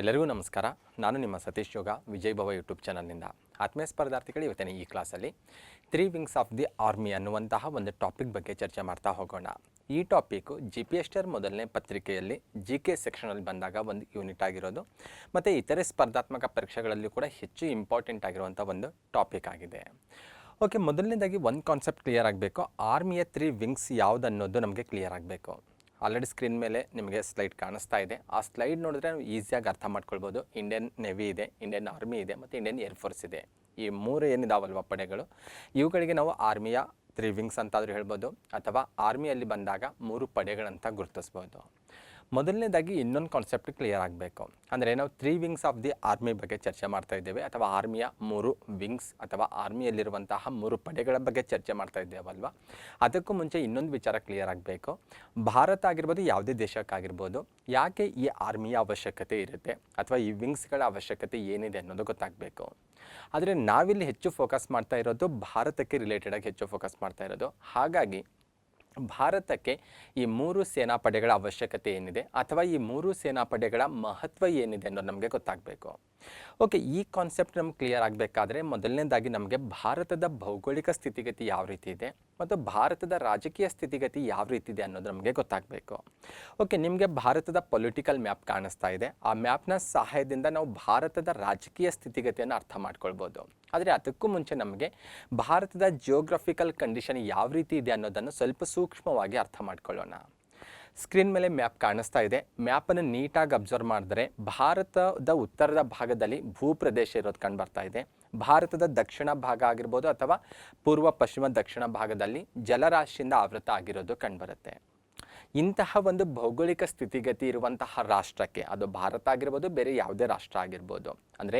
ಎಲ್ಲರಿಗೂ ನಮಸ್ಕಾರ. ನಾನು ನಿಮ್ಮ ಸತೀಶ್ ಯೋಗ ವಿಜಯ್ ಭವ ಯೂಟ್ಯೂಬ್ ಚಾನಲ್ನಿಂದ. ಆತ್ಮೀಯ ಸ್ಪರ್ಧಾರ್ಥಿಗಳು, ಇವತ್ತಿನ ಈ ಕ್ಲಾಸಲ್ಲಿ 3 ವಿಂಗ್ಸ್ ಆಫ್ ದಿ ಆರ್ಮಿ ಅನ್ನುವಂತಹ ಒಂದು ಟಾಪಿಕ್ ಬಗ್ಗೆ ಚರ್ಚೆ ಮಾಡ್ತಾ ಹೋಗೋಣ. ಈ ಟಾಪಿಕ್ಕು GPSR ಮೊದಲನೇ ಪತ್ರಿಕೆಯಲ್ಲಿ GK ಸೆಕ್ಷನಲ್ಲಿ ಬಂದಾಗ ಒಂದು ಯೂನಿಟ್ ಆಗಿರೋದು ಮತ್ತು ಇತರೆ ಸ್ಪರ್ಧಾತ್ಮಕ ಪರೀಕ್ಷೆಗಳಲ್ಲಿ ಕೂಡ ಹೆಚ್ಚು ಇಂಪಾರ್ಟೆಂಟ್ ಆಗಿರುವಂಥ ಒಂದು ಟಾಪಿಕ್ ಆಗಿದೆ. ಓಕೆ, ಮೊದಲನೇದಾಗಿ ಒಂದು ಕಾನ್ಸೆಪ್ಟ್ ಕ್ಲಿಯರ್ ಆಗಬೇಕು. ಆರ್ಮಿಯ 3 ವಿಂಗ್ಸ್ ಯಾವುದು ಅನ್ನೋದು ನಮಗೆ ಕ್ಲಿಯರ್ ಆಗಬೇಕು. ಆಲ್ರೆಡಿ ಸ್ಕ್ರೀನ್ ಮೇಲೆ ನಿಮಗೆ ಸ್ಲೈಡ್ ಕಾಣಿಸ್ತಾ ಇದೆ. ಆ ಸ್ಲೈಡ್ ನೋಡಿದ್ರೆ ನಾವು ಈಸಿಯಾಗಿ ಅರ್ಥ ಮಾಡ್ಕೊಳ್ಬೋದು. ಇಂಡಿಯನ್ ನೇವಿ ಇದೆ, ಇಂಡಿಯನ್ ಆರ್ಮಿ ಇದೆ ಮತ್ತು ಇಂಡಿಯನ್ ಏರ್ಫೋರ್ಸ್ ಇದೆ. ಈ ಮೂರು ಏನಿದಾವಲ್ವ ಪಡೆಗಳು, ಇವುಗಳಿಗೆ ನಾವು ಆರ್ಮಿಯ 3 ವಿಂಗ್ಸ್ ಅಂತಾದರೂ ಹೇಳ್ಬೋದು, ಅಥವಾ ಆರ್ಮಿಯಲ್ಲಿ ಬಂದಾಗ 3 ಪಡೆಗಳಂತ ಗುರುತಿಸ್ಬೋದು. ಮೊದಲನೇದಾಗಿ ಇನ್ನೊಂದು ಕಾನ್ಸೆಪ್ಟ್ ಕ್ಲಿಯರ್ ಆಗಬೇಕು. ಅಂದರೆ ನಾವು 3 ವಿಂಗ್ಸ್ ಆಫ್ ದಿ ಆರ್ಮಿ ಬಗ್ಗೆ ಚರ್ಚೆ ಮಾಡ್ತಾ ಇದ್ದೇವೆ, ಅಥವಾ ಆರ್ಮಿಯ 3 ವಿಂಗ್ಸ್ ಅಥವಾ ಆರ್ಮಿಯಲ್ಲಿರುವಂತಹ 3 ಪಡೆಗಳ ಬಗ್ಗೆ ಚರ್ಚೆ ಮಾಡ್ತಾ ಇದ್ದೇವಲ್ವ. ಅದಕ್ಕೂ ಮುಂಚೆ ಇನ್ನೊಂದು ವಿಚಾರ ಕ್ಲಿಯರ್ ಆಗಬೇಕು. ಭಾರತ ಆಗಿರ್ಬೋದು, ಯಾವುದೇ ದೇಶಕ್ಕಾಗಿರ್ಬೋದು, ಯಾಕೆ ಈ ಆರ್ಮಿಯ ಅವಶ್ಯಕತೆ ಇರುತ್ತೆ ಅಥವಾ ಈ ವಿಂಗ್ಸ್ಗಳ ಅವಶ್ಯಕತೆ ಏನಿದೆ ಅನ್ನೋದು ಗೊತ್ತಾಗಬೇಕು. ಆದರೆ ನಾವಿಲ್ಲಿ ಹೆಚ್ಚು ಫೋಕಸ್ ಮಾಡ್ತಾ ಇರೋದು ಭಾರತಕ್ಕೆ ರಿಲೇಟೆಡಾಗಿ ಹೆಚ್ಚು ಫೋಕಸ್ ಮಾಡ್ತಾ ಇರೋದು. ಹಾಗಾಗಿ ಭಾರತಕ್ಕೆ ಈ 3 ಸೇನಾಪಡೆಗಳ ಅವಶ್ಯಕತೆ ಏನಿದೆ ಅಥವಾ ಈ 3 ಸೇನಾಪಡೆಗಳ ಮಹತ್ವ ಏನಿದೆ ಅನ್ನೋದು ನಮಗೆ ಗೊತ್ತಾಗಬೇಕು. ಓಕೆ, ಈ ಕಾನ್ಸೆಪ್ಟ್ ನಮ್ಗೆ ಕ್ಲಿಯರ್ ಆಗಬೇಕಾದ್ರೆ ಮೊದಲನೇದಾಗಿ ನಮಗೆ ಭಾರತದ ಭೌಗೋಳಿಕ ಸ್ಥಿತಿಗತಿ ಯಾವ ರೀತಿ ಇದೆ ಮತ್ತು ಭಾರತದ ರಾಜಕೀಯ ಸ್ಥಿತಿಗತಿ ಯಾವ ರೀತಿ ಇದೆ ಅನ್ನೋದು ನಮಗೆ ಗೊತ್ತಾಗಬೇಕು. ಓಕೆ, ನಿಮಗೆ ಭಾರತದ ಪೊಲಿಟಿಕಲ್ ಮ್ಯಾಪ್ ಕಾಣಿಸ್ತಾ ಇದೆ. ಆ ಮ್ಯಾಪ್ನ ಸಹಾಯದಿಂದ ನಾವು ಭಾರತದ ರಾಜಕೀಯ ಸ್ಥಿತಿಗತಿಯನ್ನು ಅರ್ಥ ಮಾಡ್ಕೊಳ್ಬೋದು. ಆದರೆ ಅದಕ್ಕೂ ಮುಂಚೆ ನಮಗೆ ಭಾರತದ ಜಿಯೋಗ್ರಫಿಕಲ್ ಕಂಡೀಷನ್ ಯಾವ ರೀತಿ ಇದೆ ಅನ್ನೋದನ್ನು ಸ್ವಲ್ಪ ಸೂಕ್ಷ್ಮವಾಗಿ ಅರ್ಥ ಮಾಡ್ಕೊಳ್ಳೋಣ. ಸ್ಕ್ರೀನ್ ಮೇಲೆ ಮ್ಯಾಪ್ ಕಾಣಿಸ್ತಾ ಇದೆ. ಮ್ಯಾಪನ್ನು ನೀಟಾಗಿ ಅಬ್ಸರ್ವ್ ಮಾಡಿದ್ರೆ ಭಾರತದ ಉತ್ತರದ ಭಾಗದಲ್ಲಿ ಭೂಪ್ರದೇಶ ಇರೋದು ಕಂಡು ಬರ್ತಾ ಇದೆ. ಭಾರತದ ದಕ್ಷಿಣ ಭಾಗ ಆಗಿರ್ಬೋದು ಅಥವಾ ಪೂರ್ವ ಪಶ್ಚಿಮ ದಕ್ಷಿಣ ಭಾಗದಲ್ಲಿ ಜಲರಾಶಿಯಿಂದ ಆವೃತ ಆಗಿರೋದು ಕಂಡುಬರುತ್ತೆ. ಇಂತಹ ಒಂದು ಭೌಗೋಳಿಕ ಸ್ಥಿತಿಗತಿ ಇರುವಂತಹ ರಾಷ್ಟ್ರಕ್ಕೆ, ಅದು ಭಾರತ ಆಗಿರ್ಬೋದು, ಬೇರೆ ಯಾವುದೇ ರಾಷ್ಟ್ರ ಆಗಿರ್ಬೋದು, ಅಂದರೆ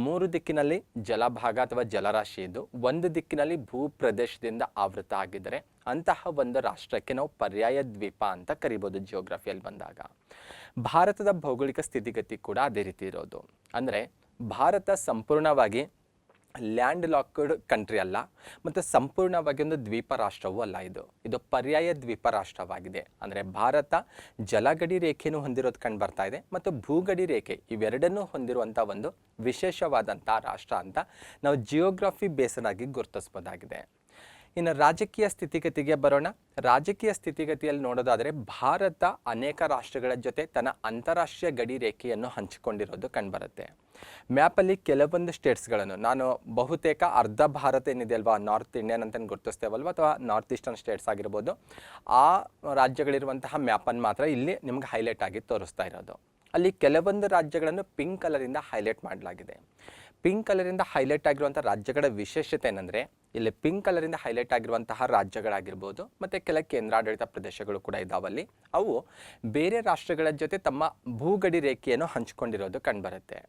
3 ದಿಕ್ಕಿನಲ್ಲಿ ಜಲಭಾಗ ಅಥವಾ ಜಲರಾಶಿ ಇದ್ದು ಒಂದು ದಿಕ್ಕಿನಲ್ಲಿ ಭೂಪ್ರದೇಶದಿಂದ ಆವೃತ ಆಗಿದ್ದರೆ ಅಂತಹ ಒಂದು ರಾಷ್ಟ್ರಕ್ಕೆ ನಾವು ಪರ್ಯಾಯ ದ್ವೀಪ ಅಂತ ಕರಿಬೋದು ಜಿಯೋಗ್ರಫಿಯಲ್ಲಿ ಬಂದಾಗ. ಭಾರತದ ಭೌಗೋಳಿಕ ಸ್ಥಿತಿಗತಿ ಕೂಡ ಅದೇ ರೀತಿ ಇರೋದು. ಅಂದರೆ ಭಾರತ ಸಂಪೂರ್ಣವಾಗಿ ಲ್ಯಾಂಡ್ ಲಾಕ್ಡ್ ಕಂಟ್ರಿ ಅಲ್ಲ ಮತ್ತು ಸಂಪೂರ್ಣವಾಗಿ ಒಂದು ದ್ವೀಪ ರಾಷ್ಟ್ರವೂ ಅಲ್ಲ. ಇದು ಪರ್ಯಾಯ ದ್ವೀಪ ರಾಷ್ಟ್ರವಾಗಿದೆ. ಅಂದರೆ ಭಾರತ ಜಲಗಡಿ ರೇಖೆಯನ್ನು ಹೊಂದಿರೋದು ಕಂಡು ಬರ್ತಾ ಇದೆ ಮತ್ತು ಭೂಗಡಿ ರೇಖೆ ಇವೆರಡನ್ನೂ ಹೊಂದಿರುವಂಥ ಒಂದು ವಿಶೇಷವಾದಂಥ ರಾಷ್ಟ್ರ ಅಂತ ನಾವು ಜಿಯೋಗ್ರಫಿ ಬೇಸ್ಡ್ ಆಗಿ ಗುರುತಿಸ್ಬೋದಾಗಿದೆ. ಇನ್ನು ರಾಜಕೀಯ ಸ್ಥಿತಿಗತಿಗೆ ಬರೋಣ. ರಾಜಕೀಯ ಸ್ಥಿತಿಗತಿಯಲ್ಲಿ ನೋಡೋದಾದರೆ ಭಾರತ ಅನೇಕ ರಾಷ್ಟ್ರಗಳ ಜೊತೆ ತನ್ನ ಅಂತಾರಾಷ್ಟ್ರೀಯ ಗಡಿ ರೇಖೆಯನ್ನು ಹಂಚಿಕೊಂಡಿರೋದು ಕಂಡುಬರುತ್ತೆ. ಮ್ಯಾಪಲ್ಲಿ ಕೆಲವೊಂದು ಸ್ಟೇಟ್ಸ್ಗಳನ್ನು ನಾನು ಬಹುತೇಕ ಅರ್ಧ ಭಾರತ ಏನಿದೆ ಅಲ್ವಾ, ನಾರ್ತ್ ಇಂಡಿಯನ್ ಅಂತ ಗುರುತಿಸ್ತೇವಲ್ವ, ಅಥವಾ ನಾರ್ತ್ ಈಸ್ಟರ್ನ್ ಸ್ಟೇಟ್ಸ್ ಆಗಿರ್ಬೋದು, ಆ ರಾಜ್ಯಗಳಿರುವಂತಹ ಮ್ಯಾಪನ್ನು ಮಾತ್ರ ಇಲ್ಲಿ ನಿಮ್ಗೆ ಹೈಲೈಟ್ ಆಗಿ ತೋರಿಸ್ತಾ ಇರೋದು. ಅಲ್ಲಿ ಕೆಲವೊಂದು ರಾಜ್ಯಗಳನ್ನು ಪಿಂಕ್ ಕಲರಿಂದ ಹೈಲೈಟ್ ಮಾಡಲಾಗಿದೆ. ಪಿಂಕ್ ಕಲರಿಂದ ಹೈಲೈಟ್ ಆಗಿರುವಂಥ ರಾಜ್ಯಗಳ ವಿಶೇಷತೆ ಏನಂದರೆ, ಇಲ್ಲಿ ಪಿಂಕ್ ಕಲರಿಂದ ಹೈಲೈಟ್ ಆಗಿರುವಂತಹ ರಾಜ್ಯಗಳಾಗಿರ್ಬೋದು ಮತ್ತು ಕೆಲ ಕೇಂದ್ರಾಡಳಿತ ಪ್ರದೇಶಗಳು ಕೂಡ ಇದ್ದಾವಲ್ಲಿ, ಅವು ಬೇರೆ ರಾಷ್ಟ್ರಗಳ ಜೊತೆ ತಮ್ಮ ಭೂಗಡಿ ರೇಖೆಯನ್ನು ಹಂಚಿಕೊಂಡಿರೋದು ಕಂಡುಬರುತ್ತೆ.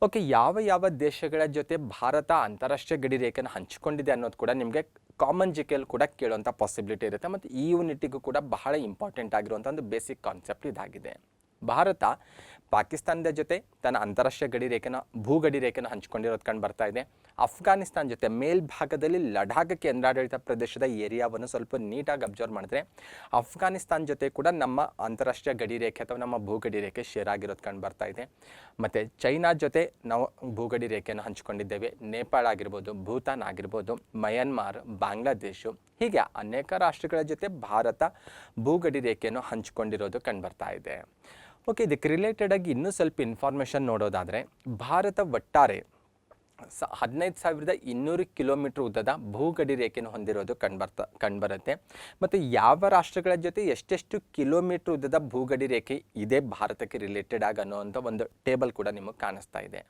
ಓಕೆ, ಯಾವ ದೇಶಗಳ ಜೊತೆ ಭಾರತ ಅಂತಾರಾಷ್ಟ್ರೀಯ ಗಡಿ ರೇಖೆಯನ್ನು ಹಂಚಿಕೊಂಡಿದೆ ಅನ್ನೋದು ಕೂಡ ನಿಮಗೆ ಕಾಮನ್ ಜಿಕೆಯಲ್ಲಿ ಕೂಡ ಕೇಳುವಂಥ ಪಾಸಿಬಿಲಿಟಿ ಇರುತ್ತೆ. ಮತ್ತು ಈ ಯೂನಿಟಿಗೂ ಕೂಡ ಬಹಳ ಇಂಪಾರ್ಟೆಂಟ್ ಆಗಿರುವಂಥ ಒಂದು ಬೇಸಿಕ್ ಕಾನ್ಸೆಪ್ಟ್ ಇದಾಗಿದೆ. ಭಾರತ ಪಾಕಿಸ್ತಾನದ ಜೊತೆ ತನ್ನ ಅಂತಾರಾಷ್ಟ್ರೀಯ ಗಡಿ ರೇಖೆನ ಭೂಗಡಿ ರೇಖೆಯನ್ನು ಹಂಚಿಕೊಂಡಿರೋದು ಕಂಡು ಬರ್ತಾ ಇದೆ. ಅಫ್ಘಾನಿಸ್ತಾನ ಜೊತೆ ಮೇಲ್ಭಾಗದಲ್ಲಿ ಲಡಾಖ್ ಕೇಂದ್ರಾಡಳಿತ ಪ್ರದೇಶದ ಏರಿಯಾವನ್ನು ಸ್ವಲ್ಪ ನೀಟಾಗಿ ಅಬ್ಸರ್ವ್ ಮಾಡಿದ್ರೆ ಅಫ್ಘಾನಿಸ್ತಾನ ಜೊತೆ ಕೂಡ ನಮ್ಮ ಅಂತಾರಾಷ್ಟ್ರೀಯ ಗಡಿ ರೇಖೆ ಅಥವಾ ನಮ್ಮ ಭೂಗಡಿ ರೇಖೆ ಶೇರ್ ಆಗಿರೋದು ಕಂಡು ಬರ್ತಾ ಇದೆ. ಮತ್ತು ಚೈನಾ ಜೊತೆ ನಾವು ಭೂಗಡಿ ರೇಖೆಯನ್ನು ಹಂಚಿಕೊಂಡಿದ್ದೇವೆ. ನೇಪಾಳ ಆಗಿರ್ಬೋದು, ಭೂತಾನ್ ಆಗಿರ್ಬೋದು, ಮಯನ್ಮಾರ್, ಬಾಂಗ್ಲಾದೇಶ, ಹೀಗೆ ಅನೇಕ ರಾಷ್ಟ್ರಗಳ ಜೊತೆ ಭಾರತ ಭೂಗಡಿ ರೇಖೆಯನ್ನು ಹಂಚಿಕೊಂಡಿರೋದು ಕಂಡು ಬರ್ತಾ ಇದೆ. ಓಕೆ, ಇದಕ್ಕೆ ರಿಲೇಟೆಡ್ ಆಗಿ ಇನ್ನೂ ಸ್ವಲ್ಪ ಇನ್ಫಾರ್ಮೇಷನ್ ನೋಡೋದಾದರೆ ಭಾರತ ಒಟ್ಟಾರೆ 15,200 ಕಿಲೋಮೀಟರ್ ಉದ್ದದ ಭೂಗಡಿ ರೇಖೆಯನ್ನು ಹೊಂದಿರೋದು ಕಂಡುಬರುತ್ತೆ. ಮತ್ತು ಯಾವ ರಾಷ್ಟ್ರಗಳ ಜೊತೆ ಎಷ್ಟೆಷ್ಟು ಕಿಲೋಮೀಟರ್ ಉದ್ದದ ಭೂಗಡಿ ರೇಖೆ ಇದೆ ಭಾರತಕ್ಕೆ ರಿಲೇಟೆಡ್ ಆಗಿ ಅನ್ನೋವಂಥ ಒಂದು ಟೇಬಲ್ ಕೂಡ ನಿಮಗೆ ಕಾಣಿಸ್ತಾ ಇದೆ.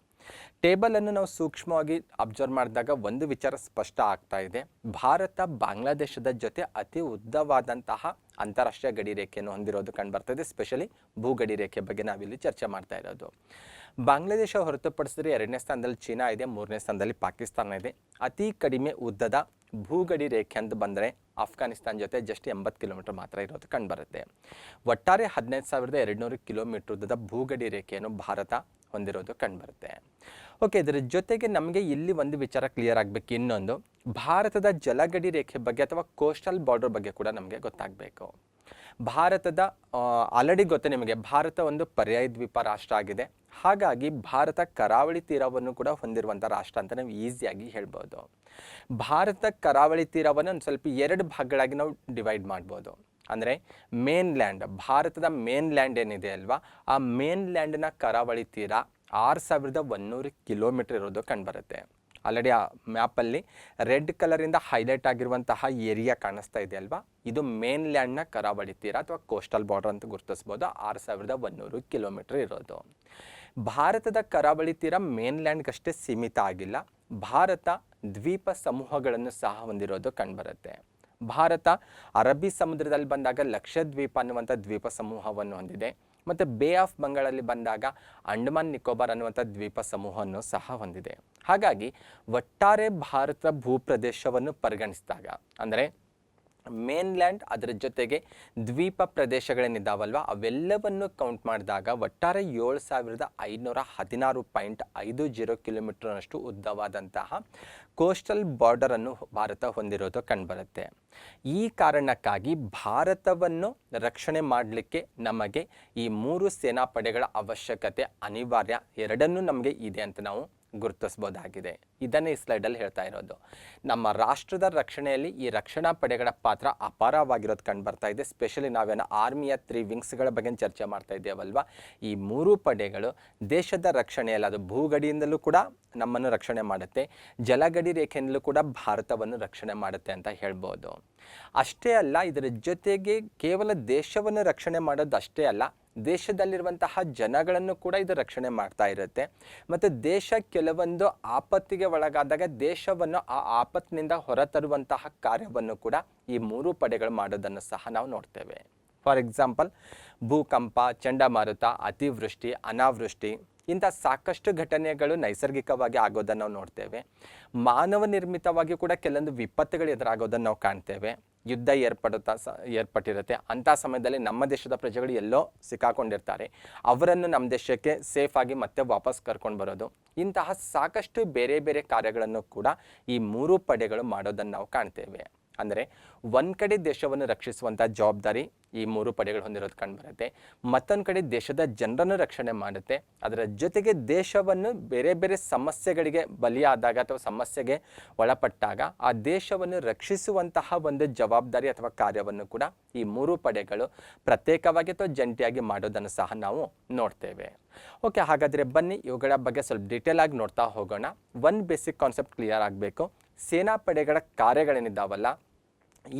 ಟೇಬಲನ್ನು ನಾವು ಸೂಕ್ಷ್ಮವಾಗಿ ಅಬ್ಸರ್ವ್ ಮಾಡಿದಾಗ ಒಂದು ವಿಚಾರ ಸ್ಪಷ್ಟ ಆಗ್ತಾ ಇದೆ. ಭಾರತ ಬಾಂಗ್ಲಾದೇಶದ ಜೊತೆ ಅತಿ ಉದ್ದವಾದಂತಹ ಅಂತಾರಾಷ್ಟ್ರೀಯ ಗಡಿ ರೇಖೆಯನ್ನು ಹೊಂದಿರೋದು ಕಂಡುಬರ್ತದೆ. ಸ್ಪೆಷಲಿ ಭೂಗಡಿ ರೇಖೆ ಬಗ್ಗೆ ನಾವಿಲ್ಲಿ ಚರ್ಚೆ ಮಾಡ್ತಾ ಇರೋದು. ಬಾಂಗ್ಲಾದೇಶ ಹೊರತುಪಡಿಸಿದ್ರೆ 2ನೇ ಸ್ಥಾನದಲ್ಲಿ ಚೀನಾ ಇದೆ, 3ನೇ ಸ್ಥಾನದಲ್ಲಿ ಪಾಕಿಸ್ತಾನ ಇದೆ. ಅತಿ ಕಡಿಮೆ ಉದ್ದದ ಭೂಗಡಿ ರೇಖೆ ಅಂತ ಬಂದರೆ ಅಫ್ಘಾನಿಸ್ತಾನ ಜೊತೆ ಜಸ್ಟ್ 80 ಕಿಲೋಮೀಟರ್ ಮಾತ್ರ ಇರೋದು ಕಂಡುಬರುತ್ತೆ. ಒಟ್ಟಾರೆ 15,200 ಕಿಲೋಮೀಟರ್ ಉದ್ದದ ಭೂಗಡಿ ರೇಖೆಯನ್ನು ಭಾರತ ಹೊಂದಿರೋದು ಕಂಡುಬರುತ್ತೆ. ಓಕೆ, ಇದರ ಜೊತೆಗೆ ನಮಗೆ ಇಲ್ಲಿ ಒಂದು ವಿಚಾರ ಕ್ಲಿಯರ್ ಆಗಬೇಕು. ಇನ್ನೊಂದು, ಭಾರತದ ಜಲಗಡಿ ರೇಖೆ ಬಗ್ಗೆ ಅಥವಾ ಕೋಸ್ಟಲ್ ಬಾರ್ಡರ್ ಬಗ್ಗೆ ಕೂಡ ನಮಗೆ ಗೊತ್ತಾಗಬೇಕು. ಭಾರತದ ಆಲ್ರೆಡಿ ಗೊತ್ತು ನಿಮಗೆ, ಭಾರತ ಒಂದು ಪರ್ಯಾಯ ದ್ವೀಪ ರಾಷ್ಟ್ರ ಆಗಿದೆ. ಹಾಗಾಗಿ ಭಾರತ ಕರಾವಳಿ ತೀರವನ್ನು ಕೂಡ ಹೊಂದಿರುವಂಥ ರಾಷ್ಟ್ರ ಅಂತ ನಾವು ಈಸಿಯಾಗಿ ಹೇಳ್ಬೋದು. ಭಾರತ ಕರಾವಳಿ ತೀರವನ್ನು ಒಂದು ಸ್ವಲ್ಪ 2 ಭಾಗಗಳಾಗಿ ನಾವು ಡಿವೈಡ್ ಮಾಡ್ಬೋದು. ಅಂದರೆ ಮೇನ್ ಲ್ಯಾಂಡ್, ಭಾರತದ ಮೇನ್ ಲ್ಯಾಂಡ್ ಏನಿದೆ ಅಲ್ವಾ, ಆ ಮೇನ್ ಲ್ಯಾಂಡ್ನ ಕರಾವಳಿ ತೀರ 6100 ಕಿಲೋಮೀಟರ್ ಇರೋದು ಕಂಡುಬರುತ್ತೆ. ಆಲ್ರೆಡಿ ಆ ಮ್ಯಾಪಲ್ಲಿ ರೆಡ್ ಕಲರಿಂದ ಹೈಲೈಟ್ ಆಗಿರುವಂತಹ ಏರಿಯಾ ಕಾಣಿಸ್ತಾ ಇದೆ ಅಲ್ವಾ, ಇದು ಮೇನ್ ಲ್ಯಾಂಡ್ನ ಕರಾವಳಿ ತೀರ ಅಥವಾ ಕೋಸ್ಟಲ್ ಬಾರ್ಡರ್ ಅಂತ ಗುರುತಿಸ್ಬೋದು. 6100 ಕಿಲೋಮೀಟರ್ ಇರೋದು. ಭಾರತದ ಕರಾವಳಿ ತೀರ ಮೇನ್ ಲ್ಯಾಂಡ್ಗಷ್ಟೇ ಸೀಮಿತ ಆಗಿಲ್ಲ, ಭಾರತ ದ್ವೀಪ ಸಮೂಹಗಳನ್ನು ಸಹ ಹೊಂದಿರೋದು ಕಂಡುಬರುತ್ತೆ. ಭಾರತ ಅರಬ್ಬಿ ಸಮುದ್ರದಲ್ಲಿ ಬಂದಾಗ ಲಕ್ಷದ್ವೀಪ ಅನ್ನುವಂಥ ದ್ವೀಪ ಸಮೂಹವನ್ನು ಹೊಂದಿದೆ. ಮತ್ತು ಬೇ ಆಫ್ ಬಂಗಾಳಲ್ಲಿ ಬಂದಾಗ ಅಂಡಮಾನ್ ನಿಕೋಬಾರ್ ಅನ್ನುವಂಥ ದ್ವೀಪ ಸಮೂಹವನ್ನು ಸಹ ಹೊಂದಿದೆ. ಹಾಗಾಗಿ ಒಟ್ಟಾರೆ ಭಾರತ ಭೂಪ್ರದೇಶವನ್ನು ಪರಿಗಣಿಸಿದಾಗ, ಅಂದರೆ ಮೇನ್ಲ್ಯಾಂಡ್ ಅದರ ಜೊತೆಗೆ ದ್ವೀಪ ಪ್ರದೇಶಗಳೇನಿದ್ದಾವಲ್ವ ಅವೆಲ್ಲವನ್ನು ಕೌಂಟ್ ಮಾಡಿದಾಗ ಒಟ್ಟಾರೆ 7516.50 ಕಿಲೋಮೀಟರ್ನಷ್ಟು ಉದ್ದವಾದಂತಹ ಕೋಸ್ಟಲ್ ಬಾರ್ಡರನ್ನು ಭಾರತ ಹೊಂದಿರೋದು ಕಂಡುಬರುತ್ತೆ. ಈ ಕಾರಣಕ್ಕಾಗಿ ಭಾರತವನ್ನು ರಕ್ಷಣೆ ಮಾಡಲಿಕ್ಕೆ ನಮಗೆ ಈ 3 ಸೇನಾಪಡೆಗಳ ಅವಶ್ಯಕತೆ ಅನಿವಾರ್ಯ, ಎರಡನ್ನೂ ನಮಗೆ ಇದೆ ಅಂತ ನಾವು ಗುರುತಿಸ್ಬೋದಾಗಿದೆ. ಇದನ್ನೇ ಈ ಸ್ಲೈಡಲ್ಲಿ ಹೇಳ್ತಾ ಇರೋದು. ನಮ್ಮ ರಾಷ್ಟ್ರದ ರಕ್ಷಣೆಯಲ್ಲಿ ಈ ರಕ್ಷಣಾ ಪಡೆಗಳ ಪಾತ್ರ ಅಪಾರವಾಗಿರೋದು ಕಂಡು ಬರ್ತಾ ಇದೆ. ಸ್ಪೆಷಲಿ ನಾವೇನು ಆರ್ಮಿಯ 3 ವಿಂಗ್ಸ್ಗಳ ಬಗ್ಗೆ ಚರ್ಚೆ ಮಾಡ್ತಾ ಇದ್ದೇವಲ್ವ, ಈ 3 ಪಡೆಗಳು ದೇಶದ ರಕ್ಷಣೆಯಲ್ಲಿ, ಅದು ಭೂಗಡಿಯಿಂದಲೂ ಕೂಡ ನಮ್ಮನ್ನು ರಕ್ಷಣೆ ಮಾಡುತ್ತೆ, ಜಲಗಡಿ ರೇಖೆಯಿಂದಲೂ ಕೂಡ ಭಾರತವನ್ನು ರಕ್ಷಣೆ ಮಾಡುತ್ತೆ ಅಂತ ಹೇಳ್ಬೋದು. ಅಷ್ಟೇ ಅಲ್ಲ, ಇದರ ಜೊತೆಗೆ ಕೇವಲ ದೇಶವನ್ನು ರಕ್ಷಣೆ ಮಾಡೋದು ಅಷ್ಟೇ ಅಲ್ಲ, ದೇಶದಲ್ಲಿರುವಂತಹ ಜನಗಳನ್ನು ಕೂಡ ಇದು ರಕ್ಷಣೆ ಮಾಡ್ತಾ ಇರುತ್ತೆ. ಮತ್ತು ದೇಶ ಕೆಲವೊಂದು ಆಪತ್ತಿಗೆ ಒಳಗಾದಾಗ ದೇಶವನ್ನು ಆ ಆಪತ್ತಿನಿಂದ ಹೊರತರುವಂತಹ ಕಾರ್ಯವನ್ನು ಕೂಡ ಈ 3 ಪಡೆಗಳು ಮಾಡೋದನ್ನು ಸಹ ನಾವು ನೋಡ್ತೇವೆ. ಫಾರ್ ಎಕ್ಸಾಂಪಲ್, ಭೂಕಂಪ, ಚಂಡಮಾರುತ, ಅತಿವೃಷ್ಟಿ, ಅನಾವೃಷ್ಟಿ ಇಂಥ ಸಾಕಷ್ಟು ಘಟನೆಗಳು ನೈಸರ್ಗಿಕವಾಗಿ ಆಗೋದನ್ನು ನಾವು ನೋಡ್ತೇವೆ. ಮಾನವ ನಿರ್ಮಿತವಾಗಿ ಕೂಡ ಕೆಲವೊಂದು ವಿಪತ್ತುಗಳು ಎದುರಾಗೋದನ್ನು ನಾವು ಕಾಣ್ತೇವೆ. ಯುದ್ಧ ಏರ್ಪಟ್ಟಿರುತ್ತೆ. ಅಂಥ ಸಮಯದಲ್ಲಿ ನಮ್ಮ ದೇಶದ ಪ್ರಜೆಗಳು ಎಲ್ಲೋ ಸಿಕ್ಕಾಕೊಂಡಿರ್ತಾರೆ, ಅವರನ್ನು ನಮ್ಮ ದೇಶಕ್ಕೆ ಸೇಫಾಗಿ ಮತ್ತೆ ವಾಪಸ್ ಕರ್ಕೊಂಡು ಬರೋದು, ಇಂತಹ ಸಾಕಷ್ಟು ಬೇರೆ ಬೇರೆ ಕಾರ್ಯಗಳನ್ನು ಕೂಡ ಈ 3 ಪಡೆಗಳು ಮಾಡೋದನ್ನು ನಾವು ಕಾಣ್ತೇವೆ. ಅಂದರೆ ಒಂದು ಕಡೆ ದೇಶವನ್ನು ರಕ್ಷಿಸುವಂಥ ಜವಾಬ್ದಾರಿ ಈ 3 ಪಡೆಗಳು ಹೊಂದಿರೋದು ಕಂಡುಬರುತ್ತೆ, ಮತ್ತೊಂದು ಕಡೆ ದೇಶದ ಜನರನ್ನು ರಕ್ಷಣೆ ಮಾಡುತ್ತೆ, ಅದರ ಜೊತೆಗೆ ದೇಶವನ್ನು ಬೇರೆ ಬೇರೆ ಸಮಸ್ಯೆಗಳಿಗೆ ಬಲಿಯಾದಾಗ ಅಥವಾ ಸಮಸ್ಯೆಗೆ ಒಳಪಟ್ಟಾಗ ಆ ದೇಶವನ್ನು ರಕ್ಷಿಸುವಂತಹ ಒಂದು ಜವಾಬ್ದಾರಿ ಅಥವಾ ಕಾರ್ಯವನ್ನು ಕೂಡ ಈ 3 ಪಡೆಗಳು ಪ್ರತ್ಯೇಕವಾಗಿ ಅಥವಾ ಜಂಟಿಯಾಗಿ ಮಾಡೋದನ್ನು ಸಹ ನಾವು ನೋಡ್ತೇವೆ. ಓಕೆ, ಹಾಗಾದರೆ ಬನ್ನಿ ಇವುಗಳ ಬಗ್ಗೆ ಸ್ವಲ್ಪ ಡೀಟೇಲ್ ಆಗಿ ನೋಡ್ತಾ ಹೋಗೋಣ. ಒಂದು ಬೇಸಿಕ್ ಕಾನ್ಸೆಪ್ಟ್ ಕ್ಲಿಯರ್ ಆಗಬೇಕು. ಸೇನಾ ಪಡೆಗಳ ಕಾರ್ಯಗಳೇನಿದ್ದಾವಲ್ಲ,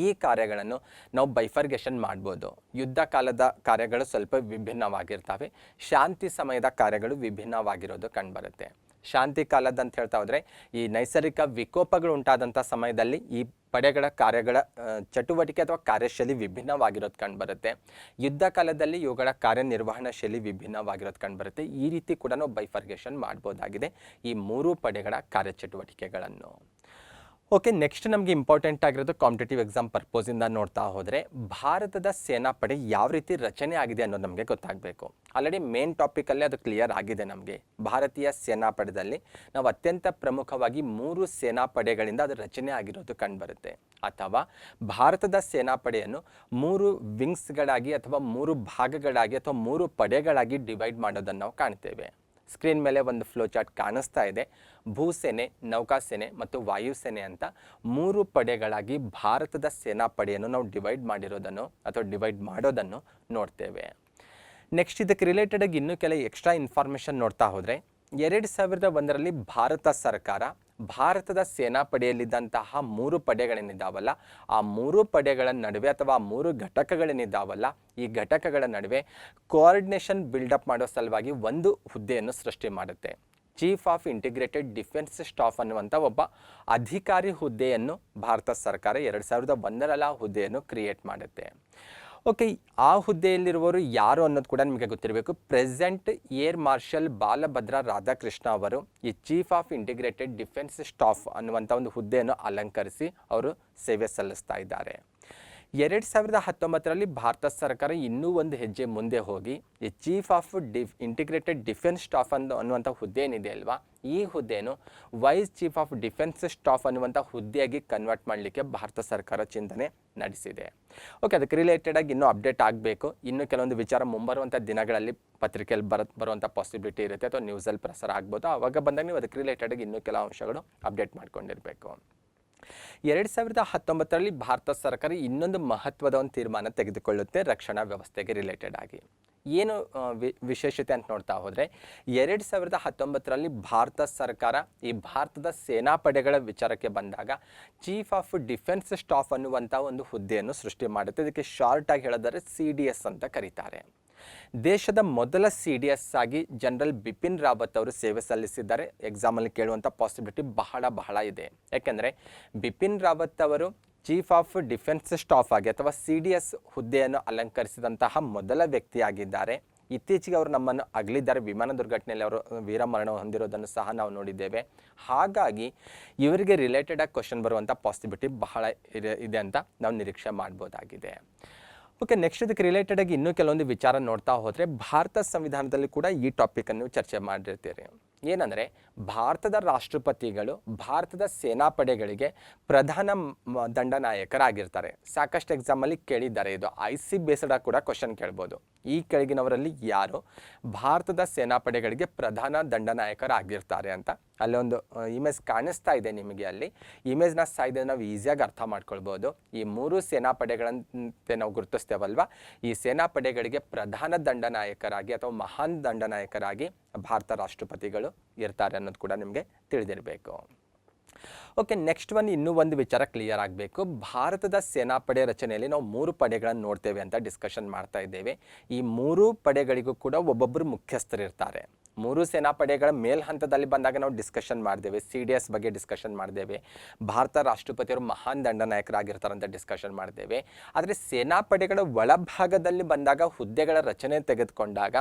ಈ ಕಾರ್ಯಗಳನ್ನು ನಾವು ಬೈಫರ್ಗೇಷನ್ ಮಾಡ್ಬೋದು. ಯುದ್ಧ ಕಾಲದ ಕಾರ್ಯಗಳು ಸ್ವಲ್ಪ ವಿಭಿನ್ನವಾಗಿರ್ತವೆ, ಶಾಂತಿ ಸಮಯದ ಕಾರ್ಯಗಳು ವಿಭಿನ್ನವಾಗಿರೋದು ಕಂಡುಬರುತ್ತೆ. ಶಾಂತಿ ಕಾಲದ ಅಂತ ಹೇಳ್ತಾ ಹೋದರೆ ಈ ನೈಸರ್ಗಿಕ ವಿಕೋಪಗಳು ಉಂಟಾದಂಥ ಸಮಯದಲ್ಲಿ ಈ ಪಡೆಗಳ ಕಾರ್ಯಗಳ ಚಟುವಟಿಕೆ ಅಥವಾ ಕಾರ್ಯಶೈಲಿ ವಿಭಿನ್ನವಾಗಿರೋದು ಕಂಡುಬರುತ್ತೆ. ಯುದ್ಧ ಕಾಲದಲ್ಲಿ ಇವುಗಳ ಕಾರ್ಯನಿರ್ವಹಣಾ ಶೈಲಿ ವಿಭಿನ್ನವಾಗಿರೋದು ಕಂಡುಬರುತ್ತೆ. ಈ ರೀತಿ ಕೂಡ ನಾವು ಬೈಫರ್ಗೇಷನ್ ಮಾಡ್ಬೋದಾಗಿದೆ ಈ 3 ಪಡೆಗಳ ಕಾರ್ಯಚಟುವಟಿಕೆಗಳನ್ನು. ಓಕೆ, ನೆಕ್ಸ್ಟ್ ನಮಗೆ ಇಂಪಾರ್ಟೆಂಟ್ ಆಗಿರೋದು ಕಾಂಪಿಟೇಟಿವ್ ಎಕ್ಸಾಮ್ ಪರ್ಪೋಸಿಂದ ನೋಡ್ತಾ ಹೋದರೆ ಭಾರತದ ಸೇನಾಪಡೆ ಯಾವ ರೀತಿ ರಚನೆ ಆಗಿದೆ ಅನ್ನೋದು ನಮಗೆ ಗೊತ್ತಾಗಬೇಕು. ಆಲ್ರೆಡಿ ಮೇನ್ ಟಾಪಿಕಲ್ಲೇ ಅದು ಕ್ಲಿಯರ್ ಆಗಿದೆ ನಮಗೆ. ಭಾರತೀಯ ಸೇನಾಪಡೆಯಲ್ಲಿ ನಾವು ಅತ್ಯಂತ ಪ್ರಮುಖವಾಗಿ 3 ಸೇನಾಪಡೆಗಳಿಂದ ಅದು ರಚನೆ ಆಗಿರೋದು ಕಂಡುಬರುತ್ತೆ. ಅಥವಾ ಭಾರತದ ಸೇನಾಪಡೆಯನ್ನು 3 ವಿಂಗ್ಸ್ಗಳಾಗಿ ಅಥವಾ 3 ಭಾಗಗಳಾಗಿ ಅಥವಾ 3 ಪಡೆಗಳಾಗಿ ಡಿವೈಡ್ ಮಾಡೋದನ್ನು ನಾವು ಕಾಣ್ತೇವೆ. ಸ್ಕ್ರೀನ್ ಮೇಲೆ ಒಂದು ಫ್ಲೋ ಚಾರ್ಟ್ ಕಾಣಿಸ್ತಾ ಇದೆ. ಭೂಸೇನೆ, ನೌಕಾಸೇನೆ ಮತ್ತು ವಾಯುಸೇನೆ ಅಂತ 3 ಪಡೆಗಳಾಗಿ ಭಾರತದ ಸೇನಾಪಡೆಯನ್ನು ನಾವು ಡಿವೈಡ್ ಮಾಡೋದನ್ನು ನೋಡ್ತೇವೆ. ನೆಕ್ಸ್ಟ್ ಇದಕ್ಕೆ ರಿಲೇಟೆಡ್ ಆಗಿ ಇನ್ನೂ ಕೆಲ ಎಕ್ಸ್ಟ್ರಾ ಇನ್ಫಾರ್ಮೇಷನ್ ನೋಡ್ತಾ ಹೋದರೆ 2001ರಲ್ಲಿ ಭಾರತ ಸರ್ಕಾರ ಭಾರತದ ಸೇನಾಪಡೆಯಲ್ಲಿದ್ದಂತಹ 3 ಪಡೆಗಳೇನಿದ್ದಾವಲ್ಲ ಆ 3 ಪಡೆಗಳ ನಡುವೆ ಅಥವಾ 3 ಘಟಕಗಳೇನಿದ್ದಾವಲ್ಲ ಈ ಘಟಕಗಳ ನಡುವೆ ಕೋಆರ್ಡಿನೇಷನ್ ಬಿಲ್ಡಪ್ ಮಾಡೋ ಸಲುವಾಗಿ ಒಂದು ಹುದ್ದೆಯನ್ನು ಸೃಷ್ಟಿ ಮಾಡುತ್ತೆ. Chief of integrated defence staff ಅನ್ನುವಂಥ ಒಬ್ಬ ಅಧಿಕಾರಿ ಹುದ್ದೆಯನ್ನು ಭಾರತ ಸರ್ಕಾರ 2001ರಲ್ಲಿ ಆ ಹುದ್ದೆಯನ್ನು ಕ್ರಿಯೇಟ್ ಮಾಡುತ್ತೆ. ಓಕೆ, ಆ ಹುದ್ದೆಯಲ್ಲಿರುವವರು ಯಾರು ಅನ್ನೋದು ಕೂಡ ನಿಮಗೆ ಗೊತ್ತಿರಬೇಕು. Present air marshal Balabhadra Radhakrishna ಅವರು ಈ chief of integrated defence staff ಅನ್ನುವಂಥ ಒಂದು ಹುದ್ದೆಯನ್ನು ಅಲಂಕರಿಸಿ ಅವರು ಸೇವೆ ಸಲ್ಲಿಸ್ತಾ ಇದ್ದಾರೆ. 2019ರಲ್ಲಿ ಭಾರತ ಸರ್ಕಾರ ಇನ್ನೂ ಒಂದು ಹೆಜ್ಜೆ ಮುಂದೆ ಹೋಗಿ ಈ chief of integrated defence staff ಅನ್ನುವಂಥ ಹುದ್ದೆ ಏನಿದೆ ಅಲ್ವಾ, ಈ ಹುದ್ದೆಯನ್ನು vice chief of defence staff ಅನ್ನುವಂಥ ಹುದ್ದೆಯಾಗಿ ಕನ್ವರ್ಟ್ ಮಾಡಲಿಕ್ಕೆ ಭಾರತ ಸರ್ಕಾರ ಚಿಂತನೆ ನಡೆಸಿದೆ. ಓಕೆ, ಅದಕ್ಕೆ ರಿಲೇಟೆಡ್ ಆಗಿ ಇನ್ನೂ ಅಪ್ಡೇಟ್ ಆಗಬೇಕು. ಇನ್ನು ಕೆಲವೊಂದು ವಿಚಾರ ಮುಂಬರುವಂಥ ದಿನಗಳಲ್ಲಿ ಪತ್ರಿಕೆಯಲ್ಲಿ ಬರುವಂಥ ಪಾಸಿಬಿಲಿಟಿ ಇರುತ್ತೆ ಅಥವಾ ನ್ಯೂಸಲ್ಲಿ ಪ್ರಸಾರ ಆಗ್ಬೋದು. ಆವಾಗ ಬಂದಾಗ ನೀವು ಅದಕ್ಕೆ ರಿಲೇಟೆಡ್ ಆಗಿ ಇನ್ನೂ ಕೆಲವು ಅಂಶಗಳು ಅಪ್ಡೇಟ್ ಮಾಡ್ಕೊಂಡಿರಬೇಕು. 2019ರಲ್ಲಿ ಭಾರತ ಸರ್ಕಾರ ಇನ್ನೊಂದು ಮಹತ್ವದ ಒಂದು ತೀರ್ಮಾನ ತೆಗೆದುಕೊಳ್ಳುತ್ತೆ ರಕ್ಷಣಾ ವ್ಯವಸ್ಥೆಗೆ ರಿಲೇಟೆಡ್ ಆಗಿ. ಏನು ವಿಶೇಷತೆ ಅಂತ ನೋಡ್ತಾ ಹೋದರೆ 2019ರಲ್ಲಿ ಭಾರತ ಸರ್ಕಾರ ಈ ಭಾರತದ ಸೇನಾಪಡೆಗಳ ವಿಚಾರಕ್ಕೆ ಬಂದಾಗ ಚೀಫ್ ಆಫ್ ಡಿಫೆನ್ಸ್ ಸ್ಟಾಫ್ ಅನ್ನುವಂಥ ಒಂದು ಹುದ್ದೆಯನ್ನು ಸೃಷ್ಟಿ ಮಾಡುತ್ತೆ. ಇದಕ್ಕೆ ಶಾರ್ಟಾಗಿ ಹೇಳೋದಾದ್ರೆ CDS ಅಂತ ಕರೀತಾರೆ. ದೇಶದ ಮೊದಲ CDS ಆಗಿ ಜನರಲ್ ಬಿಪಿನ್ ರಾವತ್ ಅವರು ಸೇವೆ ಸಲ್ಲಿಸಿದ್ದಾರೆ. ಎಕ್ಸಾಮಲ್ಲಿ ಕೇಳುವಂಥ ಪಾಸಿಬಿಲಿಟಿ ಬಹಳ ಇದೆ. ಯಾಕೆಂದರೆ ಬಿಪಿನ್ ರಾವತ್ ಅವರು ಚೀಫ್ ಆಫ್ ಡಿಫೆನ್ಸ್ ಸ್ಟಾಫ್ ಆಗಿ ಅಥವಾ CDS ಹುದ್ದೆಯನ್ನು ಅಲಂಕರಿಸಿದಂತಹ ಮೊದಲ ವ್ಯಕ್ತಿಯಾಗಿದ್ದಾರೆ. ಇತ್ತೀಚೆಗೆ ಅವರು ನಮ್ಮನ್ನು ಅಗಲಿದ್ದಾರೆ. ವಿಮಾನ ದುರ್ಘಟನೆಯಲ್ಲಿ ಅವರು ವೀರಮರಣ ಹೊಂದಿರೋದನ್ನು ಸಹ ನಾವು ನೋಡಿದ್ದೇವೆ. ಹಾಗಾಗಿ ಇವರಿಗೆ ರಿಲೇಟೆಡ್ ಆಗಿ ಕ್ವಶನ್ ಬರುವಂಥ ಪಾಸಿಬಿಲಿಟಿ ಬಹಳ ಇದೆ ಅಂತ ನಾವು ನಿರೀಕ್ಷೆ ಮಾಡ್ಬೋದಾಗಿದೆ. ಓಕೆ, ನೆಕ್ಸ್ಟ್ ಇದಕ್ಕೆ ರಿಲೇಟೆಡ್ ಆಗಿ ಇನ್ನೂ ಕೆಲವೊಂದು ವಿಚಾರ ನೋಡ್ತಾ ಹೋದರೆ ಭಾರತ ಸಂವಿಧಾನದಲ್ಲಿ ಕೂಡ ಈ ಟಾಪಿಕನ್ನು ಚರ್ಚೆ ಮಾಡಿರ್ತೀರಿ. ಏನಂದರೆ ಭಾರತದ ರಾಷ್ಟ್ರಪತಿಗಳು ಭಾರತದ ಸೇನಾಪಡೆಗಳಿಗೆ ಪ್ರಧಾನ ದಂಡನಾಯಕರಾಗಿರ್ತಾರೆ. ಸಾಕಷ್ಟು ಎಕ್ಸಾಮಲ್ಲಿ ಕೇಳಿದ್ದಾರೆ. ಇದು IC ಬೇಸ್ಡ್ ಕೂಡ ಕ್ವಶನ್ ಕೇಳ್ಬೋದು. ಈ ಕೆಳಗಿನವರಲ್ಲಿ ಯಾರು ಭಾರತದ ಸೇನಾಪಡೆಗಳಿಗೆ ಪ್ರಧಾನ ದಂಡನಾಯಕರಾಗಿರ್ತಾರೆ ಅಂತ. ಅಲ್ಲೊಂದು ಇಮೇಜ್ ಕಾಣಿಸ್ತಾ ಇದೆ ನಿಮಗೆ. ಅಲ್ಲಿ ಇಮೇಜ್ನ ಸಾಯಿದೆ ನಾವು ಈಸಿಯಾಗಿ ಅರ್ಥ ಮಾಡ್ಕೊಳ್ಬೋದು. ಈ 3 ಸೇನಾಪಡೆಗಳಂತೆ ನಾವು ಗುರುತಿಸ್ತೇವಲ್ವ, ಈ ಸೇನಾಪಡೆಗಳಿಗೆ ಪ್ರಧಾನ ದಂಡನಾಯಕರಾಗಿ ಅಥವಾ ಮಹಾನ್ ದಂಡನಾಯಕರಾಗಿ ಭಾರತ ರಾಷ್ಟ್ರಪತಿಗಳು ಇರ್ತಾರೆ ಅನ್ನೋದು ಕೂಡ ನಿಮಗೆ ತಿಳಿದಿರಬೇಕು. ಓಕೆ, ನೆಕ್ಸ್ಟ್ ಇನ್ನೂ ಒಂದು ವಿಚಾರ ಕ್ಲಿಯರ್ ಆಗಬೇಕು. ಭಾರತದ ಸೇನಾಪಡೆ ರಚನೆಯಲ್ಲಿ ನಾವು 3 ಪಡೆಗಳನ್ನು ನೋಡ್ತೇವೆ ಅಂತ ಡಿಸ್ಕಷನ್ ಮಾಡ್ತಾ ಇದ್ದೇವೆ. ಈ 3 ಪಡೆಗಳಿಗೂ ಕೂಡ ಒಬ್ಬೊಬ್ಬರು ಮುಖ್ಯಸ್ಥರಿರ್ತಾರೆ. 3 ಸೇನಾಪಡೆಗಳ ಮೇಲ್ಹಂತದಲ್ಲಿ ಬಂದಾಗ ನಾವು ಡಿಸ್ಕಷನ್ ಮಾಡಿದ್ದೇವೆ. CDS ಬಗ್ಗೆ ಡಿಸ್ಕಷನ್ ಮಾಡಿದ್ದೇವೆ. ಭಾರತ ರಾಷ್ಟ್ರಪತಿಯವರು ಮಹಾನ್ ದಂಡನಾಯಕರಾಗಿರ್ತಾರೆ ಅಂತ ಡಿಸ್ಕಷನ್ ಮಾಡಿದ್ದೇವೆ. ಆದರೆ ಸೇನಾಪಡೆಗಳ ಒಳಭಾಗದಲ್ಲಿ ಬಂದಾಗ ಹುದ್ದೆಗಳ ರಚನೆ ತೆಗೆದುಕೊಂಡಾಗ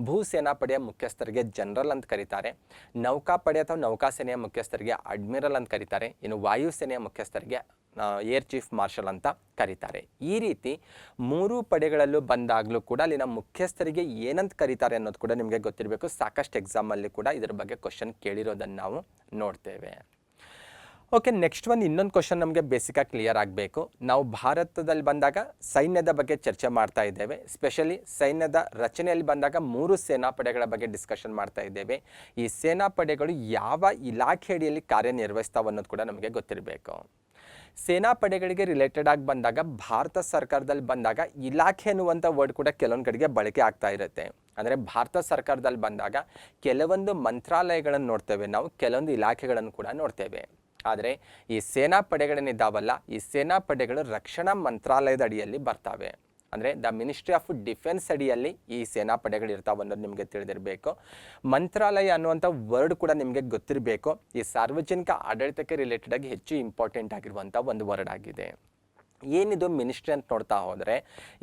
ಭೂ ಸೇನಾಪಡೆಯ ಮುಖ್ಯಸ್ಥರಿಗೆ ಜನರಲ್ ಅಂತ ಕರೀತಾರೆ. ನೌಕಾಪಡೆ ಅಥವಾ ನೌಕಾಸೇನೆಯ ಮುಖ್ಯಸ್ಥರಿಗೆ ಅಡ್ಮಿರಲ್ ಅಂತ ಕರೀತಾರೆ. ಇನ್ನು ವಾಯುಸೇನೆಯ ಮುಖ್ಯಸ್ಥರಿಗೆ ಏರ್ ಚೀಫ್ ಮಾರ್ಷಲ್ ಅಂತ ಕರೀತಾರೆ. ಈ ರೀತಿ 3 ಪಡೆಗಳಲ್ಲೂ ಬಂದಾಗಲೂ ಕೂಡ ಅಲ್ಲಿನ ಮುಖ್ಯಸ್ಥರಿಗೆ ಏನಂತ ಕರೀತಾರೆ ಅನ್ನೋದು ಕೂಡ ನಿಮಗೆ ಗೊತ್ತಿರಬೇಕು. ಸಾಕಷ್ಟು ಎಕ್ಸಾಮಲ್ಲಿ ಕೂಡ ಇದರ ಬಗ್ಗೆ ಕ್ವಶನ್ ಕೇಳಿರೋದನ್ನು ನಾವು ನೋಡ್ತೇವೆ. ಓಕೆ, ನೆಕ್ಸ್ಟ್ ಇನ್ನೊಂದು ಕ್ವಶನ್ ನಮಗೆ ಬೇಸಿಕಾಗಿ ಕ್ಲಿಯರ್ ಆಗಬೇಕು. ನಾವು ಭಾರತದಲ್ಲಿ ಬಂದಾಗ ಸೈನ್ಯದ ಬಗ್ಗೆ ಚರ್ಚೆ ಮಾಡ್ತಾ ಇದ್ದೇವೆ. ಸ್ಪೆಷಲಿ ಸೈನ್ಯದ ರಚನೆಯಲ್ಲಿ ಬಂದಾಗ 3 ಸೇನಾಪಡೆಗಳ ಬಗ್ಗೆ ಡಿಸ್ಕಷನ್ ಮಾಡ್ತಾ ಇದ್ದೇವೆ. ಈ ಸೇನಾಪಡೆಗಳು ಯಾವ ಇಲಾಖೆ ಅಡಿಯಲ್ಲಿ ಕಾರ್ಯನಿರ್ವಹಿಸ್ತಾವೆ ಅನ್ನೋದು ಕೂಡ ನಮಗೆ ಗೊತ್ತಿರಬೇಕು. ಸೇನಾಪಡೆಗಳಿಗೆ ರಿಲೇಟೆಡ್ ಆಗಿ ಬಂದಾಗ ಭಾರತ ಸರ್ಕಾರದಲ್ಲಿ ಬಂದಾಗ ಇಲಾಖೆ ಅನ್ನುವಂಥ ವರ್ಡ್ ಕೂಡ ಕೆಲವೊಂದು ಕಡೆಗೆ ಬಳಕೆ ಆಗ್ತಾ ಇರುತ್ತೆ. ಅಂದರೆ ಭಾರತ ಸರ್ಕಾರದಲ್ಲಿ ಬಂದಾಗ ಕೆಲವೊಂದು ಮಂತ್ರಾಲಯಗಳನ್ನು ನೋಡ್ತೇವೆ ನಾವು, ಕೆಲವೊಂದು ಇಲಾಖೆಗಳನ್ನು ಕೂಡ ನೋಡ್ತೇವೆ. ಆದರೆ ಈ ಸೇನಾಪಡೆಗಳೇನಿದ್ದಾವಲ್ಲ, ಈ ಸೇನಾಪಡೆಗಳು ರಕ್ಷಣಾ ಮಂತ್ರಾಲಯದ ಅಡಿಯಲ್ಲಿ ಬರ್ತವೆ. ಅಂದರೆ ದ ಮಿನಿಸ್ಟ್ರಿ ಆಫ್ ಡಿಫೆನ್ಸ್ ಅಡಿಯಲ್ಲಿ ಈ ಸೇನಾಪಡೆಗಳು ಇರ್ತಾವೆ ಅನ್ನೋದು ನಿಮಗೆ ತಿಳಿದಿರಬೇಕು. ಮಂತ್ರಾಲಯ ಅನ್ನುವಂಥ ವರ್ಡ್ ಕೂಡ ನಿಮಗೆ ಗೊತ್ತಿರಬೇಕು. ಈ ಸಾರ್ವಜನಿಕ ಆಡಳಿತಕ್ಕೆ ರಿಲೇಟೆಡ್ ಆಗಿ ಹೆಚ್ಚು ಇಂಪಾರ್ಟೆಂಟ್ ಆಗಿರುವಂಥ ಒಂದು ವರ್ಡ್ ಆಗಿದೆ. ಏನಿದು ಮಿನಿಸ್ಟ್ರಿ ಅಂತ ನೋಡ್ತಾ ಹೋದರೆ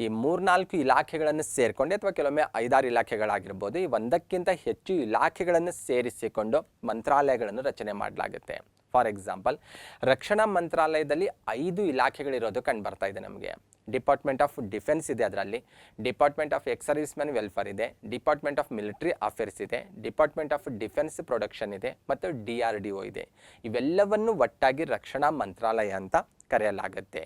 ಈ 3-4 ಇಲಾಖೆಗಳನ್ನು ಸೇರಿಕೊಂಡು ಅಥವಾ ಕೆಲವೊಮ್ಮೆ 5-6 ಇಲಾಖೆಗಳಾಗಿರ್ಬೋದು, ಈ ಒಂದಕ್ಕಿಂತ ಹೆಚ್ಚು ಇಲಾಖೆಗಳನ್ನು ಸೇರಿಸಿಕೊಂಡು ಮಂತ್ರಾಲಯಗಳನ್ನು ರಚನೆ ಮಾಡಲಾಗುತ್ತೆ. ಫಾರ್ ಎಕ್ಸಾಂಪಲ್, ರಕ್ಷಣಾ ಮಂತ್ರಾಲಯದಲ್ಲಿ 5 ಇಲಾಖೆಗಳಿರೋದು ಕಂಡು ಬರ್ತಾ ಇದೆ ನಮಗೆ. ಡಿಪಾರ್ಟ್ಮೆಂಟ್ ಆಫ್ ಡಿಫೆನ್ಸ್ ಇದೆ, ಅದರಲ್ಲಿ department of ex service man welfare ಇದೆ, ಡಿಪಾರ್ಟ್ಮೆಂಟ್ ಆಫ್ ಮಿಲಿಟರಿ ಅಫೇರ್ಸ್ ಇದೆ, ಡಿಪಾರ್ಟ್ಮೆಂಟ್ ಆಫ್ ಡಿಫೆನ್ಸ್ ಪ್ರೊಡಕ್ಷನ್ ಇದೆ ಮತ್ತು DRDO ಇದೆ. ಇವೆಲ್ಲವನ್ನು ಒಟ್ಟಾಗಿ ರಕ್ಷಣಾ ಮಂತ್ರಾಲಯ ಅಂತ ಕರೆಯಲಾಗುತ್ತೆ.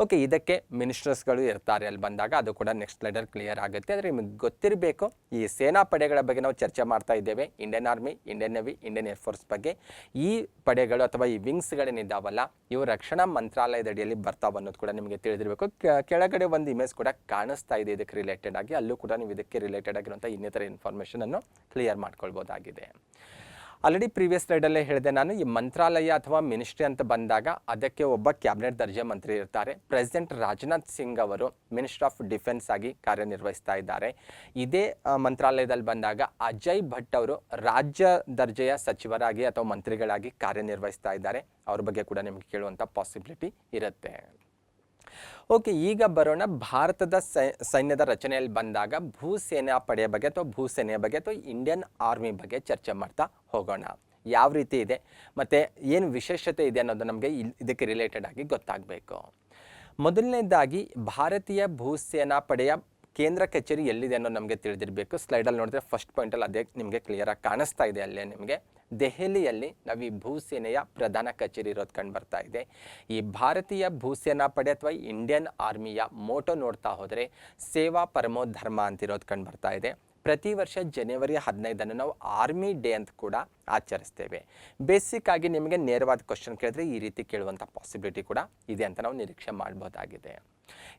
ಓಕೆ, ಇದಕ್ಕೆ ಮಿನಿಸ್ಟರ್ಸ್ಗಳು ಇರ್ತಾರೆ ಅಲ್ಲಿ ಬಂದಾಗ, ಅದು ಕೂಡ ನೆಕ್ಸ್ಟ್ ಸ್ಲೈಡರ್ ಕ್ಲಿಯರ್ ಆಗುತ್ತೆ. ಆದರೆ ನಿಮಗೆ ಗೊತ್ತಿರಬೇಕು, ಈ ಸೇನಾಪಡೆಗಳ ಬಗ್ಗೆ ನಾವು ಚರ್ಚೆ ಮಾಡ್ತಾ ಇದ್ದೇವೆ. Indian army, Indian navy, Indian air force ಬಗ್ಗೆ. ಈ ಪಡೆಗಳು ಅಥವಾ ಈ ವಿಂಗ್ಸ್ಗಳೇನಿದ್ದಾವಲ್ಲ, ಇವು ರಕ್ಷಣಾ ಮಂತ್ರಾಲಯದ ಅಡಿಯಲ್ಲಿ ಬರ್ತಾವೆ ಅನ್ನೋದು ಕೂಡ ನಿಮಗೆ ತಿಳಿದಿರಬೇಕು. ಕೆಳಗಡೆ ಒಂದು ಇಮೇಜ್ ಕೂಡ ಕಾಣಿಸ್ತಾ ಇದೆ ಇದಕ್ಕೆ ರಿಲೇಟೆಡ್ ಆಗಿ. ಅಲ್ಲೂ ಕೂಡ ನೀವು ಇದಕ್ಕೆ ರಿಲೇಟೆಡ್ ಆಗಿರುವಂಥ ಇನ್ನಿತರ ಇನ್ಫಾರ್ಮೇಷನನ್ನು ಕ್ಲಿಯರ್ ಮಾಡ್ಕೊಳ್ಬೋದಾಗಿದೆ. ಆಲ್ರೆಡಿ ಪ್ರೀವಿಯಸ್ ಸ್ಲೈಡಲ್ಲೇ ಹೇಳಿದೆ ನಾನು, ಈ ಮಂತ್ರಾಲಯ ಅಥವಾ ಮಿನಿಸ್ಟ್ರಿ ಅಂತ ಬಂದಾಗ ಅದಕ್ಕೆ ಒಬ್ಬ ಕ್ಯಾಬಿನೆಟ್ ದರ್ಜೆ ಮಂತ್ರಿ ಇರ್ತಾರೆ. ಪ್ರೆಸಿಡೆಂಟ್ ರಾಜನಾಥ್ ಸಿಂಗ್ ಅವರು ಮಿನಿಸ್ಟರ್ ಆಫ್ ಡಿಫೆನ್ಸ್ ಆಗಿ ಕಾರ್ಯನಿರ್ವಹಿಸ್ತಾ ಇದ್ದಾರೆ. ಇದೇ ಮಂತ್ರಾಲಯದಲ್ಲಿ ಬಂದಾಗ ಅಜಯ್ ಭಟ್ ಅವರು ರಾಜ್ಯ ದರ್ಜೆಯ ಸಚಿವರಾಗಿ ಅಥವಾ ಮಂತ್ರಿಗಳಾಗಿ ಕಾರ್ಯನಿರ್ವಹಿಸ್ತಾ ಇದ್ದಾರೆ. ಅವ್ರ ಬಗ್ಗೆ ಕೂಡ ನಿಮಗೆ ಕೇಳುವಂಥ ಪಾಸಿಬಿಲಿಟಿ ಇರುತ್ತೆ. ಓಕೆ, ಈಗ ಬರೋಣ ಭಾರತದ ಸೈನ್ಯದ ರಚನೆಯಲ್ಲಿ ಬಂದಾಗ ಭೂಸೇನಾ ಪಡೆಯ ಬಗ್ಗೆ ಅಥವಾ ಭೂಸೇನೆಯ ಬಗ್ಗೆ ಅಥವಾ ಇಂಡಿಯನ್ ಆರ್ಮಿ ಬಗ್ಗೆ ಚರ್ಚೆ ಮಾಡ್ತಾ ಹೋಗೋಣ. ಯಾವ ರೀತಿ ಇದೆ ಮತ್ತು ಏನು ವಿಶೇಷತೆ ಇದೆ ಅನ್ನೋದು ನಮಗೆ ಇದಕ್ಕೆ ರಿಲೇಟೆಡ್ ಆಗಿ ಗೊತ್ತಾಗಬೇಕು. ಮೊದಲನೇದಾಗಿ ಭಾರತೀಯ ಭೂಸೇನಾ ಪಡೆಯ ಕೇಂದ್ರ ಕಚೇರಿ ಎಲ್ಲಿದೆ ಅನ್ನೋದು ನಮಗೆ ತಿಳಿದಿರಬೇಕು. ಸ್ಲೈಡಲ್ಲಿ ನೋಡಿದ್ರೆ ಫಸ್ಟ್ ಪಾಯಿಂಟಲ್ಲಿ ಅದೇ ನಿಮಗೆ ಕ್ಲಿಯರಾಗಿ ಕಾಣಿಸ್ತಾ ಇದೆ. ಅಲ್ಲೇ ನಿಮಗೆ ದೆಹಲಿಯಲ್ಲಿ ನಾವು ಈ ಭೂಸೇನೆಯ ಪ್ರಧಾನ ಕಚೇರಿ ಇರೋದು ಕಂಡು ಬರ್ತಾ ಇದೆ. ಈ ಭಾರತೀಯ ಭೂಸೇನಾ ಪಡೆ ಅಥವಾ ಇಂಡಿಯನ್ ಆರ್ಮಿಯ ಮೋಟೋ ನೋಡ್ತಾ ಹೋದರೆ ಸೇವಾ ಪರಮೋ ಧರ್ಮ ಅಂತಿರೋದು ಕಂಡು ಬರ್ತಾ ಇದೆ. ಪ್ರತಿ ವರ್ಷ ಜನವರಿ 15 ನಾವು ಆರ್ಮಿ ಡೇ ಅಂತ ಕೂಡ ಆಚರಿಸ್ತೇವೆ. ಬೇಸಿಕ್ ಆಗಿ ನಿಮಗೆ ನೇರವಾದ ಕ್ವಶನ್ ಕೇಳಿದ್ರೆ ಈ ರೀತಿ ಕೇಳುವಂಥ ಪಾಸಿಬಿಲಿಟಿ ಕೂಡ ಇದೆ ಅಂತ ನಾವು ನಿರೀಕ್ಷೆ ಮಾಡ್ಬೋದಾಗಿದೆ.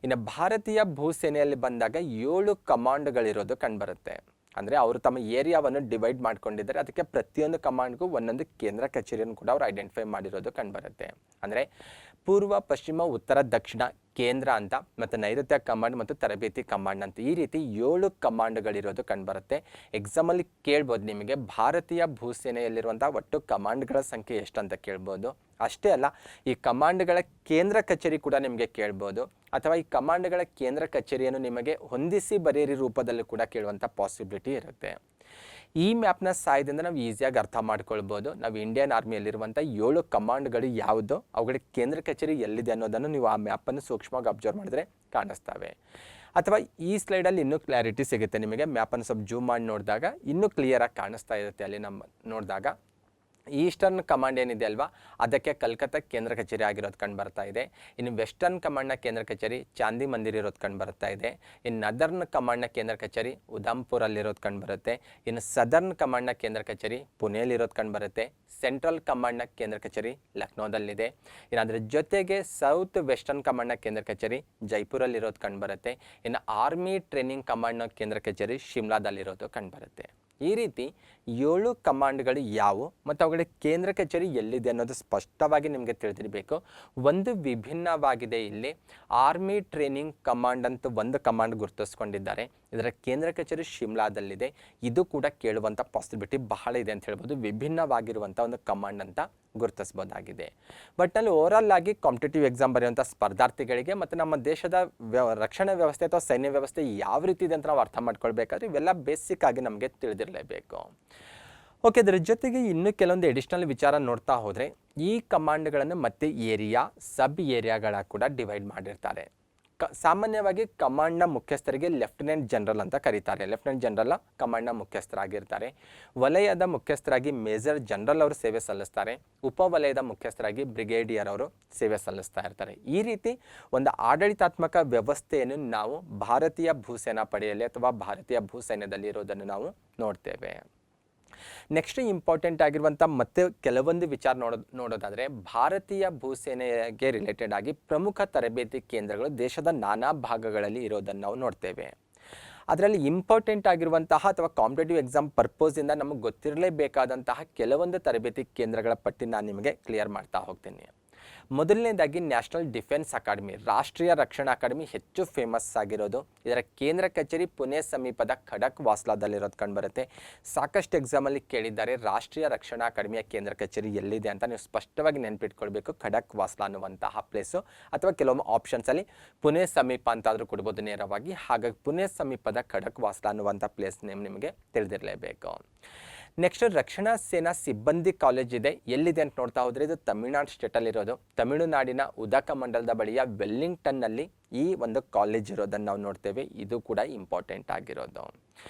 ಇನ್ನು ಭಾರತೀಯ ಭೂಸೇನೆಯಲ್ಲಿ ಬಂದಾಗ 7 ಕಮಾಂಡ್ಗಳಿರೋದು ಕಂಡುಬರುತ್ತೆ. ಅಂದರೆ ಅವರು ತಮ್ಮ ಏರಿಯಾವನ್ನು ಡಿವೈಡ್ ಮಾಡ್ಕೊಂಡಿದ್ದಾರೆ. ಅದಕ್ಕೆ ಪ್ರತಿಯೊಂದು ಕಮಾಂಡ್ಗೂ ಒಂದೊಂದು ಕೇಂದ್ರ ಕಚೇರಿಯನ್ನು ಕೂಡ ಅವರು ಐಡೆಂಟಿಫೈ ಮಾಡಿರೋದು ಕಂಡುಬರುತ್ತೆ. ಅಂದರೆ ಪೂರ್ವ, ಪಶ್ಚಿಮ, ಉತ್ತರ, ದಕ್ಷಿಣ ಕೇಂದ್ರ ಅಂತ, ಮತ್ತು ನೈಋತ್ಯ ಕಮಾಂಡ್ ಮತ್ತು ತರಬೇತಿ ಕಮಾಂಡ್ ಅಂತ ಈ ರೀತಿ 7 ಕಮಾಂಡ್ಗಳಿರೋದು ಕಂಡುಬರುತ್ತೆ. ಎಕ್ಸಾಮಲ್ಲಿ ಕೇಳ್ಬೋದು ನಿಮಗೆ ಭಾರತೀಯ ಭೂಸೇನೆಯಲ್ಲಿರುವಂಥ ಒಟ್ಟು ಕಮಾಂಡ್ಗಳ ಸಂಖ್ಯೆ ಎಷ್ಟು ಅಂತ ಕೇಳ್ಬೋದು. ಅಷ್ಟೇ ಅಲ್ಲ, ಈ ಕಮಾಂಡ್ಗಳ ಕೇಂದ್ರ ಕಚೇರಿ ಕೂಡ ನಿಮಗೆ ಕೇಳ್ಬೋದು, ಅಥವಾ ಈ ಕಮಾಂಡ್ಗಳ ಕೇಂದ್ರ ಕಚೇರಿಯನ್ನು ನಿಮಗೆ ಹೊಂದಿಸಿ ಬರೆಯಿರಿ ರೂಪದಲ್ಲಿ ಕೂಡ ಕೇಳುವಂಥ ಪಾಸಿಬಿಲಿಟಿ ಇರುತ್ತೆ. ಈ ಮ್ಯಾಪ್ನ ಸಹಾಯದಿಂದ ನಾವು ಈಸಿಯಾಗಿ ಅರ್ಥ ಮಾಡ್ಕೊಳ್ಬೋದು. ನಾವು ಇಂಡಿಯನ್ ಆರ್ಮಿಯಲ್ಲಿರುವಂಥ 7 ಕಮಾಂಡ್ಗಳು ಯಾವುದು, ಅವುಗಳ ಕೇಂದ್ರ ಕಚೇರಿ ಎಲ್ಲಿದೆ ಅನ್ನೋದನ್ನು ನೀವು ಆ ಮ್ಯಾಪನ್ನು ಸೂಕ್ಷ್ಮವಾಗಿ ಅಬ್ಸರ್ವ್ ಮಾಡಿದ್ರೆ ಕಾಣಿಸ್ತವೆ. ಅಥವಾ ಈ ಸ್ಲೈಡಲ್ಲಿ ಇನ್ನೂ ಕ್ಲಾರಿಟಿ ಸಿಗುತ್ತೆ ನಿಮಗೆ. ಮ್ಯಾಪನ್ನು ಸ್ವಲ್ಪ ಜೂಮ್ ಮಾಡಿ ನೋಡಿದಾಗ ಇನ್ನೂ ಕ್ಲಿಯರಾಗಿ ಕಾಣಿಸ್ತಾ ಇರುತ್ತೆ. ಅಲ್ಲಿ ನಮ್ಮ ನೋಡಿದಾಗ ಈಸ್ಟರ್ನ್ ಕಮಾಂಡ್ ಏನಿದೆ ಅಲ್ವಾ, ಅದಕ್ಕೆ ಕಲ್ಕತ್ತಾ ಕೇಂದ್ರ ಕಚೇರಿ ಆಗಿರೋದು ಕಂಡು ಬರ್ತಾ ಇದೆ. ಇನ್ನು ವೆಸ್ಟರ್ನ್ ಕಮಾಂಡ್ನ ಕೇಂದ್ರ ಕಚೇರಿ ಚಾಂದಿ ಮಂದಿರ್ ಇರೋದು ಕಂಡು ಬರ್ತಾ ಇದೆ. ಇನ್ನು ನದರ್ನ್ ಕಮಾಂಡ್ನ ಕೇಂದ್ರ ಕಚೇರಿ ಉಧಂಪುರಲ್ಲಿರೋದು ಕಂಡು ಬರುತ್ತೆ. ಇನ್ನು ಸದರ್ನ್ ಕಮಾಂಡ್ನ ಕೇಂದ್ರ ಕಚೇರಿ ಪುಣೆಯಲ್ಲಿರೋದು ಕಂಡು ಬರುತ್ತೆ. ಸೆಂಟ್ರಲ್ ಕಮಾಂಡ್ನ ಕೇಂದ್ರ ಕಚೇರಿ ಲಕ್ನೋದಲ್ಲಿದೆ. ಇನ್ನು ಜೊತೆಗೆ ಸೌತ್ ವೆಸ್ಟರ್ನ್ ಕಮಾಂಡ್ನ ಕೇಂದ್ರ ಕಚೇರಿ ಜೈಪುರಲ್ಲಿರೋದು ಕಂಡು ಬರುತ್ತೆ. ಇನ್ನು ಆರ್ಮಿ ಟ್ರೈನಿಂಗ್ ಕಮಾಂಡ್ನ ಕೇಂದ್ರ ಕಚೇರಿ ಶಿಮ್ಲಾದಲ್ಲಿರೋದು ಕಂಡು ಬರುತ್ತೆ. ಈ ರೀತಿ 7 ಕಮಾಂಡ್ಗಳು ಯಾವುವು ಮತ್ತು ಅವುಗಳ ಕೇಂದ್ರ ಕಚೇರಿ ಎಲ್ಲಿದೆ ಅನ್ನೋದು ಸ್ಪಷ್ಟವಾಗಿ ನಿಮಗೆ ತಿಳಿದಿರಬೇಕು. ಒಂದು ವಿಭಿನ್ನವಾಗಿದೆ. ಇಲ್ಲಿ ಆರ್ಮಿ ಟ್ರೈನಿಂಗ್ ಕಮಾಂಡ್ ಅಂತ ಒಂದು ಕಮಾಂಡ್ ಗುರುತಿಸ್ಕೊಂಡಿದ್ದಾರೆ. ಇದರ ಕೇಂದ್ರ ಕಚೇರಿ ಶಿಮ್ಲಾದಲ್ಲಿದೆ. ಇದು ಕೂಡ ಕೇಳುವಂಥ ಪಾಸಿಬಿಲಿಟಿ ಬಹಳ ಇದೆ ಅಂತ ಹೇಳ್ಬೋದು. ವಿಭಿನ್ನವಾಗಿರುವಂಥ ಒಂದು ಕಮಾಂಡ್ ಅಂತ ಗುರುತಿಸ್ಬೋದಾಗಿದೆ. ಬಟ್ನಲ್ಲಿ ಓವರಾಲ್ ಆಗಿ ಕಾಂಪಿಟೇಟಿವ್ ಎಕ್ಸಾಮ್ ಬರೆಯುವಂಥ ಸ್ಪರ್ಧಾರ್ಥಿಗಳಿಗೆ ಮತ್ತು ನಮ್ಮ ದೇಶದ ರಕ್ಷಣಾ ವ್ಯವಸ್ಥೆ ಅಥವಾ ಸೈನ್ಯ ವ್ಯವಸ್ಥೆ ಯಾವ ರೀತಿ ಇದೆ ಅಂತ ನಾವು ಅರ್ಥ ಮಾಡ್ಕೊಳ್ಬೇಕಾದ್ರೆ ಇವೆಲ್ಲ ಬೇಸಿಕ್ ಆಗಿ ನಮಗೆ ತಿಳಿದಿರಲೇಬೇಕು. ಓಕೆ, ಇದರ ಜೊತೆಗೆ ಇನ್ನೂ ಕೆಲವೊಂದು ಎಡಿಷ್ನಲ್ ವಿಚಾರ ನೋಡ್ತಾ ಹೋದರೆ ಈ ಕಮಾಂಡ್ಗಳನ್ನು ಮತ್ತೆ ಏರಿಯಾ, ಸಬ್ ಏರಿಯಾಗಳ ಕೂಡ ಡಿವೈಡ್ ಮಾಡಿರ್ತಾರೆ. ಸಾಮಾನ್ಯವಾಗಿ ಕಮಾಂಡ್ನ ಮುಖ್ಯಸ್ಥರಿಗೆ ಲೆಫ್ಟಿನೆಂಟ್ ಜನರಲ್ ಅಂತ ಕರೀತಾರೆ. ಲೆಫ್ಟಿನೆಂಟ್ ಜನರಲ್ ಕಮಾಂಡ್ನ ಮುಖ್ಯಸ್ಥರಾಗಿರ್ತಾರೆ. ವಲಯದ ಮುಖ್ಯಸ್ಥರಾಗಿ ಮೇಜರ್ ಜನರಲ್ ಅವರು ಸೇವೆ ಸಲ್ಲಿಸ್ತಾರೆ. ಉಪವಲಯದ ಮುಖ್ಯಸ್ಥರಾಗಿ ಬ್ರಿಗೇಡಿಯರ್ ಅವರು ಸೇವೆ ಸಲ್ಲಿಸ್ತಾ ಇರ್ತಾರೆ. ಈ ರೀತಿ ಒಂದು ಆಡಳಿತಾತ್ಮಕ ವ್ಯವಸ್ಥೆಯನ್ನು ನಾವು ಭಾರತೀಯ ಭೂಸೇನಾ ಪಡೆಯಲ್ಲಿ ಅಥವಾ ಭಾರತೀಯ ಭೂಸೈನ್ಯದಲ್ಲಿ ಇರೋದನ್ನು ನಾವು ನೋಡ್ತೇವೆ. ನೆಕ್ಸ್ಟ್ ಇಂಪಾರ್ಟೆಂಟ್ ಆಗಿರುವಂಥ ಮತ್ತೆ ಕೆಲವೊಂದು ವಿಚಾರ ನೋಡೋದಾದರೆ ಭಾರತೀಯ ಭೂಸೇನೆಗೆ ರಿಲೇಟೆಡ್ ಆಗಿ ಪ್ರಮುಖ ತರಬೇತಿ ಕೇಂದ್ರಗಳು ದೇಶದ ನಾನಾ ಭಾಗಗಳಲ್ಲಿ ಇರೋದನ್ನು ನಾವು ನೋಡ್ತೇವೆ. ಅದರಲ್ಲಿ ಇಂಪಾರ್ಟೆಂಟ್ ಆಗಿರುವಂತಹ ಅಥವಾ ಕಾಂಪಿಟೇಟಿವ್ ಎಕ್ಸಾಮ್ ಪರ್ಪೋಸಿಂದ ನಮಗೆ ಗೊತ್ತಿರಲೇಬೇಕಾದಂತಹ ಕೆಲವೊಂದು ತರಬೇತಿ ಕೇಂದ್ರಗಳ ಪಟ್ಟಿ ನಾನು ನಿಮಗೆ ಕ್ಲಿಯರ್ ಮಾಡ್ತಾ ಹೋಗ್ತೀನಿ. ಮೊದಲನೇದಾಗಿ ನ್ಯಾಷನಲ್ ಡಿಫೆನ್ಸ್ ಅಕಾಡೆಮಿ, ರಾಷ್ಟ್ರೀಯ ರಕ್ಷಣಾ ಅಕಾಡೆಮಿ ಹೆಚ್ಚು ಫೇಮಸ್ ಆಗಿರೋದು. ಇದರ ಕೇಂದ್ರ ಕಚೇರಿ ಪುಣೆ ಸಮೀಪದ ಖಡಕ್ ವಾಸ್ಲಾದಲ್ಲಿರೋದು ಕಂಡುಬರುತ್ತೆ. ಸಾಕಷ್ಟು ಎಕ್ಸಾಮಲ್ಲಿ ಕೇಳಿದ್ದಾರೆ ರಾಷ್ಟ್ರೀಯ ರಕ್ಷಣಾ ಅಕಾಡೆಮಿಯ ಕೇಂದ್ರ ಕಚೇರಿ ಎಲ್ಲಿದೆ ಅಂತ. ನೀವು ಸ್ಪಷ್ಟವಾಗಿ ನೆನಪಿಟ್ಕೊಳ್ಬೇಕು ಖಡಕ್ ವಾಸ್ಲಾ ಅನ್ನುವಂತಹ ಪ್ಲೇಸು, ಅಥವಾ ಕೆಲವೊಮ್ಮೆ ಆಪ್ಷನ್ಸಲ್ಲಿ ಪುಣೆ ಸಮೀಪ ಅಂತಾದರೂ ಕೊಡ್ಬೋದು ನೇರವಾಗಿ. ಹಾಗಾಗಿ ಪುಣೆ ಸಮೀಪದ ಖಡಕ್ ವಾಸ್ಲಾ ಅನ್ನುವಂಥ ಪ್ಲೇಸ್ ನೇಮ್ ನಿಮಗೆ ತಿಳಿದಿರಲೇಬೇಕು. ನೆಕ್ಸ್ಟ್ ರಕ್ಷಣಾ ಸೇನಾ ಸಿಬ್ಬಂದಿ ಕಾಲೇಜ್ ಇದೆ. ಎಲ್ಲಿದೆ ಅಂತ ನೋಡ್ತಾ ಹೋದರೆ ಇದು ತಮಿಳುನಾಡು ಸ್ಟೇಟಲ್ಲಿರೋದು. ತಮಿಳುನಾಡಿನ ಉದಕಮಂಡಲದ ಬಳಿಯ ವೆಲ್ಲಿಂಗ್ಟನ್ನಲ್ಲಿ ಈ ಒಂದು ಕಾಲೇಜ್ ಇರೋದನ್ನು ನಾವು ನೋಡ್ತೇವೆ. ಇದು ಕೂಡ ಇಂಪಾರ್ಟೆಂಟ್ ಆಗಿರೋದು.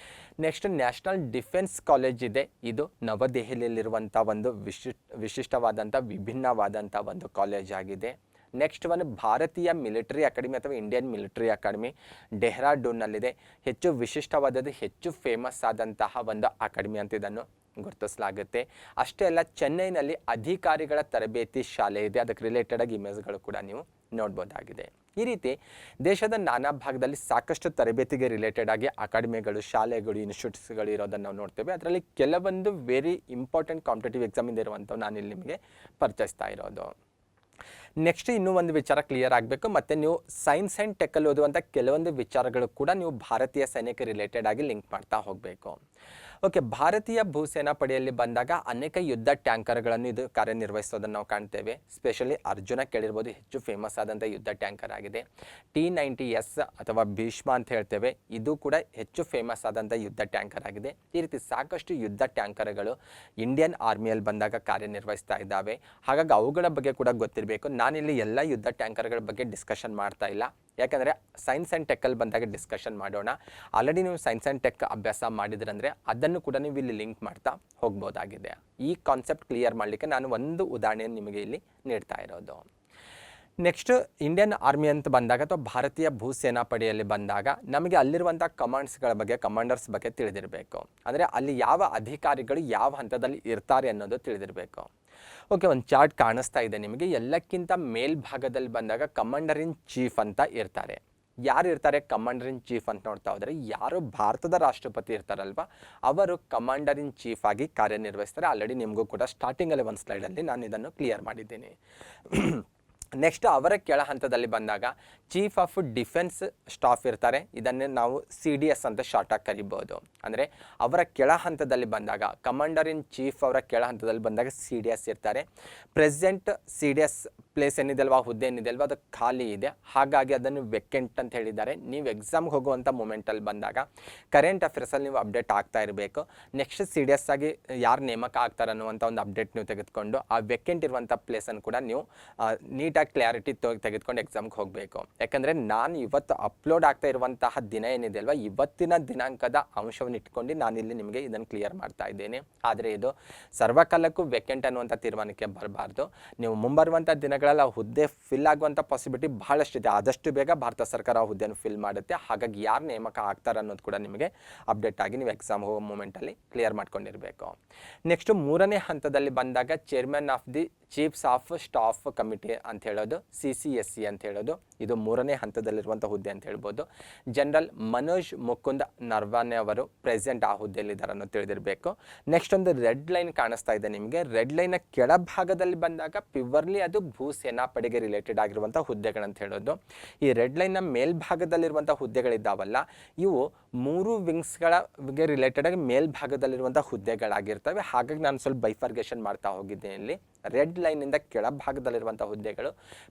ನೆಕ್ಸ್ಟ್ ನ್ಯಾಷನಲ್ ಡಿಫೆನ್ಸ್ ಕಾಲೇಜ್ ಇದೆ. ಇದು ನವದೆಹಲಿಯಲ್ಲಿರುವಂಥ ಒಂದು ವಿಶಿಷ್ಟವಾದಂಥ ವಿಭಿನ್ನವಾದಂಥ ಒಂದು ಕಾಲೇಜ್ ಆಗಿದೆ. ನೆಕ್ಸ್ಟ್ ಒಂದು ಭಾರತೀಯ ಮಿಲಿಟರಿ ಅಕಾಡೆಮಿ ಅಥವಾ ಇಂಡಿಯನ್ ಮಿಲಿಟರಿ ಅಕಾಡೆಮಿ ಡೆಹ್ರಾಡೂನ್ನಲ್ಲಿದೆ. ಹೆಚ್ಚು ವಿಶಿಷ್ಟವಾದದ್ದು, ಹೆಚ್ಚು ಫೇಮಸ್ ಆದಂತಹ ಒಂದು ಅಕಾಡೆಮಿ ಅಂತ ಇದನ್ನು ಗುರುತಿಸಲಾಗುತ್ತೆ. ಅಷ್ಟೇ ಅಲ್ಲ, ಚೆನ್ನೈನಲ್ಲಿ ಅಧಿಕಾರಿಗಳ ತರಬೇತಿ ಶಾಲೆ ಇದೆ. ಅದಕ್ಕೆ ರಿಲೇಟೆಡ್ ಆಗಿ ಇಮೇಜ್ಗಳು ಕೂಡ ನೀವು ನೋಡ್ಬೋದಾಗಿದೆ. ಈ ರೀತಿ ದೇಶದ ನಾನಾ ಭಾಗದಲ್ಲಿ ಸಾಕಷ್ಟು ತರಬೇತಿಗೆ ರಿಲೇಟೆಡ್ ಆಗಿ ಅಕಾಡೆಮಿಗಳು, ಶಾಲೆಗಳು, ಇನ್ಸ್ಟಿಟ್ಯೂಟ್ಸ್ಗಳು ಇರೋದನ್ನು ನಾವು ನೋಡ್ತೇವೆ. ಅದರಲ್ಲಿ ಕೆಲವೊಂದು ವೆರಿ ಇಂಪಾರ್ಟೆಂಟ್ ಕಾಂಪಿಟೇಟಿವ್ ಎಕ್ಸಾಮಿಂದ ಇರುವಂಥವು ನಾನು ಇಲ್ಲಿ ನಿಮಗೆ ಪರಿಚಯಿಸ್ತಾ ಇರೋದು. ನೆಕ್ಸ್ಟ್ ಇನ್ನೂ ಒಂದು ವಿಚಾರ ಕ್ಲಿಯರ್ ಆಗಬೇಕು. ಮತ್ತು ನೀವು ಸೈನ್ಸ್ ಆ್ಯಂಡ್ ಟೆಕ್ಕಲ್ಲಿ ಓದುವಂಥ ಕೆಲವೊಂದು ವಿಚಾರಗಳು ಕೂಡ ನೀವು ಭಾರತೀಯ ಸೈನ್ಯಕ್ಕೆ ರಿಲೇಟೆಡ್ ಆಗಿ ಲಿಂಕ್ ಮಾಡ್ತಾ ಹೋಗಬೇಕು. ಓಕೆ, ಭಾರತೀಯ ಭೂಸೇನಾ ಪಡೆಯಲ್ಲಿ ಬಂದಾಗ ಅನೇಕ ಯುದ್ಧ ಟ್ಯಾಂಕರ್ಗಳನ್ನು ಇದು ಕಾರ್ಯನಿರ್ವಹಿಸೋದನ್ನು ನಾವು ಕಾಣ್ತೇವೆ. ಸ್ಪೆಷಲಿ ಅರ್ಜುನ ಕೇಳಿರ್ಬೋದು, ಹೆಚ್ಚು ಫೇಮಸ್ ಆದಂಥ ಯುದ್ಧ ಟ್ಯಾಂಕರ್ ಆಗಿದೆ. T-90S ಅಥವಾ ಭೀಷ್ಮ ಅಂತ ಹೇಳ್ತೇವೆ, ಇದು ಕೂಡ ಹೆಚ್ಚು ಫೇಮಸ್ ಆದಂಥ ಯುದ್ಧ ಟ್ಯಾಂಕರ್ ಆಗಿದೆ. ಈ ರೀತಿ ಸಾಕಷ್ಟು ಯುದ್ಧ ಟ್ಯಾಂಕರ್ಗಳು ಇಂಡಿಯನ್ ಆರ್ಮಿಯಲ್ಲಿ ಬಂದಾಗ ಕಾರ್ಯನಿರ್ವಹಿಸ್ತಾ ಇದ್ದಾವೆ. ಹಾಗಾಗಿ ಅವುಗಳ ಬಗ್ಗೆ ಕೂಡ ಗೊತ್ತಿರಬೇಕು. ನಾನಿಲ್ಲಿ ಎಲ್ಲ ಯುದ್ಧ ಟ್ಯಾಂಕರ್ಗಳ ಬಗ್ಗೆ ಡಿಸ್ಕಷನ್ ಮಾಡ್ತಾ ಇಲ್ಲ, ಯಾಕಂದರೆ ಸೈನ್ಸ್ ಆ್ಯಂಡ್ ಟೆಕ್ಕಲ್ಲಿ ಬಂದಾಗ ಡಿಸ್ಕಷನ್ ಮಾಡೋಣ. ಆಲ್ರೆಡಿ ನೀವು ಸೈನ್ಸ್ ಆ್ಯಂಡ್ ಟೆಕ್ ಅಭ್ಯಾಸ ಮಾಡಿದ್ರಂದರೆ ಅದನ್ನು ಕೂಡ ನೀವು ಇಲ್ಲಿ ಲಿಂಕ್ ಮಾಡ್ತಾ ಹೋಗ್ಬೋದಾಗಿದೆ. ಈ ಕಾನ್ಸೆಪ್ಟ್ ಕ್ಲಿಯರ್ ಮಾಡಲಿಕ್ಕೆ ನಾನು ಒಂದು ಉದಾಹರಣೆಯನ್ನು ನಿಮಗೆ ಇಲ್ಲಿ ನೀಡ್ತಾ ಇರೋದು. ನೆಕ್ಸ್ಟ್, ಇಂಡಿಯನ್ ಆರ್ಮಿ ಅಂತ ಬಂದಾಗ ಅಥವಾ ಭಾರತೀಯ ಭೂಸೇನಾ ಪಡೆಯಲ್ಲಿ ಬಂದಾಗ ನಮಗೆ ಅಲ್ಲಿರುವಂಥ ಕಮಾಂಡರ್ಸ್ ಬಗ್ಗೆ ತಿಳಿದಿರಬೇಕು. ಅಂದರೆ ಅಲ್ಲಿ ಯಾವ ಅಧಿಕಾರಿಗಳು ಯಾವ ಹಂತದಲ್ಲಿ ಇರ್ತಾರೆ ಅನ್ನೋದು ತಿಳಿದಿರಬೇಕು. ಓಕೆ, ಒಂದು ಚಾರ್ಟ್ ಕಾಣಿಸ್ತಾ ಇದೆ ನಿಮಗೆ. ಎಲ್ಲಕ್ಕಿಂತ ಮೇಲ್ಭಾಗದಲ್ಲಿ ಬಂದಾಗ ಕಮಾಂಡರ್ ಇನ್ ಚೀಫ್ ಅಂತ ಇರ್ತಾರೆ. ಯಾರು ಇರ್ತಾರೆ ಕಮಾಂಡರ್ ಇನ್ ಚೀಫ್ ಅಂತ ನೋಡ್ತಾ ಹೋದರೆ, ಯಾರು ಭಾರತದ ರಾಷ್ಟ್ರಪತಿ ಇರ್ತಾರಲ್ವ ಅವರು ಕಮಾಂಡರ್ ಇನ್ ಚೀಫ್ ಆಗಿ ಕಾರ್ಯನಿರ್ವಹಿಸ್ತಾರೆ. ಆಲ್ರೆಡಿ ನಿಮಗೂ ಕೂಡ ಸ್ಟಾರ್ಟಿಂಗಲ್ಲಿ ಒಂದು ಸ್ಲೈಡಲ್ಲಿ ನಾನು ಇದನ್ನು ಕ್ಲಿಯರ್ ಮಾಡಿದ್ದೀನಿ. ನೆಕ್ಸ್ಟ್, ಅವರ ಕೆಳ ಹಂತದಲ್ಲಿ ಬಂದಾಗ ಚೀಫ್ ಆಫ್ ಡಿಫೆನ್ಸ್ ಸ್ಟಾಫ್ ಇರ್ತಾರೆ. ಇದನ್ನೇ ನಾವು CDS ಅಂತ ಶಾರ್ಟಾಗಿ ಕರಿಬೋದು. ಅಂದರೆ ಅವರ ಕೆಳ ಹಂತದಲ್ಲಿ ಬಂದಾಗ ಕಮಾಂಡರ್ ಇನ್ ಚೀಫ್ ಅವರ ಕೆಳ ಹಂತದಲ್ಲಿ ಬಂದಾಗ CDS ಇರ್ತಾರೆ. ಪ್ರೆಸೆಂಟ್ CDS ಪ್ಲೇಸ್ ಏನಿದೆಲ್ವಾ, ಹುದ್ದೆ ಏನಿದೆಲ್ವಾ, ಅದು ಖಾಲಿ ಇದೆ. ಹಾಗಾಗಿ ಅದನ್ನು ವೆಕೆಂಟ್ ಅಂತ ಹೇಳಿದ್ದಾರೆ. ನೀವು ಎಕ್ಸಾಮ್ಗೆ ಹೋಗುವಂಥ ಮೂಮೆಂಟಲ್ಲಿ ಬಂದಾಗ ಕರೆಂಟ್ ಅಫೇರ್ಸಲ್ಲಿ ನೀವು ಅಪ್ಡೇಟ್ ಆಗ್ತಾ ಇರಬೇಕು. ನೆಕ್ಸ್ಟ್ CDS ಆಗಿ ಯಾರು ನೇಮಕ ಆಗ್ತಾರೆ ಅನ್ನುವಂಥ ಒಂದು ಅಪ್ಡೇಟ್ ನೀವು ತೆಗೆದುಕೊಂಡು ಆ ವೆಕೆಂಟ್ ಇರುವಂಥ ಪ್ಲೇಸನ್ನು ಕೂಡ ನೀವು ನೀಟಾಗಿ ಕ್ಲಾರಿಟಿ ತೆಗೆದುಕೊಂಡು ಎಕ್ಸಾಮ್ಗೆ ಹೋಗಬೇಕು. ಯಾಕಂದರೆ ನಾನು ಇವತ್ತು ಅಪ್ಲೋಡ್ ಆಗ್ತಾ ಇರುವಂತಹ ದಿನ ಏನಿದೆ ಅಲ್ವಾ, ಇವತ್ತಿನ ದಿನಾಂಕದ ಅಂಶವನ್ನು ಇಟ್ಕೊಂಡು ನಾನಿಲ್ಲಿ ನಿಮಗೆ ಇದನ್ನು ಕ್ಲಿಯರ್ ಮಾಡ್ತಾ ಇದ್ದೇನೆ. ಆದರೆ ಇದು ಸರ್ವಕಾಲಕ್ಕೂ ವೆಕೆಂಟ್ ಅನ್ನುವಂಥ ತೀರ್ಮಾನಕ್ಕೆ ಬರಬಾರ್ದು. ನೀವು ಮುಂಬರುವಂಥ ದಿನಗಳಲ್ಲಿ ಆ ಹುದ್ದೆ ಫಿಲ್ ಆಗುವಂಥ ಪಾಸಿಬಿಲಿಟಿ ಬಹಳಷ್ಟಿದೆ. ಆದಷ್ಟು ಬೇಗ ಭಾರತ ಸರ್ಕಾರ ಆ ಹುದ್ದೆಯನ್ನು ಫಿಲ್ ಮಾಡುತ್ತೆ. ಹಾಗಾಗಿ ಯಾರು ನೇಮಕ ಆಗ್ತಾರೆ ಅನ್ನೋದು ಕೂಡ ನಿಮಗೆ ಅಪ್ಡೇಟ್ ಆಗಿ ನೀವು ಎಕ್ಸಾಮ್ ಹೋಗೋ ಮೂಮೆಂಟಲ್ಲಿ ಕ್ಲಿಯರ್ ಮಾಡ್ಕೊಂಡಿರಬೇಕು. ನೆಕ್ಸ್ಟ್, ಮೂರನೇ ಹಂತದಲ್ಲಿ ಬಂದಾಗ chairman of the chiefs of staff committee ಅಂತ ಹೇಳೋದು, CCSC ಅಂತ ಹೇಳೋದು, ಇದು ಮೂರನೇ ಹಂತದಲ್ಲಿರುವಂಥ ಹುದ್ದೆ ಅಂತ ಹೇಳ್ಬೋದು. ಜನರಲ್ ಮನೋಜ್ ಮುಕುಂದ್ ನರ್ವಾನೆ ಅವರು ಪ್ರೆಸೆಂಟ್ ಆ ಹುದ್ದೆಯಲ್ಲಿದ್ದಾರೆ ಅನ್ನೋದು ತಿಳಿದಿರಬೇಕು. ನೆಕ್ಸ್ಟ್, ಒಂದು ರೆಡ್ ಲೈನ್ ಕಾಣಿಸ್ತಾ ಇದೆ ನಿಮಗೆ. ರೆಡ್ ಲೈನ್ನ ಕೆಳಭಾಗದಲ್ಲಿ ಬಂದಾಗ ಪ್ಯೂರ್ಲಿ ಅದು ಭೂಸೇನಾ ಪಡೆಗೆ ರಿಲೇಟೆಡ್ ಆಗಿರುವಂಥ ಹುದ್ದೆಗಳಂತ ಹೇಳೋದು. ಈ ರೆಡ್ ಲೈನ್ನ ಮೇಲ್ಭಾಗದಲ್ಲಿರುವಂಥ ಹುದ್ದೆಗಳಿದ್ದಾವಲ್ಲ, ಇವು 3 ವಿಂಗ್ಸ್ಗಳಿಗೆ ರಿಲೇಟೆಡ್ ಆಗಿ ಮೇಲ್ಭಾಗದಲ್ಲಿರುವಂಥ ಹುದ್ದೆಗಳಾಗಿರ್ತವೆ. ಹಾಗಾಗಿ ನಾನು ಸ್ವಲ್ಪ ಬೈಫರ್ಗೇಷನ್ ಮಾಡ್ತಾ ಹೋಗಿದ್ದೇನೆ. ಇಲ್ಲಿ ರೆಡ್ ಲೈನಿಂದ ಕೆಳಭಾಗದಲ್ಲಿರುವಂಥ ಹುದ್ದೆಗಳು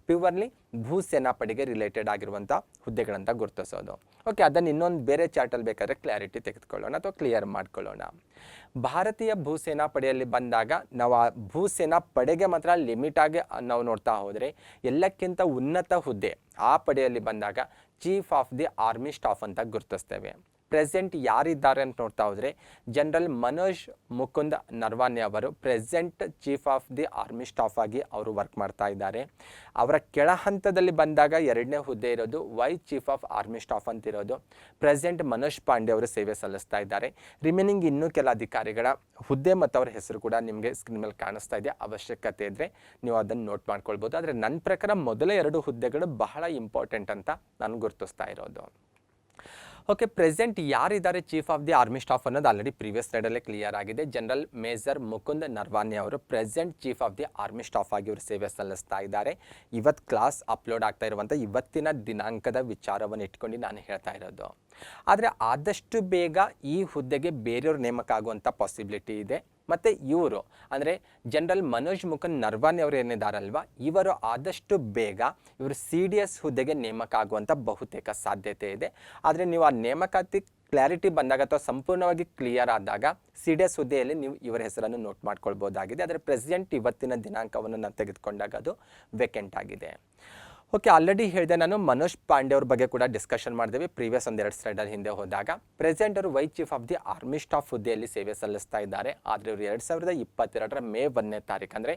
ಪ್ಯೂರ್ಲಿ ಭೂಸೇನಾ ಪಡೆಗೆ ರಿಲೇಟೆಡ್ ಆಗಿರುವಂಥ ಹುದ್ದೆಗಳಂತ ಗುರುತಿಸೋದು. ಓಕೆ, ಅದನ್ನು ಇನ್ನೊಂದು ಬೇರೆ ಚಾರ್ಟಲ್ಲಿ ಬೇಕಾದರೆ ಕ್ಲಾರಿಟಿ ತೆಗೆದುಕೊಳ್ಳೋಣ ಅಥವಾ ಕ್ಲಿಯರ್ ಮಾಡ್ಕೊಳ್ಳೋಣ. ಭಾರತೀಯ ಭೂಸೇನಾ ಪಡೆಯಲ್ಲಿ ಬಂದಾಗ ನಾವು ಆ ಭೂಸೇನಾ ಪಡೆಗೆ ಮಾತ್ರ ಲಿಮಿಟ್ ಆಗಿ ನಾವು ನೋಡ್ತಾ ಹೋದರೆ, ಎಲ್ಲಕ್ಕಿಂತ ಉನ್ನತ ಹುದ್ದೆ ಆ ಪಡೆಯಲ್ಲಿ ಬಂದಾಗ chief of the army staff ಅಂತ ಗುರುತಿಸ್ತೇವೆ. ಪ್ರೆಸೆಂಟ್ ಯಾರಿದ್ದಾರೆ ಅಂತ ನೋಡ್ತಾ ಹೋದರೆ ಜನರಲ್ ಮನೋಜ್ ಮುಕುಂದ್ ನರ್ವಾನೆ ಅವರು present chief of the army staff ಆಗಿ ಅವರು ವರ್ಕ್ ಮಾಡ್ತಾ ಇದ್ದಾರೆ. ಅವರ ಕೆಳ ಹಂತದಲ್ಲಿ ಬಂದಾಗ ಎರಡನೇ ಹುದ್ದೆ ಇರೋದು vice chief of army staff ಅಂತಿರೋದು. ಪ್ರೆಸೆಂಟ್ ಮನೋಜ್ ಪಾಂಡೆ ಅವರು ಸೇವೆ ಸಲ್ಲಿಸ್ತಾ ಇದ್ದಾರೆ. ರಿಮೈನಿಂಗ್ ಇನ್ನೂ ಕೆಲ ಅಧಿಕಾರಿಗಳ ಹುದ್ದೆ ಮತ್ತು ಅವರ ಹೆಸರು ಕೂಡ ನಿಮಗೆ ಸ್ಕ್ರೀನ್ ಮೇಲೆ ಕಾಣಿಸ್ತಾ ಇದೆ. ಅವಶ್ಯಕತೆ ಇದ್ದರೆ ನೀವು ಅದನ್ನು ನೋಟ್ ಮಾಡ್ಕೊಳ್ಬೋದು. ಆದರೆ ನನ್ನ ಪ್ರಕಾರ ಮೊದಲ 2 ಹುದ್ದೆಗಳು ಬಹಳ ಇಂಪಾರ್ಟೆಂಟ್ ಅಂತ ನಾನು ಗುರುತಿಸ್ತಾ ಇರೋದು. ಓಕೆ, ಪ್ರೆಸೆಂಟ್ ಯಾರಿದ್ದಾರೆ chief of the army staff ಅನ್ನೋದು ಆಲ್ರೆಡಿ ಪ್ರೀವಿಯಸ್ ಸ್ಲೈಡಲ್ಲೇ ಕ್ಲಿಯರ್ ಆಗಿದೆ. ಜನರಲ್ ಮೇಜರ್ ಮುಕುಂದ್ ನರ್ವಾನೆ ಅವರು present chief of the army staff ಆಗಿ ಅವರು ಸೇವೆ ಸಲ್ಲಿಸ್ತಾ ಇದ್ದಾರೆ. ಇವತ್ತು ಕ್ಲಾಸ್ ಅಪ್ಲೋಡ್ ಆಗ್ತಾ ಇರುವಂಥ ಇವತ್ತಿನ ದಿನಾಂಕದ ವಿಚಾರವನ್ನು ಇಟ್ಕೊಂಡು ನಾನು ಹೇಳ್ತಾ ಇರೋದು. ಆದರೆ ಆದಷ್ಟು ಬೇಗ ಈ ಹುದ್ದೆಗೆ ಬೇರೆಯವ್ರ ನೇಮಕ ಆಗುವಂಥ ಪಾಸಿಬಿಲಿಟಿ ಇದೆ. ಮತ್ತು ಇವರು ಅಂದರೆ ಜನರಲ್ ಮನೋಜ್ ಮುಕುಂದ್ ನರ್ವಾನೆ ಅವರು ಏನಿದ್ದಾರಲ್ವ, ಇವರು ಆದಷ್ಟು ಬೇಗ ಇವರು CDS ಹುದ್ದೆಗೆ ನೇಮಕ ಆಗುವಂಥ ಬಹುತೇಕ ಸಾಧ್ಯತೆ ಇದೆ. ಆದರೆ ನೀವು ಆ ನೇಮಕಾತಿ ಕ್ಲಾರಿಟಿ ಬಂದಾಗ ಅಥವಾ ಸಂಪೂರ್ಣವಾಗಿ ಕ್ಲಿಯರ್ ಆದಾಗ CDS ಹುದ್ದೆಯಲ್ಲಿ ನೀವು ಇವರ ಹೆಸರನ್ನು ನೋಟ್ ಮಾಡ್ಕೊಳ್ಬೋದಾಗಿದೆ. ಆದರೆ ಪ್ರೆಸೆಂಟ್ ಇವತ್ತಿನ ದಿನಾಂಕವನ್ನು ನಾನು ತೆಗೆದುಕೊಂಡಾಗ ಅದು ವೇಕೆಂಟ್ ಆಗಿದೆ. ಓಕೆ, ಆಲ್ರೆಡಿ ಹೇಳಿದೆ ನಾನು ಮನೋಜ್ ಪಾಂಡೆ ಅವ್ರ ಬಗ್ಗೆ ಕೂಡ ಡಿಸ್ಕಷನ್ ಮಾಡಿದ್ದೇವೆ ಪ್ರೀವಿಯಸ್ 1-2 ಸ್ಲೈಡಲ್ಲಿ ಹಿಂದೆ ಹೋದಾಗ. ಪ್ರೆಸೆಂಟ್ ಅವರು vice chief of the army staff ಹುದ್ದೆಯಲ್ಲಿ ಸೇವೆ ಸಲ್ಲಿಸ್ತಾ ಇದ್ದಾರೆ. ಆದರೆ ಇವರು 2022 ಮೇ 1ನೇ ತಾರೀಕು ಅಂದರೆ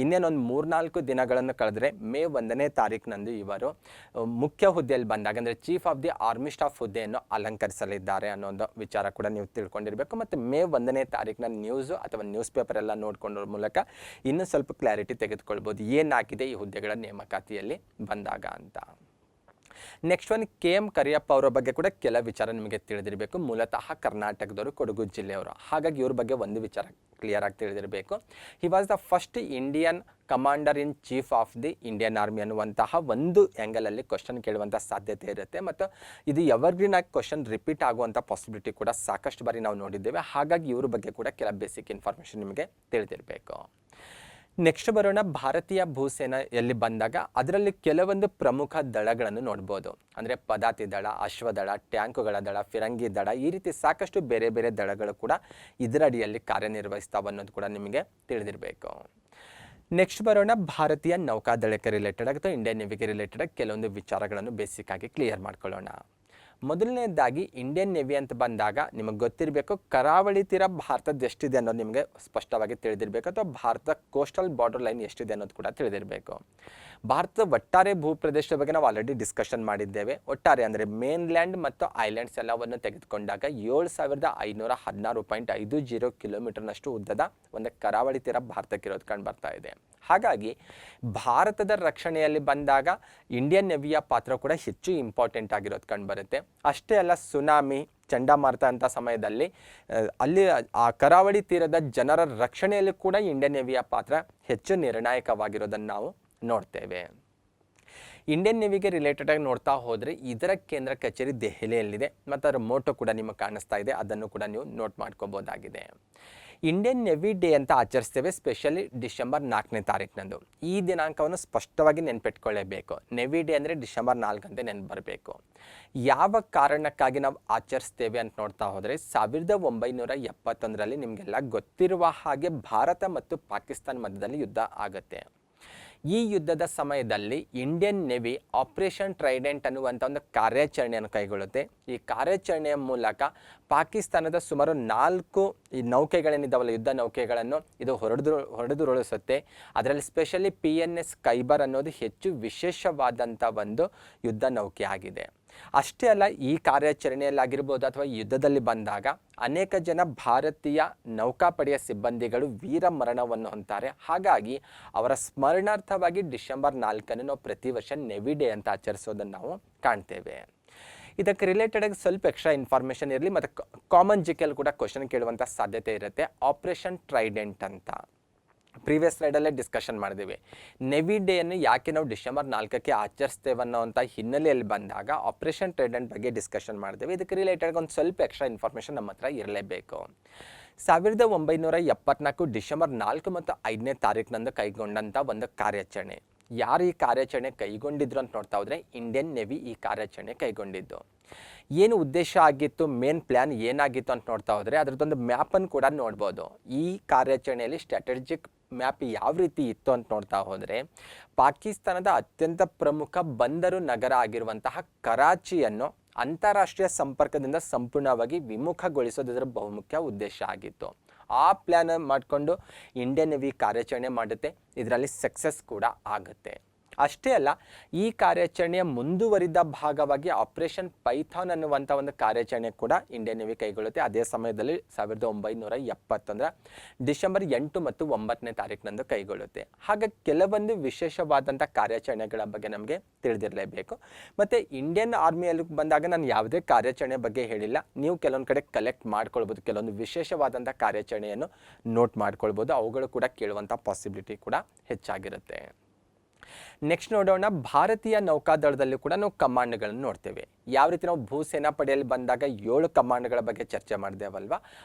ಇನ್ನೇನೊಂದು 3-4 ದಿನಗಳನ್ನು ಕಳೆದರೆ ಮೇ 1ನೇ ತಾರೀಕಿನಂದು ಇವರು ಮುಖ್ಯ ಹುದ್ದೆಯಲ್ಲಿ ಬಂದಾಗ ಅಂದರೆ chief of the army staff ಹುದ್ದೆಯನ್ನು ಅಲಂಕರಿಸಲಿದ್ದಾರೆ ಅನ್ನೋ ವಿಚಾರ ಕೂಡ ನೀವು ತಿಳ್ಕೊಂಡಿರಬೇಕು. ಮತ್ತು ಮೇ 1ನೇ ತಾರೀಕಿನ ನ್ಯೂಸು ಅಥವಾ ನ್ಯೂಸ್ ಪೇಪರ್ ಎಲ್ಲ ನೋಡ್ಕೊಳ್ಳೋ ಮೂಲಕ ಇನ್ನೂ ಸ್ವಲ್ಪ ಕ್ಲಾರಿಟಿ ತೆಗೆದುಕೊಳ್ಬೋದು ಏನಾಗಿದೆ ಈ ಹುದ್ದೆಗಳ ನೇಮಕಾತಿಯಲ್ಲಿ ಬಂದಾಗ ಅಂತ. Next one K M Kariyappa ಅವರ ಬಗ್ಗೆ ಕೂಡ ಕೆಲ ವಿಚಾರ ನಿಮಗೆ ತಿಳಿದಿರಬೇಕು. ಮೂಲತಃ ಕರ್ನಾಟಕದವರು, ಕೊಡಗು ಜಿಲ್ಲೆಯವರು. ಹಾಗಾಗಿ ಇವ್ರ ಬಗ್ಗೆ ಒಂದು ವಿಚಾರ ಕ್ಲಿಯರ್ ಆಗಿ ತಿಳಿದಿರಬೇಕು. He was the first Indian commander in chief of the Indian army ಅನ್ನುವಂತಹ ಒಂದು ಆ್ಯಂಗಲಲ್ಲಿ ಕ್ವಶನ್ ಕೇಳುವಂಥ ಸಾಧ್ಯತೆ ಇರುತ್ತೆ. ಮತ್ತು ಇದು ಎವರ್ಗ್ರೀನ್ ಆಗಿ ಕ್ವಶನ್ ರಿಪೀಟ್ ಆಗುವಂಥ ಪಾಸಿಬಿಲಿಟಿ ಕೂಡ ಸಾಕಷ್ಟು ಬಾರಿ ನಾವು ನೋಡಿದ್ದೇವೆ. ಹಾಗಾಗಿ ಇವ್ರ ಬಗ್ಗೆ ಕೂಡ ಕೆಲ ಬೇಸಿಕ್ ಇನ್ಫಾರ್ಮೇಷನ್ ನಿಮಗೆ ತಿಳಿದಿರಬೇಕು. ನೆಕ್ಸ್ಟ್ ಬರೋಣ, ಭಾರತೀಯ ಭೂಸೇನೆಯಲ್ಲಿ ಬಂದಾಗ ಅದರಲ್ಲಿ ಕೆಲವೊಂದು ಪ್ರಮುಖ ದಳಗಳನ್ನು ನೋಡ್ಬೋದು. ಅಂದರೆ ಪದಾತಿ ದಳ, ಅಶ್ವದಳ, ಟ್ಯಾಂಕುಗಳ ದಳ, ಫಿರಂಗಿ ದಳ, ಈ ರೀತಿ ಸಾಕಷ್ಟು ಬೇರೆ ಬೇರೆ ದಳಗಳು ಕೂಡ ಇದರ ಅಡಿಯಲ್ಲಿ ಕಾರ್ಯನಿರ್ವಹಿಸ್ತಾವೆ ಅನ್ನೋದು ಕೂಡ ನಿಮಗೆ ತಿಳಿದಿರಬೇಕು. ನೆಕ್ಸ್ಟ್ ಬರೋಣ, ಭಾರತೀಯ ನೌಕಾದಳಕ್ಕೆ ರಿಲೇಟೆಡ್ ಅಥವಾ ಇಂಡಿಯನ್ ನೇವಿಗೆ ರಿಲೇಟೆಡ್ ಕೆಲವೊಂದು ವಿಚಾರಗಳನ್ನು ಬೇಸಿಕ್ ಆಗಿ ಕ್ಲಿಯರ್ ಮಾಡ್ಕೊಳ್ಳೋಣ. ಮೊದಲನೇದಾಗಿ ಇಂಡಿಯನ್ ನೇವಿ ಅಂತ ಬಂದಾಗ ನಿಮಗೆ ಗೊತ್ತಿರಬೇಕು, ಕರಾವಳಿ ತೀರ ಭಾರತದ ಎಷ್ಟಿದೆ ಅನ್ನೋದು ನಿಮಗೆ ಸ್ಪಷ್ಟವಾಗಿ ತಿಳಿದಿರಬೇಕು, ಅಥವಾ ಭಾರತ ಕೋಸ್ಟಲ್ ಬಾರ್ಡರ್ ಲೈನ್ ಎಷ್ಟಿದೆ ಅನ್ನೋದು ಕೂಡ ತಿಳಿದಿರಬೇಕು. ಭಾರತದ ಒಟ್ಟಾರೆ ಭೂಪ್ರದೇಶದ ಬಗ್ಗೆ ನಾವು ಆಲ್ರೆಡಿ ಡಿಸ್ಕಷನ್ ಮಾಡಿದ್ದೇವೆ. ಒಟ್ಟಾರೆ ಅಂದರೆ ಮೇನ್ಲ್ಯಾಂಡ್ ಮತ್ತು ಐಲ್ಯಾಂಡ್ಸ್ ಎಲ್ಲವನ್ನು ತೆಗೆದುಕೊಂಡಾಗ 7516.50 ಕಿಲೋಮೀಟರ್ನಷ್ಟು ಉದ್ದದ ಒಂದು ಕರಾವಳಿ ತೀರ ಭಾರತಕ್ಕಿರೋದು ಕಂಡು ಬರ್ತಾ ಇದೆ. ಹಾಗಾಗಿ ಭಾರತದ ರಕ್ಷಣೆಯಲ್ಲಿ ಬಂದಾಗ ಇಂಡಿಯನ್ ನೇವಿಯ ಪಾತ್ರ ಕೂಡ ಹೆಚ್ಚು ಇಂಪಾರ್ಟೆಂಟ್ ಆಗಿರೋದು ಕಂಡು ಬರುತ್ತೆ. ಅಷ್ಟೇ ಅಲ್ಲ, ಸುನಾಮಿ, ಚಂಡಮಾರುತ ಅಂತ ಸಮಯದಲ್ಲಿ ಅಲ್ಲಿ ಆ ಕರಾವಳಿ ತೀರದ ಜನರ ರಕ್ಷಣೆಯಲ್ಲಿ ಕೂಡ ಇಂಡಿಯನ್ ನೇವಿಯ ಪಾತ್ರ ಹೆಚ್ಚು ನಿರ್ಣಾಯಕವಾಗಿರೋದನ್ನು ನಾವು ನೋಡ್ತೇವೆ. ಇಂಡಿಯನ್ ನೇವಿಗೆ ರಿಲೇಟೆಡ್ ಆಗಿ ನೋಡ್ತಾ ಹೋದರೆ ಇದರ ಕೇಂದ್ರ ಕಚೇರಿ ದೆಹಲಿಯಲ್ಲಿದೆ ಮತ್ತು ಅದರ ಮೋಟೋ ಕೂಡ ನಿಮಗೆ ಕಾಣಿಸ್ತಾ ಇದೆ. ಅದನ್ನು ಕೂಡ ನೀವು ನೋಟ್ ಮಾಡ್ಕೋಬೋದಾಗಿದೆ. ಇಂಡಿಯನ್ ನೇವಿ ಡೇ ಅಂತ ಆಚರಿಸ್ತೇವೆ, ಸ್ಪೆಷಲಿ ಡಿಸೆಂಬರ್ 4ನೇ ತಾರೀಕಿನಂದು. ಈ ದಿನಾಂಕವನ್ನು ಸ್ಪಷ್ಟವಾಗಿ ನೆನ್ಪಿಟ್ಕೊಳ್ಳೇಬೇಕು. ನೇವಿ ಡೇ ಅಂದರೆ ಡಿಸೆಂಬರ್ 4 ಅಂತ ನೆನ್ಪು ಬರಬೇಕು. ಯಾವ ಕಾರಣಕ್ಕಾಗಿ ನಾವು ಆಚರಿಸ್ತೇವೆ ಅಂತ ನೋಡ್ತಾ ಹೋದರೆ 1971ರಲ್ಲಿ ನಿಮಗೆಲ್ಲ ಗೊತ್ತಿರುವ ಹಾಗೆ ಭಾರತ ಮತ್ತು ಪಾಕಿಸ್ತಾನ ಮಧ್ಯದಲ್ಲಿ ಯುದ್ಧ ಆಗುತ್ತೆ. ಈ ಯುದ್ಧದ ಸಮಯದಲ್ಲಿ ಇಂಡಿಯನ್ ನೇವಿ ಆಪರೇಷನ್ ಟ್ರೈಡೆಂಟ್ ಅನ್ನುವಂಥ ಒಂದು ಕಾರ್ಯಾಚರಣೆಯನ್ನು ಕೈಗೊಳ್ಳುತ್ತೆ. ಈ ಕಾರ್ಯಾಚರಣೆಯ ಮೂಲಕ ಪಾಕಿಸ್ತಾನದ ಸುಮಾರು 4 ಈ ನೌಕೆಗಳೇನಿದ್ದಾವಲ್ಲ, ಯುದ್ಧ ನೌಕೆಗಳನ್ನು ಇದು ಹೊಡೆದುರುಳಿಸುತ್ತೆ. ಅದರಲ್ಲಿ ಸ್ಪೆಷಲಿ PNS ಖೈಬರ್ ಅನ್ನೋದು ಹೆಚ್ಚು ವಿಶೇಷವಾದಂಥ ಒಂದು ಯುದ್ಧ ನೌಕೆ ಆಗಿದೆ. ಅಷ್ಟೇ ಅಲ್ಲ, ಈ ಕಾರ್ಯಾಚರಣೆಯಲ್ಲಾಗಿರ್ಬೋದು ಅಥವಾ ಯುದ್ಧದಲ್ಲಿ ಬಂದಾಗ ಅನೇಕ ಜನ ಭಾರತೀಯ ನೌಕಾಪಡೆಯ ಸಿಬ್ಬಂದಿಗಳು ವೀರ ಮರಣವನ್ನು ಹೊಂತಾರೆ. ಹಾಗಾಗಿ ಅವರ ಸ್ಮರಣಾರ್ಥವಾಗಿ ಡಿಸೆಂಬರ್ 4 ನಾವು ಪ್ರತಿ ವರ್ಷ ನೇವಿ ಡೇ ಅಂತ ಆಚರಿಸೋದನ್ನು ನಾವು ಕಾಣ್ತೇವೆ. ಇದಕ್ಕೆ ರಿಲೇಟೆಡ್ ಆಗಿ ಸ್ವಲ್ಪ ಎಕ್ಸ್ಟ್ರಾ ಇನ್ಫಾರ್ಮೇಷನ್ ಇರಲಿ, ಮತ್ತು ಕಾಮನ್ ಜಿಕೆಲ್ ಕೂಡ ಕ್ವಶನ್ ಕೇಳುವಂಥ ಸಾಧ್ಯತೆ ಇರುತ್ತೆ. ಆಪರೇಷನ್ ಟ್ರೈಡೆಂಟ್ ಅಂತ ಪ್ರೀವಿಯಸ್ ಸ್ಲೈಡಲ್ಲೇ ಡಿಸ್ಕಷನ್ ಮಾಡಿದ್ದೀವಿ. ನೇವಿ ಡೇಯನ್ನು ಯಾಕೆ ನಾವು ಡಿಸೆಂಬರ್ 4ಕ್ಕೆ ಆಚರಿಸ್ತೇವೆ ಅನ್ನೋವಂಥ ಹಿನ್ನೆಲೆಯಲ್ಲಿ ಬಂದಾಗ ಆಪರೇಷನ್ ಟ್ರೈಡೆಂಟ್ ಬಗ್ಗೆ ಡಿಸ್ಕಷನ್ ಮಾಡಿದ್ದೀವಿ. ಇದಕ್ಕೆ ರಿಲೇಟೆಡ್ ಒಂದು ಸ್ವಲ್ಪ ಎಕ್ಸ್ಟ್ರಾ ಇನ್ಫಾರ್ಮೇಷನ್ ನಮ್ಮ ಹತ್ರ ಇರಲೇಬೇಕು. 1974 ಡಿಸೆಂಬರ್ 4 ಮತ್ತು 5ನೇ ತಾರೀಕಿನಂದು ಕೈಗೊಂಡಂಥ ಒಂದು ಕಾರ್ಯಾಚರಣೆ. ಯಾರು ಈ ಕಾರ್ಯಾಚರಣೆ ಕೈಗೊಂಡಿದ್ರು ಅಂತ ನೋಡ್ತಾ ಹೋದರೆ ಇಂಡಿಯನ್ ನೇವಿ ಈ ಕಾರ್ಯಾಚರಣೆ ಕೈಗೊಂಡಿದ್ದು. ಏನು ಉದ್ದೇಶ ಆಗಿತ್ತು, ಮೇನ್ ಪ್ಲ್ಯಾನ್ ಏನಾಗಿತ್ತು ಅಂತ ನೋಡ್ತಾ ಹೋದರೆ ಅದರದ್ದೊಂದು ಮ್ಯಾಪನ್ನು ಕೂಡ ನೋಡ್ಬೋದು. ಈ ಕಾರ್ಯಾಚರಣೆಯಲ್ಲಿ ಸ್ಟ್ರಾಟಜಿಕ್ ಮ್ಯಾಪ್ ಯಾವ ರೀತಿ ಇತ್ತು ಅಂತ ನೋಡ್ತಾ ಹೋದರೆ, ಪಾಕಿಸ್ತಾನದ ಅತ್ಯಂತ ಪ್ರಮುಖ ಬಂದರು ನಗರ ಆಗಿರುವಂತಹ ಕರಾಚಿಯನ್ನು ಅಂತಾರಾಷ್ಟ್ರೀಯ ಸಂಪರ್ಕದಿಂದ ಸಂಪೂರ್ಣವಾಗಿ ವಿಮುಖಗೊಳಿಸೋದು ಇದರ ಬಹುಮುಖ್ಯ ಉದ್ದೇಶ ಆಗಿತ್ತು. ಆ ಪ್ಲ್ಯಾನ್ ಮಾಡಿಕೊಂಡು ಇಂಡಿಯನ್ ನೇವಿ ಕಾರ್ಯಾಚರಣೆ ಮಾಡುತ್ತೆ. ಇದರಲ್ಲಿ ಸಕ್ಸಸ್ ಕೂಡ ಆಗುತ್ತೆ. ಅಷ್ಟೇ ಅಲ್ಲ, ಈ ಕಾರ್ಯಾಚರಣೆಯ ಮುಂದುವರಿದ ಭಾಗವಾಗಿ ಆಪರೇಷನ್ ಪೈಥಾನ್ ಅನ್ನುವಂಥ ಒಂದು ಕಾರ್ಯಾಚರಣೆ ಕೂಡ ಇಂಡಿಯನ್ ನೇವಿ ಕೈಗೊಳ್ಳುತ್ತೆ. ಅದೇ ಸಮಯದಲ್ಲಿ 1970 ಡಿಸೆಂಬರ್ 8 ಮತ್ತು 9ನೇ ತಾರೀಕಿನಂದು ಕೈಗೊಳ್ಳುತ್ತೆ. ಹಾಗಾಗಿ ಕೆಲವೊಂದು ವಿಶೇಷವಾದಂಥ ಕಾರ್ಯಾಚರಣೆಗಳ ಬಗ್ಗೆ ನಮಗೆ ತಿಳಿದಿರಲೇಬೇಕು. ಮತ್ತು ಇಂಡಿಯನ್ ಆರ್ಮಿಯಲ್ಲಿ ಬಂದಾಗ ನಾನು ಯಾವುದೇ ಕಾರ್ಯಾಚರಣೆ ಬಗ್ಗೆ ಹೇಳಿಲ್ಲ, ನೀವು ಕೆಲವೊಂದು ಕಡೆ ಕಲೆಕ್ಟ್ ಮಾಡ್ಕೊಳ್ಬೋದು. ಕೆಲವೊಂದು ವಿಶೇಷವಾದಂಥ ಕಾರ್ಯಾಚರಣೆಯನ್ನು ನೋಟ್ ಮಾಡ್ಕೊಳ್ಬೋದು. ಅವುಗಳು ಕೂಡ ಕೇಳುವಂಥ ಪಾಸಿಬಿಲಿಟಿ ಕೂಡ ಹೆಚ್ಚಾಗಿರುತ್ತೆ. ನೆಕ್ಸ್ಟ್ ನೋಡೋಣ, ಭಾರತೀಯ ನೌಕಾದಳದಲ್ಲಿ ಕೂಡ ನಾವು ಕಮಾಂಡ್ಗಳನ್ನು ನೋಡ್ತೇವೆ. ಯಾವ ರೀತಿ ನಾವು ಭೂಸೇನಾ ಪಡೆಯಲ್ಲಿ ಬಂದಾಗ 7 ಕಮಾಂಡ್ಗಳ ಬಗ್ಗೆ ಚರ್ಚೆ ಮಾಡಿದೆವಲ್ವಾ,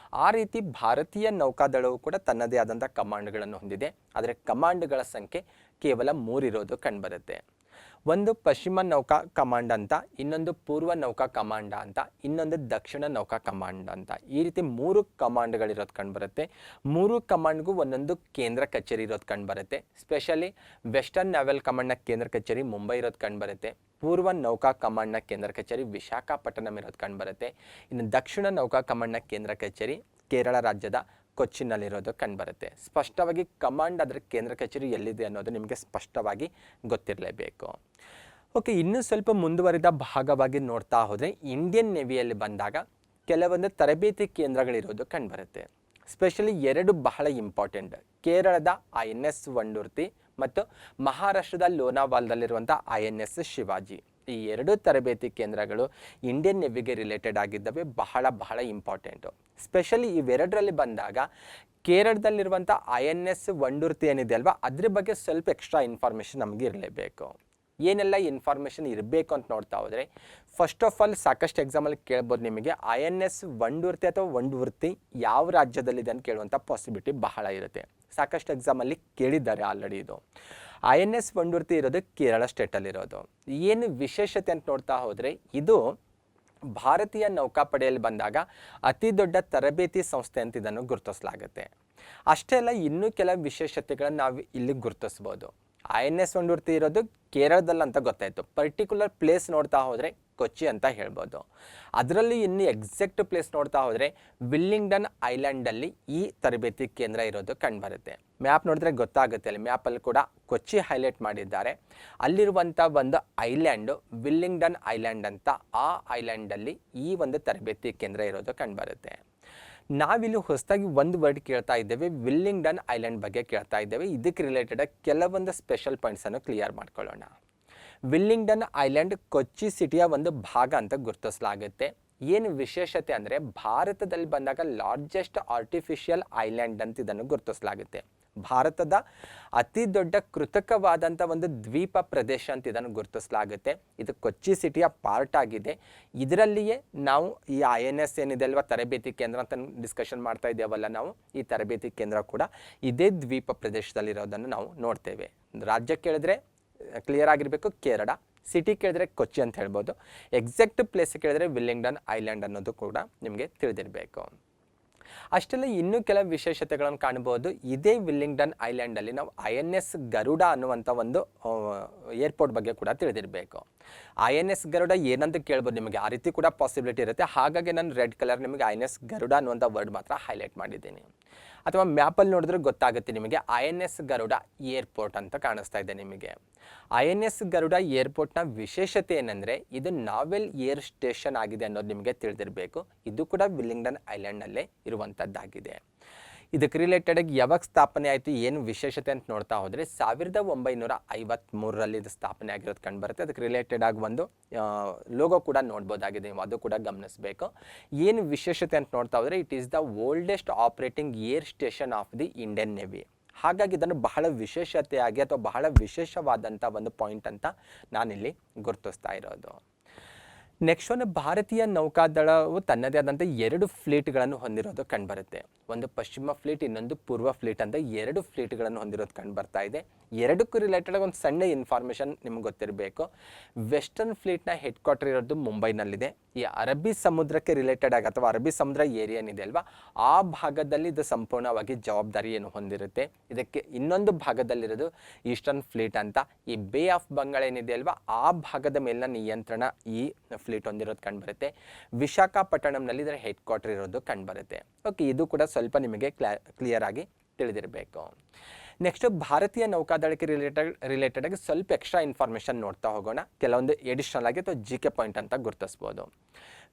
ಆ ರೀತಿ ಭಾರತೀಯ ನೌಕಾದಳವು ಕೂಡ ತನ್ನದೇ ಆದಂಥ ಕಮಾಂಡ್ಗಳನ್ನು ಹೊಂದಿದೆ. ಆದರೆ ಕಮಾಂಡ್ಗಳ ಸಂಖ್ಯೆ ಕೇವಲ 3 ಇರೋದು ಕಂಡುಬರುತ್ತೆ. ಒಂದು ಪಶ್ಚಿಮ ನೌಕಾ ಕಮಾಂಡ್ ಅಂತ, ಇನ್ನೊಂದು ಪೂರ್ವ ನೌಕಾ ಕಮಾಂಡ ಅಂತ, ಇನ್ನೊಂದು ದಕ್ಷಿಣ ನೌಕಾ ಕಮಾಂಡ್ ಅಂತ. ಈ ರೀತಿ 3 ಕಮಾಂಡ್ಗಳಿರೋದು ಕಂಡುಬರುತ್ತೆ. 3 ಕಮಾಂಡ್ಗೂ ಒಂದೊಂದು ಕೇಂದ್ರ ಕಚೇರಿ ಇರೋದು ಕಂಡುಬರುತ್ತೆ. ಸ್ಪೆಷಲಿ ವೆಸ್ಟರ್ನ್ ನೇವಲ್ ಕಮಾಂಡ್ನ ಕೇಂದ್ರ ಕಚೇರಿ ಮುಂಬೈ ಇರೋದು ಕಂಡುಬರುತ್ತೆ. ಪೂರ್ವ ನೌಕಾ ಕಮಾಂಡ್ನ ಕೇಂದ್ರ ಕಚೇರಿ ವಿಶಾಖಪಟ್ಟಣಂ ಇರೋದು ಕಂಡುಬರುತ್ತೆ. ಇನ್ನು ದಕ್ಷಿಣ ನೌಕಾ ಕಮಾಂಡ್ನ ಕೇಂದ್ರ ಕಚೇರಿ ಕೇರಳ ರಾಜ್ಯದ ಕೊಚ್ಚಿನಲ್ಲಿರೋದು ಕಂಡುಬರುತ್ತೆ. ಸ್ಪಷ್ಟವಾಗಿ ಕಮಾಂಡ್ ಅದರ ಕೇಂದ್ರ ಕಚೇರಿ ಎಲ್ಲಿದೆ ಅನ್ನೋದು ನಿಮಗೆ ಸ್ಪಷ್ಟವಾಗಿ ಗೊತ್ತಿರಲೇಬೇಕು. ಓಕೆ, ಇನ್ನೂ ಸ್ವಲ್ಪ ಮುಂದುವರಿದ ಭಾಗವಾಗಿ ನೋಡ್ತಾ ಹೋದರೆ ಇಂಡಿಯನ್ ನೇವಿಯಲ್ಲಿ ಬಂದಾಗ ಕೆಲವೊಂದು ತರಬೇತಿ ಕೇಂದ್ರಗಳಿರೋದು ಕಂಡುಬರುತ್ತೆ. ಸ್ಪೆಷಲಿ 2 ಬಹಳ ಇಂಪಾರ್ಟೆಂಟ್. ಕೇರಳದ INS ವಂಡೂರ್ತಿ ಮತ್ತು ಮಹಾರಾಷ್ಟ್ರದ ಲೋನಾವಾಲ್ದಲ್ಲಿರುವಂಥ INS ಶಿವಾಜಿ. ಈ ಎರಡು ತರಬೇತಿ ಕೇಂದ್ರಗಳು ಇಂಡಿಯನ್ ನೆವಿಗೆ ರಿಲೇಟೆಡ್ ಆಗಿದ್ದಾವೆ, ಬಹಳ ಇಂಪಾರ್ಟೆಂಟು. ಸ್ಪೆಷಲಿ ಇವೆರಡರಲ್ಲಿ ಬಂದಾಗ ಕೇರಳದಲ್ಲಿರುವಂಥ INS ವಂಡೂರ್ತಿ ಏನಿದೆ ಅಲ್ವಾ, ಅದ್ರ ಬಗ್ಗೆ ಸ್ವಲ್ಪ ಎಕ್ಸ್ಟ್ರಾ ಇನ್ಫಾರ್ಮೇಷನ್ ನಮಗೆ ಇರಲೇಬೇಕು. ಏನೆಲ್ಲ ಇನ್ಫಾರ್ಮೇಷನ್ ಇರಬೇಕು ಅಂತ ನೋಡ್ತಾ ಹೋದರೆ, ಫಸ್ಟ್ ಆಫ್ ಆಲ್ ಸಾಕಷ್ಟು ಎಕ್ಸಾಮಲ್ಲಿ ಕೇಳ್ಬೋದು ನಿಮಗೆ INS ವಂಡೂರ್ತಿ ಅಥವಾ ವಂಡೂರ್ತಿ ಯಾವ ರಾಜ್ಯದಲ್ಲಿದೆ ಅಂತ ಕೇಳುವಂಥ ಪಾಸಿಬಿಲಿಟಿ ಬಹಳ ಇರುತ್ತೆ. ಸಾಕಷ್ಟು ಎಕ್ಸಾಮಲ್ಲಿ ಕೇಳಿದ್ದಾರೆ ಆಲ್ರೆಡಿ. ಇದು INS ವಂಡೂರ್ತಿ ಇರೋದು ಕೇರಳ ಸ್ಟೇಟಲ್ಲಿರೋದು. ಏನು ವಿಶೇಷತೆ ಅಂತ ನೋಡ್ತಾ ಹೋದರೆ, ಇದು ಭಾರತೀಯ ನೌಕಾಪಡೆಯಲ್ಲಿ ಬಂದಾಗ ಅತಿ ದೊಡ್ಡ ತರಬೇತಿ ಸಂಸ್ಥೆ ಅಂತ ಇದನ್ನು ಗುರುತಿಸಲಾಗುತ್ತೆ. ಅಷ್ಟೇ ಅಲ್ಲ, ಇನ್ನೂ ಕೆಲ ವಿಶೇಷತೆಗಳನ್ನು ನಾವು ಇಲ್ಲಿ ಗುರುತಿಸ್ಬೋದು. INS ವಂಡೂರ್ತಿ ಇರೋದು ಕೇರಳದಲ್ಲಿ ಅಂತ ಗೊತ್ತಾಯಿತು. ಪರ್ಟಿಕ್ಯುಲರ್ ಪ್ಲೇಸ್ ನೋಡ್ತಾ ಹೋದರೆ ಕೊಚ್ಚಿ ಅಂತ ಹೇಳ್ಬೋದು. ಅದರಲ್ಲಿ ಇನ್ನು ಎಕ್ಸಾಕ್ಟ್ ಪ್ಲೇಸ್ ನೋಡ್ತಾ ಹೋದರೆ ವಿಲ್ಲಿಂಗ್ಡನ್ ಐಲ್ಯಾಂಡಲ್ಲಿ ಈ ತರಬೇತಿ ಕೇಂದ್ರ ಇರೋದು ಕಂಡುಬರುತ್ತೆ. ಮ್ಯಾಪ್ ನೋಡಿದ್ರೆ ಗೊತ್ತಾಗುತ್ತೆ, ಅಲ್ಲಿ ಮ್ಯಾಪಲ್ಲಿ ಕೂಡ ಕೊಚ್ಚಿ ಹೈಲೈಟ್ ಮಾಡಿದ್ದಾರೆ. ಅಲ್ಲಿರುವಂಥ ಒಂದು ಐಲ್ಯಾಂಡು ವಿಲ್ಲಿಂಗ್ಡನ್ ಐಲ್ಯಾಂಡ್ ಅಂತ, ಆ ಐಲ್ಯಾಂಡಲ್ಲಿ ಈ ಒಂದು ತರಬೇತಿ ಕೇಂದ್ರ ಇರೋದು ಕಂಡುಬರುತ್ತೆ. ನಾವಿಲ್ಲಿ ಹೊಸದಾಗಿ ಒಂದು ವರ್ಡ್ ಕೇಳ್ತಾ ಇದ್ದೇವೆ, ವಿಲ್ಲಿಂಗ್ಡನ್ ಐಲ್ಯಾಂಡ್ ಬಗ್ಗೆ ಕೇಳ್ತಾ ಇದ್ದೇವೆ. ಇದಕ್ಕೆ ರಿಲೇಟೆಡ್ ಕೆಲವೊಂದು ಸ್ಪೆಷಲ್ ಪಾಯಿಂಟ್ಸನ್ನು ಕ್ಲಿಯರ್ ಮಾಡ್ಕೊಳ್ಳೋಣ. ವಿಲ್ಲಿಂಗ್ಡನ್ ಐಲ್ಯಾಂಡ್ ಕೊಚ್ಚಿ ಸಿಟಿಯ ಒಂದು ಭಾಗ ಅಂತ ಗುರುತಿಸಲಾಗುತ್ತೆ. ಏನು ವಿಶೇಷತೆ ಅಂದರೆ, ಭಾರತದಲ್ಲಿ ಬಂದಾಗ ಲಾರ್ಜೆಸ್ಟ್ ಆರ್ಟಿಫಿಷಿಯಲ್ ಐಲ್ಯಾಂಡ್ ಅಂತ ಇದನ್ನು ಗುರುತಿಸಲಾಗುತ್ತೆ. ಭಾರತದ ಅತಿ ದೊಡ್ಡ ಕೃತಕವಾದಂಥ ಒಂದು ದ್ವೀಪ ಪ್ರದೇಶ ಅಂತ ಇದನ್ನು ಗುರುತಿಸಲಾಗುತ್ತೆ. ಇದು ಕೊಚ್ಚಿ ಸಿಟಿಯ ಪಾರ್ಟ್ ಆಗಿದೆ. ಇದರಲ್ಲಿಯೇ ನಾವು ಈ INS ಏನಿದೆ ಅಲ್ವಾ ತರಬೇತಿ ಕೇಂದ್ರ ಅಂತ ಡಿಸ್ಕಷನ್ ಮಾಡ್ತಾ ಇದ್ದೇವಲ್ಲ ನಾವು, ಈ ತರಬೇತಿ ಕೇಂದ್ರ ಕೂಡ ಇದೇ ದ್ವೀಪ ಪ್ರದೇಶದಲ್ಲಿರೋದನ್ನು ನಾವು ನೋಡ್ತೇವೆ. ರಾಜ್ಯ ಕೇಳಿದ್ರೆ ಕ್ಲಿಯರ್ ಆಗಿರಬೇಕು ಕೇರಳ, ಸಿಟಿ ಕೇಳಿದ್ರೆ ಕೊಚ್ಚಿ ಅಂತ ಹೇಳ್ಬೋದು. ಎಕ್ಸಾಕ್ಟ್ ಪ್ಲೇಸ್ ಕೇಳಿದ್ರೆ ವಿಲ್ಲಿಂಗ್ಡನ್ ಐಲ್ಯಾಂಡ್ ಅನ್ನೋದು ಕೂಡ ನಿಮಗೆ ತಿಳಿದಿರಬೇಕು. ಅಷ್ಟೆಲ್ಲ ಇನ್ನೂ ಕೆಲವು ವಿಶೇಷತೆಗಳನ್ನು ಕಾಣಬಹುದು. ಇದೇ ವಿಲ್ಲಿಂಗ್ಡನ್ ಐಲ್ಯಾಂಡಲ್ಲಿ ನಾವು INS ಗರುಡ ಅನ್ನುವಂಥ ಒಂದು ಏರ್ಪೋರ್ಟ್ ಬಗ್ಗೆ ಕೂಡ ತಿಳಿದಿರಬೇಕು. INS ಗರುಡ ಏನಂತ ಕೇಳ್ಬೋದು ನಿಮಗೆ, ಆ ರೀತಿ ಕೂಡ ಪಾಸಿಬಿಲಿಟಿ ಇರುತ್ತೆ. ಹಾಗಾಗಿ ನಾನು ರೆಡ್ ಕಲರ್ ನಿಮಗೆ INS ಗರುಡ ಅನ್ನುವಂಥ ವರ್ಡ್ ಮಾತ್ರ ಹೈಲೈಟ್ ಮಾಡಿದ್ದೀನಿ. ಅಥವಾ ಮ್ಯಾಪಲ್ಲಿ ನೋಡಿದ್ರೆ ಗೊತ್ತಾಗುತ್ತೆ ನಿಮಗೆ, INS ಗರುಡ ಏರ್ಪೋರ್ಟ್ ಅಂತ ಕಾಣಿಸ್ತಾ ಇದೆ ನಿಮಗೆ. INS ಗರುಡ ಏರ್ಪೋರ್ಟ್ನ ವಿಶೇಷತೆ ಏನಂದರೆ, ಇದು ನಾವೆಲ್ ಏರ್ ಸ್ಟೇಷನ್ ಆಗಿದೆ ಅನ್ನೋದು ನಿಮಗೆ ತಿಳಿದಿರಬೇಕು. ಇದು ಕೂಡ ವಿಲ್ಲಿಂಗ್ಡನ್ ಐಲ್ಯಾಂಡ್ನಲ್ಲೇ ಇರುವಂಥದ್ದಾಗಿದೆ. ಇದಕ್ಕೆ ರಿಲೇಟೆಡಾಗಿ ಯಾವಾಗ ಸ್ಥಾಪನೆ ಆಯಿತು, ಏನು ವಿಶೇಷತೆ ಅಂತ ನೋಡ್ತಾ ಹೋದರೆ 1953ರಲ್ಲಿ ಇದು ಸ್ಥಾಪನೆ ಆಗಿರೋದು ಕಂಡುಬರುತ್ತೆ. ಅದಕ್ಕೆ ರಿಲೇಟೆಡ್ ಆಗಿ ಒಂದು ಲೋಗೋ ಕೂಡ ನೋಡ್ಬೋದಾಗಿದೆ, ನೀವು ಅದು ಕೂಡ ಗಮನಿಸಬೇಕು. ಏನು ವಿಶೇಷತೆ ಅಂತ ನೋಡ್ತಾ ಹೋದರೆ, it is the oldest operating air station of the Indian navy. ಹಾಗಾಗಿ ಇದನ್ನು ಬಹಳ ವಿಶೇಷತೆಯಾಗಿ ಅಥವಾ ಬಹಳ ವಿಶೇಷವಾದಂಥ ಒಂದು ಪಾಯಿಂಟ್ ಅಂತ ನಾನಿಲ್ಲಿ ಗುರುತಿಸ್ತಾ ಇರೋದು. ನೆಕ್ಸ್ಟ್ ಒಂದು, ಭಾರತೀಯ ನೌಕಾದಳವು ತನ್ನದೇ ಆದಂಥ 2 ಫ್ಲೀಟ್ಗಳನ್ನು ಹೊಂದಿರೋದು ಕಂಡುಬರುತ್ತೆ. ಒಂದು ಪಶ್ಚಿಮ ಫ್ಲೀಟ್, ಇನ್ನೊಂದು ಪೂರ್ವ ಫ್ಲೀಟ್ ಅಂತ 2 ಫ್ಲೀಟ್ಗಳನ್ನು ಹೊಂದಿರೋದು ಕಂಡುಬರ್ತಾ ಇದೆ. ಎರಡಕ್ಕೂ ರಿಲೇಟೆಡ್ ಒಂದು ಸಣ್ಣ ಇನ್ಫಾರ್ಮೇಷನ್ ನಿಮ್ಗೆ ಗೊತ್ತಿರಬೇಕು. ವೆಸ್ಟರ್ನ್ ಫ್ಲೀಟ್ನ ಹೆಡ್ ಕ್ವಾರ್ಟರ್ ಇರೋದು ಮುಂಬೈನಲ್ಲಿದೆ. ಈ ಅರಬ್ಬಿ ಸಮುದ್ರಕ್ಕೆ ರಿಲೇಟೆಡ್ ಆಗಿ ಅಥವಾ ಅರಬ್ಬಿ ಸಮುದ್ರ ಏರಿಯಾ ಏನಿದೆ ಅಲ್ವಾ, ಆ ಭಾಗದಲ್ಲಿ ಇದು ಸಂಪೂರ್ಣವಾಗಿ ಜವಾಬ್ದಾರಿಯನ್ನು ಹೊಂದಿರುತ್ತೆ. ಇದಕ್ಕೆ ಇನ್ನೊಂದು ಭಾಗದಲ್ಲಿರೋದು ಈಸ್ಟರ್ನ್ ಫ್ಲೀಟ್ ಅಂತ, ಈ ಬೇ ಆಫ್ ಬಂಗಾಳ ಏನಿದೆ ಅಲ್ವಾ, ಆ ಭಾಗದ ಮೇಲಿನ ನಿಯಂತ್ರಣ ಈ ಫ್ಲೀಟ್ ಹೊಂದಿರೋದು ಕಂಡುಬರುತ್ತೆ. ವಿಶಾಖಪಟ್ಟಣಂನಲ್ಲಿ ಇದರ ಹೆಡ್ ಕ್ವಾರ್ಟರ್ ಇರೋದು ಕಂಡುಬರುತ್ತೆ. ಓಕೆ, ಇದು ಕೂಡ ಸ್ವಲ್ಪ ನಿಮಗೆ ಕ್ಲಿಯರ್ ಆಗಿ ತಿಳಿದಿರಬೇಕು. ನೆಕ್ಸ್ಟ್, ಭಾರತೀಯ ನೌಕಾದಳಕ್ಕೆ ರಿಲೇಟೆಡ್ ಆಗಿ ಸ್ವಲ್ಪ ಎಕ್ಸ್ಟ್ರಾ ಇನ್ಫಾರ್ಮೇಷನ್ ನೋಡ್ತಾ ಹೋಗೋಣ. ಕೆಲವೊಂದು ಎಡಿಷನಲ್ ಆಗಿ ಅಥವಾ GK ಪಾಯಿಂಟ್ ಅಂತ ಗುರುತಿಸ್ಬೋದು.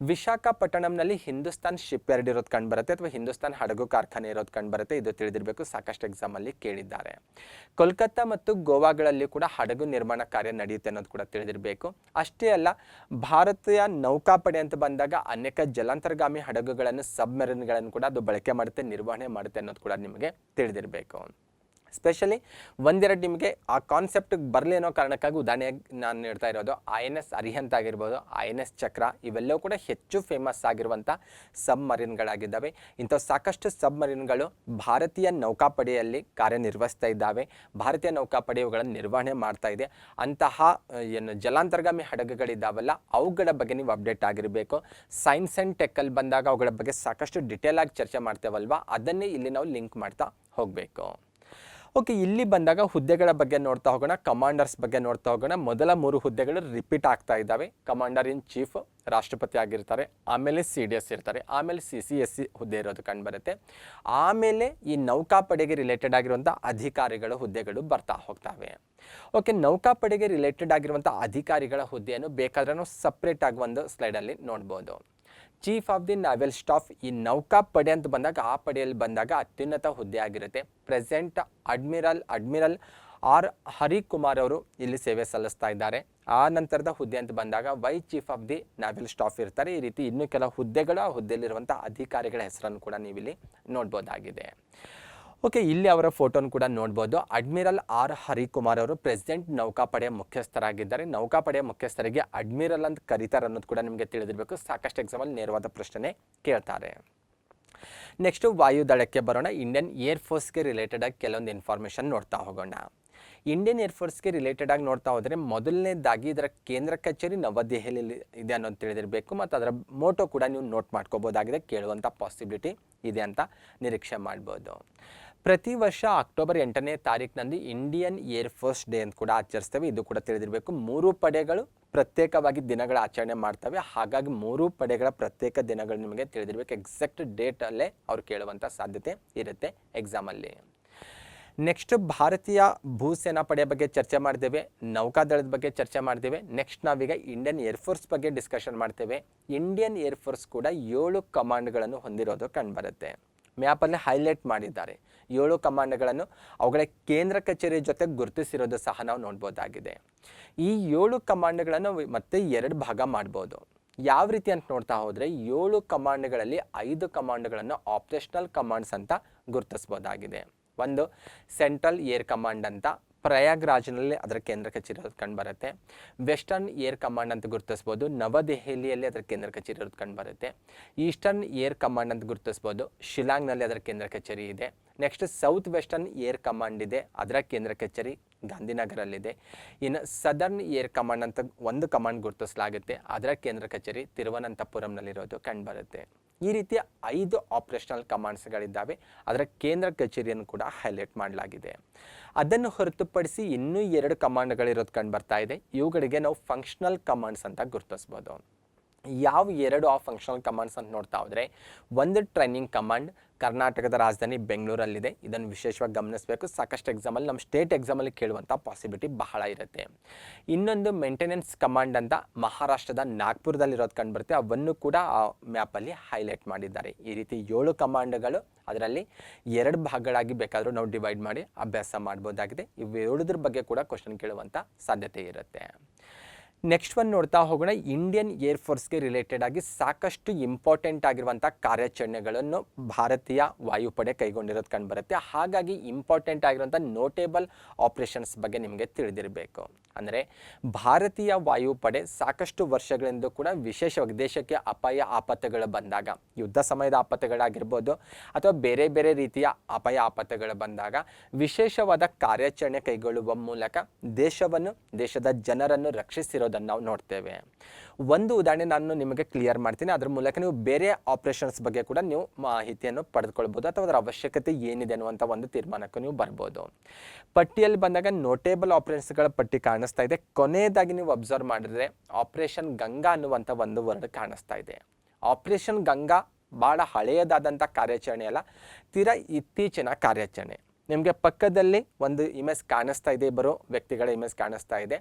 ವಿಶಾಖಪಟ್ಟಣಂನಲ್ಲಿ ಹಿಂದೂಸ್ತಾನ್ ಶಿಪ್ ಯಾರ್ಡ್ ಇರೋದು ಕಂಡುಬರುತ್ತೆ, ಅಥವಾ ಹಿಂದೂಸ್ತಾನ್ ಹಡಗು ಕಾರ್ಖಾನೆ ಇರೋದು ಕಂಡುಬರುತ್ತೆ. ಇದು ತಿಳಿದಿರಬೇಕು, ಸಾಕಷ್ಟು ಎಕ್ಸಾಮಲ್ಲಿ ಕೇಳಿದ್ದಾರೆ. ಕೋಲ್ಕತ್ತಾ ಮತ್ತು ಗೋವಾಗಳಲ್ಲಿ ಕೂಡ ಹಡಗು ನಿರ್ಮಾಣ ಕಾರ್ಯ ನಡೆಯುತ್ತೆ ಅನ್ನೋದು ಕೂಡ ತಿಳಿದಿರಬೇಕು. ಅಷ್ಟೇ ಅಲ್ಲ, ಭಾರತೀಯ ನೌಕಾಪಡೆ ಅಂತ ಬಂದಾಗ ಅನೇಕ ಜಲಾಂತರ್ಗಾಮಿ ಹಡಗುಗಳನ್ನು, ಸಬ್ಮರೀನ್ಗಳನ್ನು ಕೂಡ ಅದು ಬಳಕೆ ಮಾಡುತ್ತೆ, ನಿರ್ವಹಣೆ ಮಾಡುತ್ತೆ ಅನ್ನೋದು ಕೂಡ ನಿಮಗೆ ತಿಳಿದಿರಬೇಕು. ಸ್ಪೆಷಲಿ ಒಂದೆರಡು ನಿಮಗೆ ಆ ಕಾನ್ಸೆಪ್ಟ್ ಬರಲಿ ಅನ್ನೋ ಕಾರಣಕ್ಕಾಗಿ ಉದಾಹರಣೆಯಾಗಿ ನಾನು ಹೇಳ್ತಾ ಇರೋದು INS ಅರಿಹಂತ್ ಆಗಿರ್ಬೋದು, INS ಚಕ್ರ, ಇವೆಲ್ಲವೂ ಕೂಡ ಹೆಚ್ಚು ಫೇಮಸ್ ಆಗಿರುವಂಥ ಸಬ್ಮರೀನ್ಗಳಾಗಿದ್ದಾವೆ. ಇಂಥ ಸಾಕಷ್ಟು ಸಬ್ಮರೀನ್ಗಳು ಭಾರತೀಯ ನೌಕಾಪಡೆಯಲ್ಲಿ ಕಾರ್ಯನಿರ್ವಹಿಸ್ತಾ ಇದ್ದಾವೆ. ಭಾರತೀಯ ನೌಕಾಪಡೆ ಇವುಗಳನ್ನು ನಿರ್ವಹಣೆ ಮಾಡ್ತಾ ಇದೆ. ಅಂತಹ ಏನು ಜಲಾಂತರ್ಗಾಮಿ ಹಡಗುಗಳಿದ್ದಾವಲ್ಲ, ಅವುಗಳ ಬಗ್ಗೆ ನೀವು ಅಪ್ಡೇಟ್ ಆಗಿರಬೇಕು. ಸೈನ್ಸ್ ಆ್ಯಂಡ್ ಟೆಕ್ಕಲ್ಲಿ ಬಂದಾಗ ಅವುಗಳ ಬಗ್ಗೆ ಸಾಕಷ್ಟು ಡಿಟೇಲ್ ಆಗಿ ಚರ್ಚೆ ಮಾಡ್ತೇವಲ್ವಾ, ಅದನ್ನೇ ಇಲ್ಲಿ ನಾವು ಲಿಂಕ್ ಮಾಡ್ತಾ ಹೋಗಬೇಕು. ಓಕೆ, ಇಲ್ಲಿ ಬಂದಾಗ ಹುದ್ದೆಗಳ ಬಗ್ಗೆ ನೋಡ್ತಾ ಹೋಗೋಣ, ಕಮಾಂಡರ್ಸ್ ಬಗ್ಗೆ ನೋಡ್ತಾ ಹೋಗೋಣ. ಮೊದಲ 3 ಹುದ್ದೆಗಳು ರಿಪೀಟ್ ಆಗ್ತಾ ಇದ್ದಾವೆ. ಕಮಾಂಡರ್ ಇನ್ ಚೀಫ್ ರಾಷ್ಟ್ರಪತಿ ಆಗಿರ್ತಾರೆ, ಆಮೇಲೆ CDS ಇರ್ತಾರೆ, ಆಮೇಲೆ CCSC ಹುದ್ದೆ ಇರೋದು ಕಂಡುಬರುತ್ತೆ. ಆಮೇಲೆ ಈ ನೌಕಾಪಡೆಗೆ ರಿಲೇಟೆಡ್ ಆಗಿರುವಂಥ ಅಧಿಕಾರಿಗಳ ಹುದ್ದೆಗಳು ಬರ್ತಾ ಹೋಗ್ತವೆ. ಓಕೆ, ನೌಕಾಪಡೆಗೆ ರಿಲೇಟೆಡ್ ಆಗಿರುವಂಥ ಅಧಿಕಾರಿಗಳ ಹುದ್ದೆಯನ್ನು ಬೇಕಾದ್ರೆ ನಾವು ಸಪ್ರೇಟ್ ಆಗಿ ಒಂದು ಸ್ಲೈಡಲ್ಲಿ ನೋಡ್ಬೋದು. Chief of the novel staff, ಈ ನೌಕಾಪಡೆ ಅಂತ ಬಂದಾಗ ಆ ಪಡೆಯಲ್ಲಿ ಬಂದಾಗ ಅತ್ಯುನ್ನತ ಹುದ್ದೆ ಆಗಿರುತ್ತೆ. ಪ್ರೆಸೆಂಟ್ ಅಡ್ಮಿರಲ್ ಆರ್ ಹರಿಕುಮಾರ್ ಅವರು ಇಲ್ಲಿ ಸೇವೆ ಸಲ್ಲಿಸ್ತಾ ಇದ್ದಾರೆ. ಆ ನಂತರದ ಹುದ್ದೆ ಅಂತ ಬಂದಾಗ vice chief of the naval staff ಇರ್ತಾರೆ. ಈ ರೀತಿ ಇನ್ನೂ ಕೆಲವು ಹುದ್ದೆಗಳು, ಆ ಹುದ್ದೆಯಲ್ಲಿರುವಂಥ ಅಧಿಕಾರಿಗಳ ಹೆಸರನ್ನು ಕೂಡ ನೀವಿಲ್ಲಿ ನೋಡ್ಬೋದಾಗಿದೆ. ಓಕೆ, ಇಲ್ಲಿ ಅವರ ಫೋಟೋನ ಕೂಡ ನೋಡ್ಬೋದು. ಅಡ್ಮಿರಲ್ ಆರ್ ಹರಿಕುಮಾರ್ ಅವರು ಪ್ರೆಸಿಡೆಂಟ್ ನೌಕಾಪಡೆಯ ಮುಖ್ಯಸ್ಥರಾಗಿದ್ದಾರೆ. ನೌಕಾಪಡೆಯ ಮುಖ್ಯಸ್ಥರಿಗೆ ಅಡ್ಮಿರಲ್ ಅಂತ ಕರೀತಾರೆ ಅನ್ನೋದು ಕೂಡ ನಿಮಗೆ ತಿಳಿದಿರಬೇಕು. ಸಾಕಷ್ಟು ಎಕ್ಸಾಮಲ್ಲಿ ನೇರವಾದ ಪ್ರಶ್ನೆ ಕೇಳ್ತಾರೆ. ನೆಕ್ಸ್ಟು ವಾಯುದಳಕ್ಕೆ ಬರೋಣ. ಇಂಡಿಯನ್ ಏರ್ಫೋರ್ಸ್ಗೆ ರಿಲೇಟೆಡ್ ಆಗಿ ಕೆಲವೊಂದು ಇನ್ಫಾರ್ಮೇಷನ್ ನೋಡ್ತಾ ಹೋಗೋಣ. ಇಂಡಿಯನ್ ಏರ್ಫೋರ್ಸ್ಗೆ ರಿಲೇಟೆಡ್ ಆಗಿ ನೋಡ್ತಾ ಹೋದರೆ ಮೊದಲನೇದಾಗಿ ಇದರ ಕೇಂದ್ರ ಕಚೇರಿ ನವದೆಹಲಿಯಲ್ಲಿ ಇದೆ ಅನ್ನೋದು ತಿಳಿದಿರಬೇಕು. ಮತ್ತು ಅದರ ಮೋಟೋ ಕೂಡ ನೀವು ನೋಟ್ ಮಾಡ್ಕೋಬೋದಾಗಿದೆ. ಕೇಳುವಂಥ ಪಾಸಿಬಿಲಿಟಿ ಇದೆ ಅಂತ ನಿರೀಕ್ಷೆ ಮಾಡ್ಬೋದು. ಪ್ರತಿ ವರ್ಷ ಅಕ್ಟೋಬರ್ 8ನೇ ತಾರೀಕಿನಂದು ಇಂಡಿಯನ್ ಏರ್ಫೋರ್ಸ್ ಡೇ ಅಂತ ಕೂಡ ಆಚರಿಸ್ತೇವೆ. ಇದು ಕೂಡ ತಿಳಿದಿರಬೇಕು. 3 ಪಡೆಗಳು ಪ್ರತ್ಯೇಕವಾಗಿ ದಿನಗಳ ಆಚರಣೆ ಮಾಡ್ತವೆ. ಹಾಗಾಗಿ 3 ಪಡೆಗಳ ಪ್ರತ್ಯೇಕ ದಿನಗಳು ನಿಮಗೆ ತಿಳಿದಿರಬೇಕು. ಎಕ್ಸಾಕ್ಟ್ ಡೇಟಲ್ಲೇ ಅವ್ರು ಕೇಳುವಂಥ ಸಾಧ್ಯತೆ ಇರುತ್ತೆ ಎಕ್ಸಾಮಲ್ಲಿ. ನೆಕ್ಸ್ಟ್ ಭಾರತೀಯ ಭೂಸೇನಾ ಪಡೆಯ ಬಗ್ಗೆ ಚರ್ಚೆ ಮಾಡ್ತೇವೆ, ನೌಕಾದಳದ ಬಗ್ಗೆ ಚರ್ಚೆ ಮಾಡ್ತೇವೆ. ನೆಕ್ಸ್ಟ್ ನಾವೀಗ ಇಂಡಿಯನ್ ಏರ್ಫೋರ್ಸ್ ಬಗ್ಗೆ ಡಿಸ್ಕಷನ್ ಮಾಡ್ತೇವೆ. ಇಂಡಿಯನ್ ಏರ್ಫೋರ್ಸ್ ಕೂಡ 7 ಕಮಾಂಡ್ಗಳನ್ನು ಹೊಂದಿರೋದು ಕಂಡುಬರುತ್ತೆ. ಮ್ಯಾಪಲ್ಲಿ ಹೈಲೈಟ್ ಮಾಡಿದ್ದಾರೆ 7 ಕಮಾಂಡ್ಗಳನ್ನು. ಅವುಗಳ ಕೇಂದ್ರ ಕಚೇರಿ ಜೊತೆ ಗುರುತಿಸಿರೋದು ಸಹ ನಾವು ನೋಡ್ಬೋದಾಗಿದೆ. ಈ 7 ಕಮಾಂಡ್ಗಳನ್ನು ಮತ್ತೆ 2 ಭಾಗ ಮಾಡ್ಬೋದು. ಯಾವ ರೀತಿ ಅಂತ ನೋಡ್ತಾ ಹೋದರೆ 7 ಕಮಾಂಡ್ಗಳಲ್ಲಿ 5 ಕಮಾಂಡ್ಗಳನ್ನು ಆಪರೇಷನಲ್ ಕಮಾಂಡ್ಸ್ ಅಂತ ಗುರುತಿಸ್ಬೋದಾಗಿದೆ. ಒಂದು ಸೆಂಟ್ರಲ್ ಏರ್ ಕಮಾಂಡ್ ಅಂತ ಪ್ರಯಾಗ್ರಾಜ್ನಲ್ಲಿ ಅದರ ಕೇಂದ್ರ ಕಚೇರಿ ಇರೋದು ಕಂಡುಬರುತ್ತೆ. ವೆಸ್ಟರ್ನ್ ಏರ್ ಕಮಾಂಡ್ ಅಂತ ಗುರುತಿಸ್ಬೋದು, ನವದೆಹಲಿಯಲ್ಲಿ ಅದರ ಕೇಂದ್ರ ಕಚೇರಿ ಇರೋದು ಕಂಡುಬರುತ್ತೆ. ಈಸ್ಟರ್ನ್ ಏರ್ ಕಮಾಂಡ್ ಅಂತ ಗುರುತಿಸ್ಬೋದು, ಶಿಲಾಂಗ್ನಲ್ಲಿ ಅದರ ಕೇಂದ್ರ ಕಚೇರಿ ಇದೆ. Next south western air command ಇದೆ, ಅದರ ಕೇಂದ್ರ ಕಚೇರಿ ಗಾಂಧಿನಗರಲ್ಲಿದೆ. ಇನ್ನು ಸದರ್ನ್ ಏರ್ ಕಮಾಂಡ್ ಅಂತ ಒಂದು ಕಮಾಂಡ್ ಗುರುತಿಸಲಾಗುತ್ತೆ, ಅದರ ಕೇಂದ್ರ ಕಚೇರಿ ತಿರುವನಂತಪುರಂನಲ್ಲಿರೋದು ಕಂಡುಬರುತ್ತೆ. ಈ ರೀತಿಯ 5 ಆಪರೇಷನಲ್ ಕಮಾಂಡ್ಸ್ಗಳಿದ್ದಾವೆ. ಅದರ ಕೇಂದ್ರ ಕಚೇರಿಯನ್ನು ಕೂಡ ಹೈಲೈಟ್ ಮಾಡಲಾಗಿದೆ. ಅದನ್ನು ಹೊರತುಪಡಿಸಿ ಇನ್ನೂ 2 ಕಮಾಂಡ್ಗಳಿರೋದು ಕಂಡುಬರ್ತಾ ಇದೆ. ಇವುಗಳಿಗೆ ನಾವು ಫಂಕ್ಷನಲ್ ಕಮಾಂಡ್ಸ್ ಅಂತ ಗುರುತಿಸ್ಬೋದು. ಯಾವ 2 ಆ ಫಂಕ್ಷನಲ್ ಕಮಾಂಡ್ಸ್ ಅಂತ ನೋಡ್ತಾ ಹೋದರೆ, ಒಂದು ಟ್ರೈನಿಂಗ್ ಕಮಾಂಡ್ ಕರ್ನಾಟಕದ ರಾಜಧಾನಿ ಬೆಂಗಳೂರಲ್ಲಿದೆ. ಇದನ್ನು ವಿಶೇಷವಾಗಿ ಗಮನಿಸಬೇಕು. ಸಾಕಷ್ಟು ಎಕ್ಸಾಮಲ್ಲಿ ನಮ್ಮ ಸ್ಟೇಟ್ ಎಕ್ಸಾಮಲ್ಲಿ ಕೇಳುವಂಥ ಪಾಸಿಬಿಲಿಟಿ ಬಹಳ ಇರುತ್ತೆ. ಇನ್ನೊಂದು ಮೇಂಟೆನೆನ್ಸ್ ಕಮಾಂಡ್ ಅಂತ ಮಹಾರಾಷ್ಟ್ರದ ನಾಗ್ಪುರದಲ್ಲಿರೋದು ಕಂಡುಬರುತ್ತೆ. ಅವನ್ನು ಕೂಡ ಆ ಮ್ಯಾಪಲ್ಲಿ ಹೈಲೈಟ್ ಮಾಡಿದ್ದಾರೆ. ಈ ರೀತಿ 7 ಕಮಾಂಡ್ಗಳು, ಅದರಲ್ಲಿ 2 ಭಾಗಗಳಾಗಿ ಬೇಕಾದರೂ ನಾವು ಡಿವೈಡ್ ಮಾಡಿ ಅಭ್ಯಾಸ ಮಾಡ್ಬೋದಾಗಿದೆ. ಇವೆರಡರ ಬಗ್ಗೆ ಕೂಡ ಕ್ವಶನ್ ಕೇಳುವಂಥ ಸಾಧ್ಯತೆ ಇರುತ್ತೆ. ನೆಕ್ಸ್ಟ್ ಒಂದು ನೋಡ್ತಾ ಹೋಗೋಣ. ಇಂಡಿಯನ್ ಏರ್ಫೋರ್ಸ್ಗೆ ರಿಲೇಟೆಡ್ ಆಗಿ ಸಾಕಷ್ಟು ಇಂಪಾರ್ಟೆಂಟ್ ಆಗಿರುವಂಥ ಕಾರ್ಯಾಚರಣೆಗಳನ್ನು ಭಾರತೀಯ ವಾಯುಪಡೆ ಕೈಗೊಂಡಿರೋದು ಕಂಡುಬರುತ್ತೆ. ಹಾಗಾಗಿ ಇಂಪಾರ್ಟೆಂಟ್ ಆಗಿರುವಂಥ ನೋಟೇಬಲ್ ಆಪರೇಷನ್ಸ್ ಬಗ್ಗೆ ನಿಮಗೆ ತಿಳಿದಿರಬೇಕು. ಅಂದರೆ ಭಾರತೀಯ ವಾಯುಪಡೆ ಸಾಕಷ್ಟು ವರ್ಷಗಳಿಂದ ಕೂಡ ವಿಶೇಷವಾಗಿ ದೇಶಕ್ಕೆ ಅಪಾಯ ಆಪತ್ತುಗಳು ಬಂದಾಗ, ಯುದ್ಧ ಸಮಯದ ಆಪತ್ತುಗಳಾಗಿರ್ಬೋದು ಅಥವಾ ಬೇರೆ ಬೇರೆ ರೀತಿಯ ಅಪಾಯ ಆಪತ್ತುಗಳು ಬಂದಾಗ ವಿಶೇಷವಾದ ಕಾರ್ಯಾಚರಣೆ ಕೈಗೊಳ್ಳುವ ಮೂಲಕ ದೇಶದ ಜನರನ್ನು ರಕ್ಷಿಸಿರೋದು ನಾವು ನೋಡ್ತೇವೆ. ಒಂದು ಉದಾಹರಣೆ ನಾನು ನಿಮಗೆ ಕ್ಲಿಯರ್ ಮಾಡ್ತೀನಿ. ಅದರ ಮೂಲಕ ನೀವು ಬೇರೆ ಆಪರೇಷನ್ಸ್ ಬಗ್ಗೆ ಕೂಡ ನೀವು ಮಾಹಿತಿಯನ್ನು ಪಡೆದುಕೊಳ್ಬೋದು ಅಥವಾ ಅದರ ಅವಶ್ಯಕತೆ ಏನಿದೆ ಅನ್ನುವಂಥ ಒಂದು ತೀರ್ಮಾನಕ್ಕೂ ನೀವು ಬರ್ಬೋದು. ಪಟ್ಟಿಯಲ್ಲಿ ಬಂದಾಗ ನೋಟೇಬಲ್ ಆಪರೇಷನ್ಸ್ಗಳ ಪಟ್ಟಿ ಕಾಣಿಸ್ತಾ ಇದೆ. ಕೊನೆಯದಾಗಿ ನೀವು ಅಬ್ಸರ್ವ್ ಮಾಡಿದ್ರೆ ಆಪರೇಷನ್ ಗಂಗಾ ಅನ್ನುವಂಥ ಒಂದು ವರ್ಡ್ ಕಾಣಿಸ್ತಾ ಇದೆ. ಆಪರೇಷನ್ ಗಂಗಾ ಭಾಳ ಹಳೆಯದಾದಂಥ ಕಾರ್ಯಾಚರಣೆ ಅಲ್ಲ, ತೀರಾ ಇತ್ತೀಚಿನ ಕಾರ್ಯಾಚರಣೆ. ನಿಮಗೆ ಪಕ್ಕದಲ್ಲಿ ಒಂದು ಇಮೇಜ್ ಕಾಣಿಸ್ತಾ ಇದೆ, ಬರೋ ವ್ಯಕ್ತಿಗಳ ಇಮೇಜ್ ಕಾಣಿಸ್ತಾ ಇದೆ.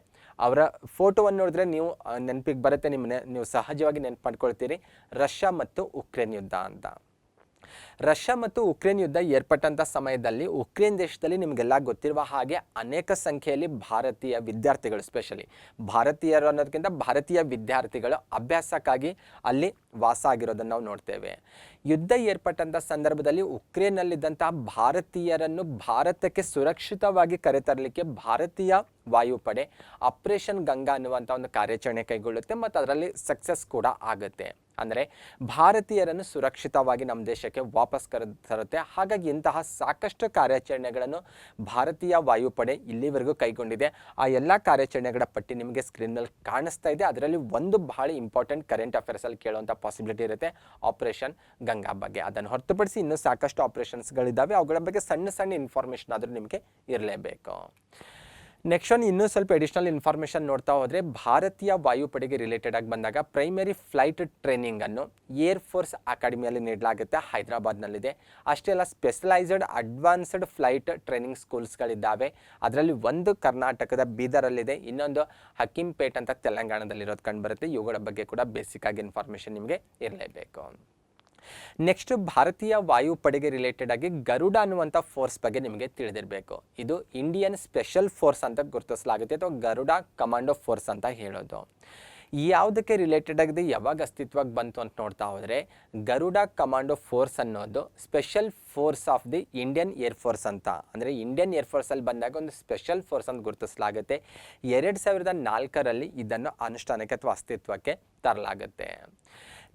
ಅವರ ಫೋಟೋವನ್ನು ನೋಡಿದ್ರೆ ನೀವು ನೆನಪಿಗೆ ಬರುತ್ತೆ, ನೀವು ಸಹಜವಾಗಿ ನೆನಪು ಮಾಡ್ಕೊಳ್ತೀರಿ, ರಷ್ಯಾ ಮತ್ತು ಉಕ್ರೇನ್ ಯುದ್ಧ ಅಂತ. ರಷ್ಯಾ ಮತ್ತು ಉಕ್ರೇನ್ ಯುದ್ಧ ಏರ್ಪಟ್ಟಂಥ ಸಮಯದಲ್ಲಿ ಉಕ್ರೇನ್ ದೇಶದಲ್ಲಿ ನಿಮಗೆಲ್ಲ ಗೊತ್ತಿರುವ ಹಾಗೆ ಅನೇಕ ಸಂಖ್ಯೆಯಲ್ಲಿ ಭಾರತೀಯ ವಿದ್ಯಾರ್ಥಿಗಳು, ಸ್ಪೆಷಲಿ ಭಾರತೀಯರು ಅನ್ನೋದಕ್ಕಿಂತ ಭಾರತೀಯ ವಿದ್ಯಾರ್ಥಿಗಳು ಅಭ್ಯಾಸಕ್ಕಾಗಿ ಅಲ್ಲಿ ವಾಸ ಆಗಿರೋದನ್ನು ನಾವು ನೋಡ್ತೇವೆ. ಯುದ್ಧ ಏರ್ಪಟ್ಟಂಥ ಸಂದರ್ಭದಲ್ಲಿ ಉಕ್ರೇನ್ನಲ್ಲಿದ್ದಂತಹ ಭಾರತೀಯರನ್ನು ಭಾರತಕ್ಕೆ ಸುರಕ್ಷಿತವಾಗಿ ಕರೆತರಲಿಕ್ಕೆ ಭಾರತೀಯ ವಾಯುಪಡೆ ಆಪರೇಷನ್ ಗಂಗಾ ಅನ್ನುವಂಥ ಒಂದು ಕಾರ್ಯಾಚರಣೆ ಕೈಗೊಳ್ಳುತ್ತೆ ಮತ್ತು ಅದರಲ್ಲಿ ಸಕ್ಸಸ್ ಕೂಡ ಆಗುತ್ತೆ. ಅಂದರೆ ಭಾರತೀಯರನ್ನು ಸುರಕ್ಷಿತವಾಗಿ ನಮ್ಮ ದೇಶಕ್ಕೆ ವಾಪಸ್ ತರುತ್ತೆ. ಹಾಗಾಗಿ ಇಂತಹ ಸಾಕಷ್ಟು ಕಾರ್ಯಾಚರಣೆಗಳನ್ನು ಭಾರತೀಯ ವಾಯುಪಡೆ ಇಲ್ಲಿವರೆಗೂ ಕೈಗೊಂಡಿದೆ. ಆ ಎಲ್ಲ ಕಾರ್ಯಾಚರಣೆಗಳ ಪಟ್ಟಿ ನಿಮಗೆ ಸ್ಕ್ರೀನ್ ಮೇಲೆ ಕಾಣಿಸ್ತಾ ಇದೆ. ಅದರಲ್ಲಿ ಒಂದು ಬಹಳ ಇಂಪಾರ್ಟೆಂಟ್ ಕರೆಂಟ್ ಅಫೇರ್ಸಲ್ಲಿ ಕೇಳುವಂಥ ಪಾಸಿಬಿಲಿಟಿ ಇರುತ್ತೆ, ಆಪರೇಷನ್ ಗಂಗಾ ಬಗ್ಗೆ. ಅದನ್ನು ಹೊರತುಪಡಿಸಿ ಇನ್ನೂ ಸಾಕಷ್ಟು ಆಪರೇಷನ್ಸ್ಗಳಿದ್ದಾವೆ, ಅವುಗಳ ಬಗ್ಗೆ ಸಣ್ಣ ಸಣ್ಣ ಇನ್ಫಾರ್ಮೇಷನ್ ಆದರೂ ನಿಮಗೆ ಇರಲೇಬೇಕು. ನೆಕ್ಸ್ಟ್ ಒಂದು ಇನ್ನೂ ಸ್ವಲ್ಪ ಎಡಿಷನಲ್ ಇನ್ಫಾರ್ಮೇಷನ್ ನೋಡ್ತಾ ಹೋದರೆ, ಭಾರತೀಯ ವಾಯುಪಡೆಗೆ ರಿಲೇಟೆಡ್ ಆಗಿ ಬಂದಾಗ ಪ್ರೈಮರಿ ಫ್ಲೈಟ್ ಟ್ರೈನಿಂಗನ್ನು ಏರ್ ಫೋರ್ಸ್ ಅಕಾಡೆಮಿಯಲ್ಲಿ ನೀಡಲಾಗುತ್ತೆ, ಹೈದರಾಬಾದ್ನಲ್ಲಿದೆ. ಅಷ್ಟೇ ಅಲ್ಲ, ಸ್ಪೆಷಲೈಸ್ಡ್ ಅಡ್ವಾನ್ಸ್ಡ್ ಫ್ಲೈಟ್ ಟ್ರೈನಿಂಗ್ ಸ್ಕೂಲ್ಸ್ಗಳಿದ್ದಾವೆ. ಅದರಲ್ಲಿ ಒಂದು ಕರ್ನಾಟಕದ ಬೀದರಲ್ಲಿದೆ, ಇನ್ನೊಂದು ಹಕೀಂಪೇಟ್ ಅಂತ ತೆಲಂಗಾಣದಲ್ಲಿರೋದು ಕಂಡುಬರುತ್ತೆ. ಇವುಗಳ ಬಗ್ಗೆ ಕೂಡ ಬೇಸಿಕ್ ಆಗಿ ಇನ್ಫಾರ್ಮೇಷನ್ ನಿಮಗೆ ಇರಲೇಬೇಕು. ನೆಕ್ಸ್ಟ್ ಭಾರತೀಯ ವಾಯುಪಡೆಗೆ ರಿಲೇಟೆಡ್ ಆಗಿ ಗರುಡ ಅನ್ನುವಂಥ ಫೋರ್ಸ್ ಬಗ್ಗೆ ನಿಮಗೆ ತಿಳಿದಿರಬೇಕು. ಇದು ಇಂಡಿಯನ್ ಸ್ಪೆಷಲ್ ಫೋರ್ಸ್ ಅಂತ ಗುರುತಿಸಲಾಗುತ್ತೆ ಅಥವಾ ಗರುಡ ಕಮಾಂಡೋ ಫೋರ್ಸ್ ಅಂತ ಹೇಳೋದು. ಯಾವುದಕ್ಕೆ ರಿಲೇಟೆಡ್ ಆಗಿದೆ, ಯಾವಾಗ ಅಸ್ತಿತ್ವಕ್ಕೆ ಬಂತು ಅಂತ ನೋಡ್ತಾ ಹೋದರೆ ಗರುಡ ಕಮಾಂಡೋ ಫೋರ್ಸ್ ಅನ್ನೋದು special force of the Indian air force ಅಂತ, ಅಂದರೆ ಇಂಡಿಯನ್ ಏರ್ ಫೋರ್ಸಲ್ಲಿ ಬಂದಾಗ ಒಂದು ಸ್ಪೆಷಲ್ ಫೋರ್ಸ್ ಅಂತ ಗುರುತಿಸಲಾಗುತ್ತೆ. 2004ರಲ್ಲಿ ಇದನ್ನು ಅನುಷ್ಠಾನಕ್ಕೆ ಅಥವಾ ಅಸ್ತಿತ್ವಕ್ಕೆ ತರಲಾಗುತ್ತೆ.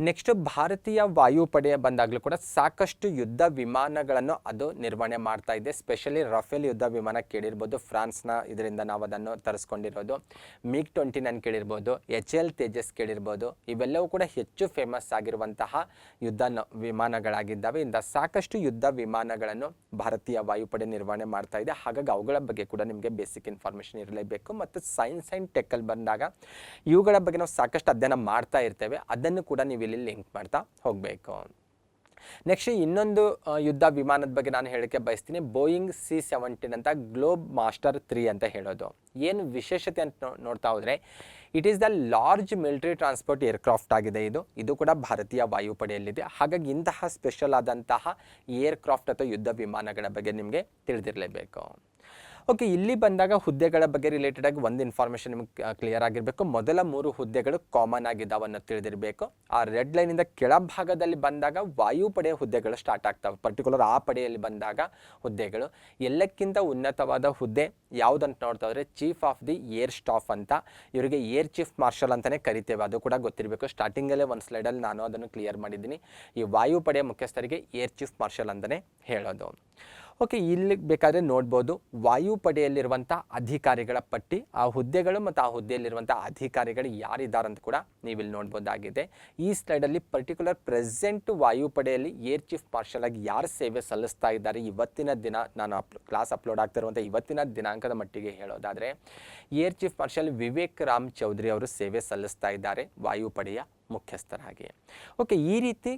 ನೆಕ್ಸ್ಟ್ ಭಾರತೀಯ ವಾಯುಪಡೆಯ ಬಂದಾಗಲೂ ಕೂಡ ಸಾಕಷ್ಟು ಯುದ್ಧ ವಿಮಾನಗಳನ್ನು ಅದು ನಿರ್ವಹಣೆ ಮಾಡ್ತಾ ಇದೆ. ಸ್ಪೆಷಲಿ ರಫೇಲ್ ಯುದ್ಧ ವಿಮಾನ ಕೇಳಿರ್ಬೋದು, ಫ್ರಾನ್ಸ್ನ ಇದರಿಂದ ನಾವು ಅದನ್ನು ತರಿಸ್ಕೊಂಡಿರೋದು. MiG-29 ಕೇಳಿರ್ಬೋದು, HAL ತೇಜಸ್ ಕೇಳಿರ್ಬೋದು. ಇವೆಲ್ಲವೂ ಕೂಡ ಹೆಚ್ಚು ಫೇಮಸ್ ಆಗಿರುವಂತಹ ಯುದ್ಧ ವಿಮಾನಗಳಾಗಿದ್ದಾವೆ. ಇಂಥ ಸಾಕಷ್ಟು ಯುದ್ಧ ವಿಮಾನಗಳನ್ನು ಭಾರತೀಯ ವಾಯುಪಡೆ ನಿರ್ವಹಣೆ ಮಾಡ್ತಾ ಇದೆ. ಹಾಗಾಗಿ ಅವುಗಳ ಬಗ್ಗೆ ಕೂಡ ನಿಮಗೆ ಬೇಸಿಕ್ ಇನ್ಫಾರ್ಮೇಷನ್ ಇರಲೇಬೇಕು. ಮತ್ತು ಸೈನ್ಸ್ ಆ್ಯಂಡ್ ಟೆಕ್ಕಲ್ಲಿ ಬಂದಾಗ ಇವುಗಳ ಬಗ್ಗೆ ನಾವು ಸಾಕಷ್ಟು ಅಧ್ಯಯನ ಮಾಡ್ತಾ ಇರ್ತೇವೆ, ಅದನ್ನು ಕೂಡ ನೀವು ಇಲ್ಲಿ ಲಿಂಕ್ ಮಾಡ್ತಾ ಹೋಗಬೇಕು. ನೆಕ್ಸ್ಟ್ ಇನ್ನೊಂದು ಯುದ್ಧ ವಿಮಾನದ ಬಗ್ಗೆ ನಾನು ಹೇಳಕ್ಕೆ ಬಯಸ್ತೀನಿ. ಬೋಯಿಂಗ್ C-17 ಅಂತ ಗ್ಲೋಬ್ ಮಾಸ್ಟರ್ 3 ಅಂತ ಹೇಳೋದು. ಏನು ವಿಶೇಷತೆ ಅಂತ ನೋಡ್ತಾ ಹೋದರೆ it is the large military transport aircraft ಆಗಿದೆ. ಇದು ಕೂಡ ಭಾರತೀಯ ವಾಯುಪಡೆಯಲ್ಲಿದೆ. ಹಾಗಾಗಿ ಇಂತಹ ಸ್ಪೆಷಲ್ ಆದಂತಹ ಏರ್ಕ್ರಾಫ್ಟ್ ಅಥವಾ ಯುದ್ಧ ವಿಮಾನಗಳ ಬಗ್ಗೆ ನಿಮಗೆ ತಿಳಿದಿರಲೇಬೇಕು. ಓಕೆ, ಇಲ್ಲಿ ಬಂದಾಗ ಹುದ್ದೆಗಳ ಬಗ್ಗೆ ರಿಲೇಟೆಡ್ ಆಗಿ ಒಂದು ಇನ್ಫಾರ್ಮೇಷನ್ ನಿಮಗೆ ಕ್ಲಿಯರ್ ಆಗಿರಬೇಕು. ಮೊದಲ 3 ಹುದ್ದೆಗಳು ಕಾಮನ್ ಆಗಿದ್ದಾವೆ ಅನ್ನೋದು ತಿಳಿದಿರಬೇಕು. ಆ ರೆಡ್ ಲೈನಿಂದ ಕೆಳಭಾಗದಲ್ಲಿ ಬಂದಾಗ ವಾಯುಪಡೆಯ ಹುದ್ದೆಗಳು ಸ್ಟಾರ್ಟ್ ಆಗ್ತವೆ. ಪರ್ಟಿಕ್ಯುಲರ್ ಆ ಪಡೆಯಲ್ಲಿ ಬಂದಾಗ ಹುದ್ದೆಗಳು ಎಲ್ಲಕ್ಕಿಂತ ಉನ್ನತವಾದ ಹುದ್ದೆ ಯಾವುದಂತ ನೋಡ್ತಾ ಹೋದರೆ chief of the air staff ಅಂತ. ಇವರಿಗೆ ಏರ್ ಚೀಫ್ ಮಾರ್ಷಲ್ ಅಂತಲೇ ಕರಿತೇವೆ, ಅದು ಕೂಡ ಗೊತ್ತಿರಬೇಕು. ಸ್ಟಾರ್ಟಿಂಗಲ್ಲೇ ಒಂದು ಸ್ಲೈಡಲ್ಲಿ ನಾನು ಅದನ್ನು ಕ್ಲಿಯರ್ ಮಾಡಿದ್ದೀನಿ. ಈ ವಾಯುಪಡೆಯ ಮುಖ್ಯಸ್ಥರಿಗೆ ಏರ್ ಚೀಫ್ ಮಾರ್ಷಲ್ ಅಂತಲೇ ಹೇಳೋದು. ಓಕೆ, ಇಲ್ಲಿ ಬೇಕಾದರೆ ನೋಡ್ಬೋದು ವಾಯುಪಡೆಯಲ್ಲಿರುವಂಥ ಅಧಿಕಾರಿಗಳ ಪಟ್ಟಿ, ಆ ಹುದ್ದೆಗಳು ಮತ್ತು ಆ ಹುದ್ದೆಯಲ್ಲಿರುವಂಥ ಅಧಿಕಾರಿಗಳು ಯಾರಿದ್ದಾರೆ ಅಂತ ಕೂಡ ನೀವಿಲ್ಲಿ ನೋಡ್ಬೋದಾಗಿದೆ. ಈ ಸ್ಲೈಡಲ್ಲಿ ಪರ್ಟಿಕ್ಯುಲರ್ ಪ್ರೆಸೆಂಟ್ ವಾಯುಪಡೆಯಲ್ಲಿ ಏರ್ ಚೀಫ್ ಮಾರ್ಷಲ್ ಆಗಿ ಯಾರು ಸೇವೆ ಸಲ್ಲಿಸ್ತಾ ಇದ್ದಾರೆ ಇವತ್ತಿನ ದಿನ, ನಾನು ಕ್ಲಾಸ್ ಅಪ್ಲೋಡ್ ಆಗ್ತಿರುವಂಥ ಇವತ್ತಿನ ದಿನಾಂಕದ ಮಟ್ಟಿಗೆ ಹೇಳೋದಾದರೆ air chief marshal Vivek Ram Chaudhari ಅವರು ಸೇವೆ ಸಲ್ಲಿಸ್ತಾ ಇದ್ದಾರೆ ವಾಯುಪಡೆಯ ಮುಖ್ಯಸ್ಥರಾಗಿ. ಓಕೆ, ಈ ರೀತಿ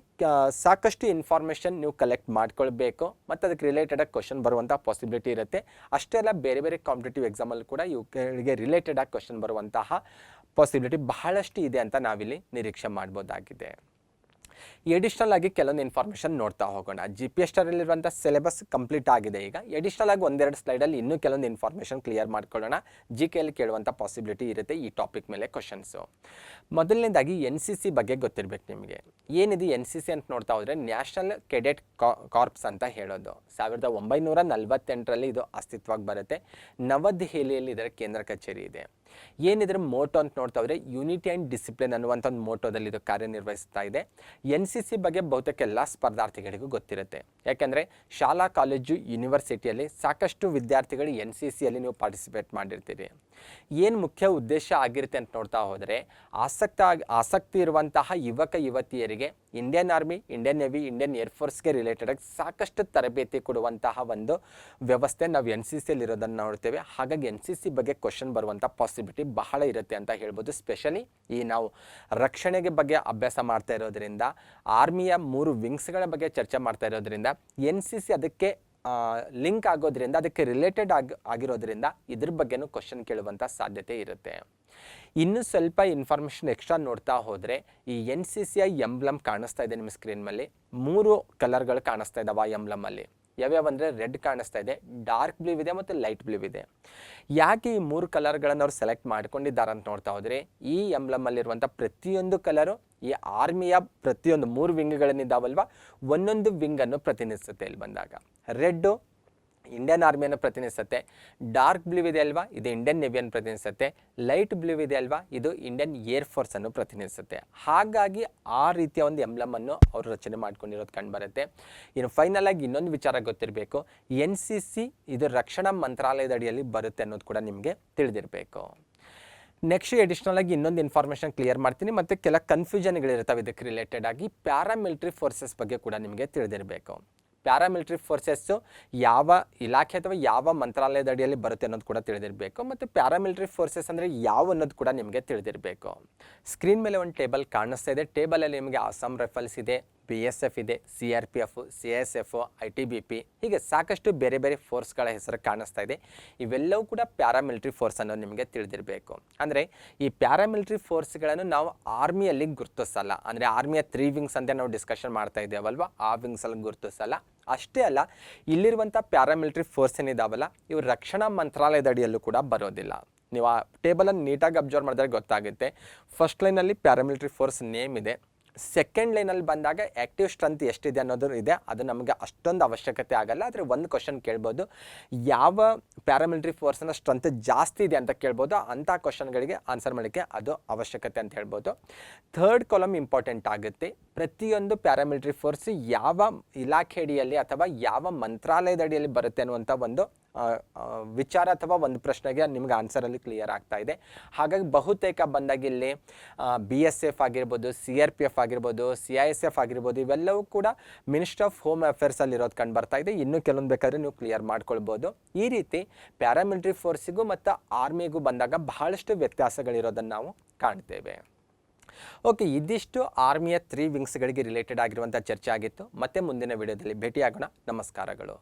ಸಾಕಷ್ಟು ಇನ್ಫಾರ್ಮೇಷನ್ ನೀವು ಕಲೆಕ್ಟ್ ಮಾಡ್ಕೊಳ್ಬೇಕು ಮತ್ತು ಅದಕ್ಕೆ ರಿಲೇಟೆಡ್ ಆಗಿ ಕ್ವಶನ್ ಬರುವಂಥ ಪಾಸಿಬಿಲಿಟಿ ಇರುತ್ತೆ. ಅಷ್ಟೇ ಅಲ್ಲ, ಬೇರೆ ಬೇರೆ ಕಾಂಪಿಟೇಟಿವ್ ಎಕ್ಸಾಮಲ್ಲಿ ಕೂಡ ಇವುಗಳಿಗೆ ರಿಲೇಟೆಡ್ ಆಗಿ ಕ್ವಶನ್ ಬರುವಂತಹ ಪಾಸಿಬಿಲಿಟಿ ಬಹಳಷ್ಟು ಇದೆ ಅಂತ ನಾವಿಲ್ಲಿ ನಿರೀಕ್ಷೆ ಮಾಡ್ಬೋದಾಗಿದೆ. ಎಡಿಷ್ನಲ್ ಆಗಿ ಕೆಲವೊಂದು ಇನ್ಫಾರ್ಮೇಷನ್ ನೋಡ್ತಾ ಹೋಗೋಣ. GPS ಟರಲ್ಲಿರುವಂಥ ಸಿಲೆಬಸ್ ಕಂಪ್ಲೀಟ್ ಆಗಿದೆ. ಈಗ ಎಡಿಷ್ನಲ್ ಆಗಿ ಒಂದೆರಡು ಸ್ಲೈಡಲ್ಲಿ ಇನ್ನೂ ಕೆಲವೊಂದು ಇನ್ಫಾರ್ಮೇಷನ್ ಕ್ಲಿಯರ್ ಮಾಡ್ಕೊಳ್ಳೋಣ. GKಯಲ್ಲಿ ಕೇಳುವಂಥ ಪಾಸಿಬಿಲಿಟಿ ಇರುತ್ತೆ ಈ ಟಾಪಿಕ್ ಮೇಲೆ ಕ್ವಶನ್ಸು. ಮೊದಲನೇದಾಗಿ NCC ಬಗ್ಗೆ ಗೊತ್ತಿರಬೇಕು ನಿಮಗೆ. ಏನಿದೆ NCC ಅಂತ ನೋಡ್ತಾ ಹೋದರೆ ನ್ಯಾಷನಲ್ ಕೆಡೆಟ್ ಕಾರ್ಪ್ಸ್ ಅಂತ ಹೇಳೋದು. 1948ರಲ್ಲಿ ಇದು ಅಸ್ತಿತ್ವಕ್ಕೆ ಬರುತ್ತೆ. ನವದೆಹಲಿಯಲ್ಲಿ ಇದರ ಕೇಂದ್ರ ಕಚೇರಿ ಇದೆ. ಏನಿದ್ರೆ ಮೋಟೋ ಅಂತ ನೋಡ್ತಾ ಹೋದರೆ ಯೂನಿಟಿ ಆ್ಯಂಡ್ ಡಿಸಿಪ್ಲಿನ್ ಅನ್ನುವಂಥ ಒಂದು ಮೋಟೋದಲ್ಲಿ ಇದು ಕಾರ್ಯನಿರ್ವಹಿಸ್ತಾ ಇದೆ. NCC ಬಗ್ಗೆ ಬಹುತೇಕ ಎಲ್ಲ ಸ್ಪರ್ಧಾರ್ಥಿಗಳಿಗೂ ಗೊತ್ತಿರುತ್ತೆ. ಯಾಕೆಂದರೆ ಶಾಲಾ ಕಾಲೇಜು ಯೂನಿವರ್ಸಿಟಿಯಲ್ಲಿ ಸಾಕಷ್ಟು ವಿದ್ಯಾರ್ಥಿಗಳು NCCಯಲ್ಲಿ ನೀವು ಪಾರ್ಟಿಸಿಪೇಟ್ ಮಾಡಿರ್ತೀರಿ. ಏನು ಮುಖ್ಯ ಉದ್ದೇಶ ಆಗಿರುತ್ತೆ ಅಂತ ನೋಡ್ತಾ ಹೋದರೆ ಆಸಕ್ತಿ ಇರುವಂತಹ ಯುವಕ ಯುವತಿಯರಿಗೆ Indian army, Indian navy, Indian ಏರ್ಫೋರ್ಸ್ಗೆ ರಿಲೇಟೆಡ್ ಆಗಿ ಸಾಕಷ್ಟು ತರಬೇತಿ ಕೊಡುವಂತಹ ಒಂದು ವ್ಯವಸ್ಥೆ ನಾವು NCCಯಲ್ಲಿ ಇರೋದನ್ನು ನೋಡ್ತೇವೆ. ಹಾಗಾಗಿ NCC ಬಗ್ಗೆ ಕ್ವಶನ್ ಬರುವಂಥ ಪಾಸಿಬಿಲಿಟಿ ಬಹಳ ಇರುತ್ತೆ ಅಂತ ಹೇಳ್ಬೋದು. ಸ್ಪೆಷಲಿ ಈ ನಾವು ರಕ್ಷಣೆಗೆ ಬಗ್ಗೆ ಅಭ್ಯಾಸ ಮಾಡ್ತಾ ಇರೋದ್ರಿಂದ, ಆರ್ಮಿಯ 3 ವಿಂಗ್ಸ್ಗಳ ಬಗ್ಗೆ ಚರ್ಚೆ ಮಾಡ್ತಾ ಇರೋದ್ರಿಂದ, NCC ಅದಕ್ಕೆ ಲಿಂಕ್ ಆಗೋದ್ರಿಂದ, ಅದಕ್ಕೆ ರಿಲೇಟೆಡ್ ಆಗಿರೋದ್ರಿಂದ ಇದ್ರ ಬಗ್ಗೆನೂ ಕ್ವಶನ್ ಕೇಳುವಂಥ ಸಾಧ್ಯತೆ ಇರುತ್ತೆ. ಇನ್ನು ಸ್ವಲ್ಪ ಇನ್ಫಾರ್ಮೇಷನ್ ಎಕ್ಸ್ಟ್ರಾ ನೋಡ್ತಾ ಹೋದರೆ ಈ NCCಯ ಎಂಬ್ಲಮ್ ಕಾಣಿಸ್ತಾ ಇದೆ ನಿಮ್ಮ ಸ್ಕ್ರೀನ್ ಮೇಲೆ. 3 ಕಲರ್ಗಳು ಕಾಣಿಸ್ತಾ ಇದ್ದಾವೆ ಆ ಎಂಬ್ಲಮಲ್ಲಿ. ಯಾವ್ಯಾವಂದರೆ ರೆಡ್ ಕಾಣಿಸ್ತಾ ಇದೆ, ಡಾರ್ಕ್ ಬ್ಲೂ ಇದೆ ಮತ್ತು ಲೈಟ್ ಬ್ಲೂ ಇದೆ. ಯಾಕೆ ಈ 3 ಕಲರ್ಗಳನ್ನು ಅವ್ರು ಸೆಲೆಕ್ಟ್ ಮಾಡ್ಕೊಂಡಿದ್ದಾರೆ ಅಂತ ನೋಡ್ತಾ ಹೋದರೆ ಈ ಎಂಬ್ಲಮಲ್ಲಿರುವಂಥ ಪ್ರತಿಯೊಂದು ಕಲರು ಈ ಆರ್ಮಿಯ ಪ್ರತಿಯೊಂದು 3 ವಿಂಗ್ಗಳನ್ನಿದ್ದಾವಲ್ವ ಒಂದೊಂದು ವಿಂಗನ್ನು ಪ್ರತಿನಿಧಿಸುತ್ತೆ. ಇಲ್ಲಿ ಬಂದಾಗ ರೆಡ್ಡು ಇಂಡಿಯನ್ ಆರ್ಮಿಯನ್ನು ಪ್ರತಿನಿಧಿಸುತ್ತೆ, ಡಾರ್ಕ್ ಬ್ಲೂ ಇದೆ ಅಲ್ವಾ ಇದು ಇಂಡಿಯನ್ ನೇವಿಯನ್ನು ಪ್ರತಿನಿಧಿಸುತ್ತೆ, ಲೈಟ್ ಬ್ಲೂ ಇದೆ ಅಲ್ವಾ ಇದು ಇಂಡಿಯನ್ ಏರ್ ಫೋರ್ಸನ್ನು ಪ್ರತಿನಿಧಿಸುತ್ತೆ. ಹಾಗಾಗಿ ಆ ರೀತಿಯ ಒಂದು ಎಂಬ್ಲಮನ್ನು ಅವರು ರಚನೆ ಮಾಡ್ಕೊಂಡಿರೋದು ಕಂಡುಬರುತ್ತೆ. ಇನ್ನು ಫೈನಲ್ ಆಗಿ ಇನ್ನೊಂದು ವಿಚಾರ ಗೊತ್ತಿರಬೇಕು, NCC ಇದು ರಕ್ಷಣಾ ಮಂತ್ರಾಲಯದ ಅಡಿಯಲ್ಲಿ ಬರುತ್ತೆ ಅನ್ನೋದು ಕೂಡ ನಿಮಗೆ ತಿಳಿದಿರಬೇಕು. ನೆಕ್ಸ್ಟ್ ಎಡಿಷ್ನಲ್ ಆಗಿ ಇನ್ನೊಂದು ಇನ್ಫಾರ್ಮೇಷನ್ ಕ್ಲಿಯರ್ ಮಾಡ್ತೀನಿ ಮತ್ತು ಕೆಲ ಕನ್ಫ್ಯೂಷನ್ಗಳಿರ್ತವೆ ಇದಕ್ಕೆ ರಿಲೇಟೆಡ್ ಆಗಿ. ಪ್ಯಾರಾಮಿಲಿಟರಿ ಫೋರ್ಸಸ್ ಬಗ್ಗೆ ಕೂಡ ನಿಮಗೆ ತಿಳಿದಿರಬೇಕು. ಪ್ಯಾರಾಮಿಲಿಟರಿ ಫೋರ್ಸಸ್ಸು ಯಾವ ಇಲಾಖೆ ಅಥವಾ ಯಾವ ಮಂತ್ರಾಲಯದ ಅಡಿಯಲ್ಲಿ ಬರುತ್ತೆ ಅನ್ನೋದು ಕೂಡ ತಿಳಿದಿರಬೇಕು. ಮತ್ತು ಪ್ಯಾರಾಮಿಲಿಟರಿ ಫೋರ್ಸಸ್ ಅಂದರೆ ಯಾವ ಅನ್ನೋದು ಕೂಡ ನಿಮಗೆ ತಿಳಿದಿರಬೇಕು. ಸ್ಕ್ರೀನ್ ಮೇಲೆ ಒಂದು ಟೇಬಲ್ ಕಾಣಿಸ್ತಾ ಇದೆ. ಟೇಬಲಲ್ಲಿ ನಿಮಗೆ ಅಸ್ಸಾಂ ರೈಫಲ್ಸ್ ಇದೆ, BSF ಇದೆ, CRPF, CSF, ITBP ಹೀಗೆ ಸಾಕಷ್ಟು ಬೇರೆ ಬೇರೆ ಫೋರ್ಸ್ಗಳ ಹೆಸರು ಕಾಣಿಸ್ತಾ ಇದೆ. ಇವೆಲ್ಲವೂ ಕೂಡ ಪ್ಯಾರಾಮಿಲಿಟರಿ ಫೋರ್ಸ್ ಅನ್ನೋದು ನಿಮಗೆ ತಿಳಿದಿರಬೇಕು. ಅಂದರೆ ಈ ಪ್ಯಾರಾಮಿಲಿಟರಿ ಫೋರ್ಸ್ಗಳನ್ನು ನಾವು ಆರ್ಮಿಯಲ್ಲಿ ಗುರುತಿಸಲ್ಲ. ಅಂದರೆ ಆರ್ಮಿಯ 3 ವಿಂಗ್ಸ್ ಅಂತ ನಾವು ಡಿಸ್ಕಷನ್ ಮಾಡ್ತಾ ಇದ್ದೇವಲ್ವ, ಆ ವಿಂಗ್ಸಲ್ಲಿ ಗುರುತಿಸಲ್ಲ. ಅಷ್ಟೇ ಅಲ್ಲ, ಇಲ್ಲಿರುವಂಥ ಪ್ಯಾರಾಮಿಲಿಟರಿ ಫೋರ್ಸ್ ಏನಿದಾವಲ್ಲ, ಇವು ರಕ್ಷಣಾ ಮಂತ್ರಾಲಯದ ಅಡಿಯಲ್ಲೂ ಕೂಡ ಬರೋದಿಲ್ಲ. ನೀವು ಆ ಟೇಬಲನ್ನು ನೀಟಾಗಿ ಅಬ್ಸರ್ವ್ ಮಾಡಿದ್ರೆ ಗೊತ್ತಾಗುತ್ತೆ. ಫಸ್ಟ್ ಲೈನಲ್ಲಿ ಪ್ಯಾರಾಮಿಲಿಟರಿ ಫೋರ್ಸ್ ನೇಮ್ ಇದೆ. ಸೆಕೆಂಡ್ ಲೈನಲ್ಲಿ ಬಂದಾಗ ಆ್ಯಕ್ಟಿವ್ ಸ್ಟ್ರೆಂತ್ ಎಷ್ಟಿದೆ ಅನ್ನೋದು ಇದೆ. ಅದು ನಮಗೆ ಅಷ್ಟೊಂದು ಅವಶ್ಯಕತೆ ಆಗಲ್ಲ. ಆದರೆ ಒಂದು ಕ್ವಶನ್ ಕೇಳ್ಬೋದು, ಯಾವ ಪ್ಯಾರಾಮಿಲಿಟರಿ ಫೋರ್ಸ್ನ ಸ್ಟ್ರೆಂತ್ ಜಾಸ್ತಿ ಇದೆ ಅಂತ ಕೇಳ್ಬೋದು. ಅಂಥ ಕ್ವಶನ್ಗಳಿಗೆ ಆನ್ಸರ್ ಮಾಡೋಕ್ಕೆ ಅದು ಅವಶ್ಯಕತೆ ಅಂತ ಹೇಳ್ಬೋದು. ಥರ್ಡ್ ಕಾಲಮ್ ಇಂಪಾರ್ಟೆಂಟ್ ಆಗುತ್ತೆ. ಪ್ರತಿಯೊಂದು ಪ್ಯಾರಾಮಿಲಿಟರಿ ಫೋರ್ಸ್ ಯಾವ ಇಲಾಖೆ ಅಡಿಯಲ್ಲಿ ಅಥವಾ ಯಾವ ಮಂತ್ರಾಲಯದ ಅಡಿಯಲ್ಲಿ ಬರುತ್ತೆ ಅನ್ನುವಂಥ ಒಂದು ವಿಚಾರ ಅಥವಾ ಒಂದು ಪ್ರಶ್ನೆಗೆ ನಿಮ್ಗೆ ಆನ್ಸರಲ್ಲಿ ಕ್ಲಿಯರ್ ಆಗ್ತಾ ಇದೆ. ಹಾಗಾಗಿ ಬಹುತೇಕ ಬಂದಾಗ ಇಲ್ಲಿ BSF ಆಗಿರ್ಬೋದು, CRPF ಆಗಿರ್ಬೋದು, CISF ಆಗಿರ್ಬೋದು, ಇವೆಲ್ಲವೂ ಕೂಡ ಮಿನಿಸ್ಟ್ರಿ ಆಫ್ ಹೋಮ್ ಅಫೇರ್ಸಲ್ಲಿ ಇರೋದು ಕಂಡು ಬರ್ತಾ ಇದೆ. ಇನ್ನೂ ಕೆಲವೊಂದು ಬೇಕಾದರೆ ನೀವು ಕ್ಲಿಯರ್ ಮಾಡ್ಕೊಳ್ಬೋದು. ಈ ರೀತಿ ಪ್ಯಾರಾಮಿಲಿಟರಿ ಫೋರ್ಸಿಗೂ ಮತ್ತು ಆರ್ಮಿಗೂ ಬಂದಾಗ ಬಹಳಷ್ಟು ವ್ಯತ್ಯಾಸಗಳಿರೋದನ್ನು ನಾವು ಕಾಣ್ತೇವೆ. ಓಕೆ, ಇದಿಷ್ಟು ಆರ್ಮಿಯ 3 ವಿಂಗ್ಸ್ಗಳಿಗೆ ರಿಲೇಟೆಡ್ ಆಗಿರುವಂಥ ಚರ್ಚೆ ಆಗಿತ್ತು. ಮತ್ತೆ ಮುಂದಿನ ವಿಡಿಯೋದಲ್ಲಿ ಭೇಟಿಯಾಗೋಣ. ನಮಸ್ಕಾರಗಳು.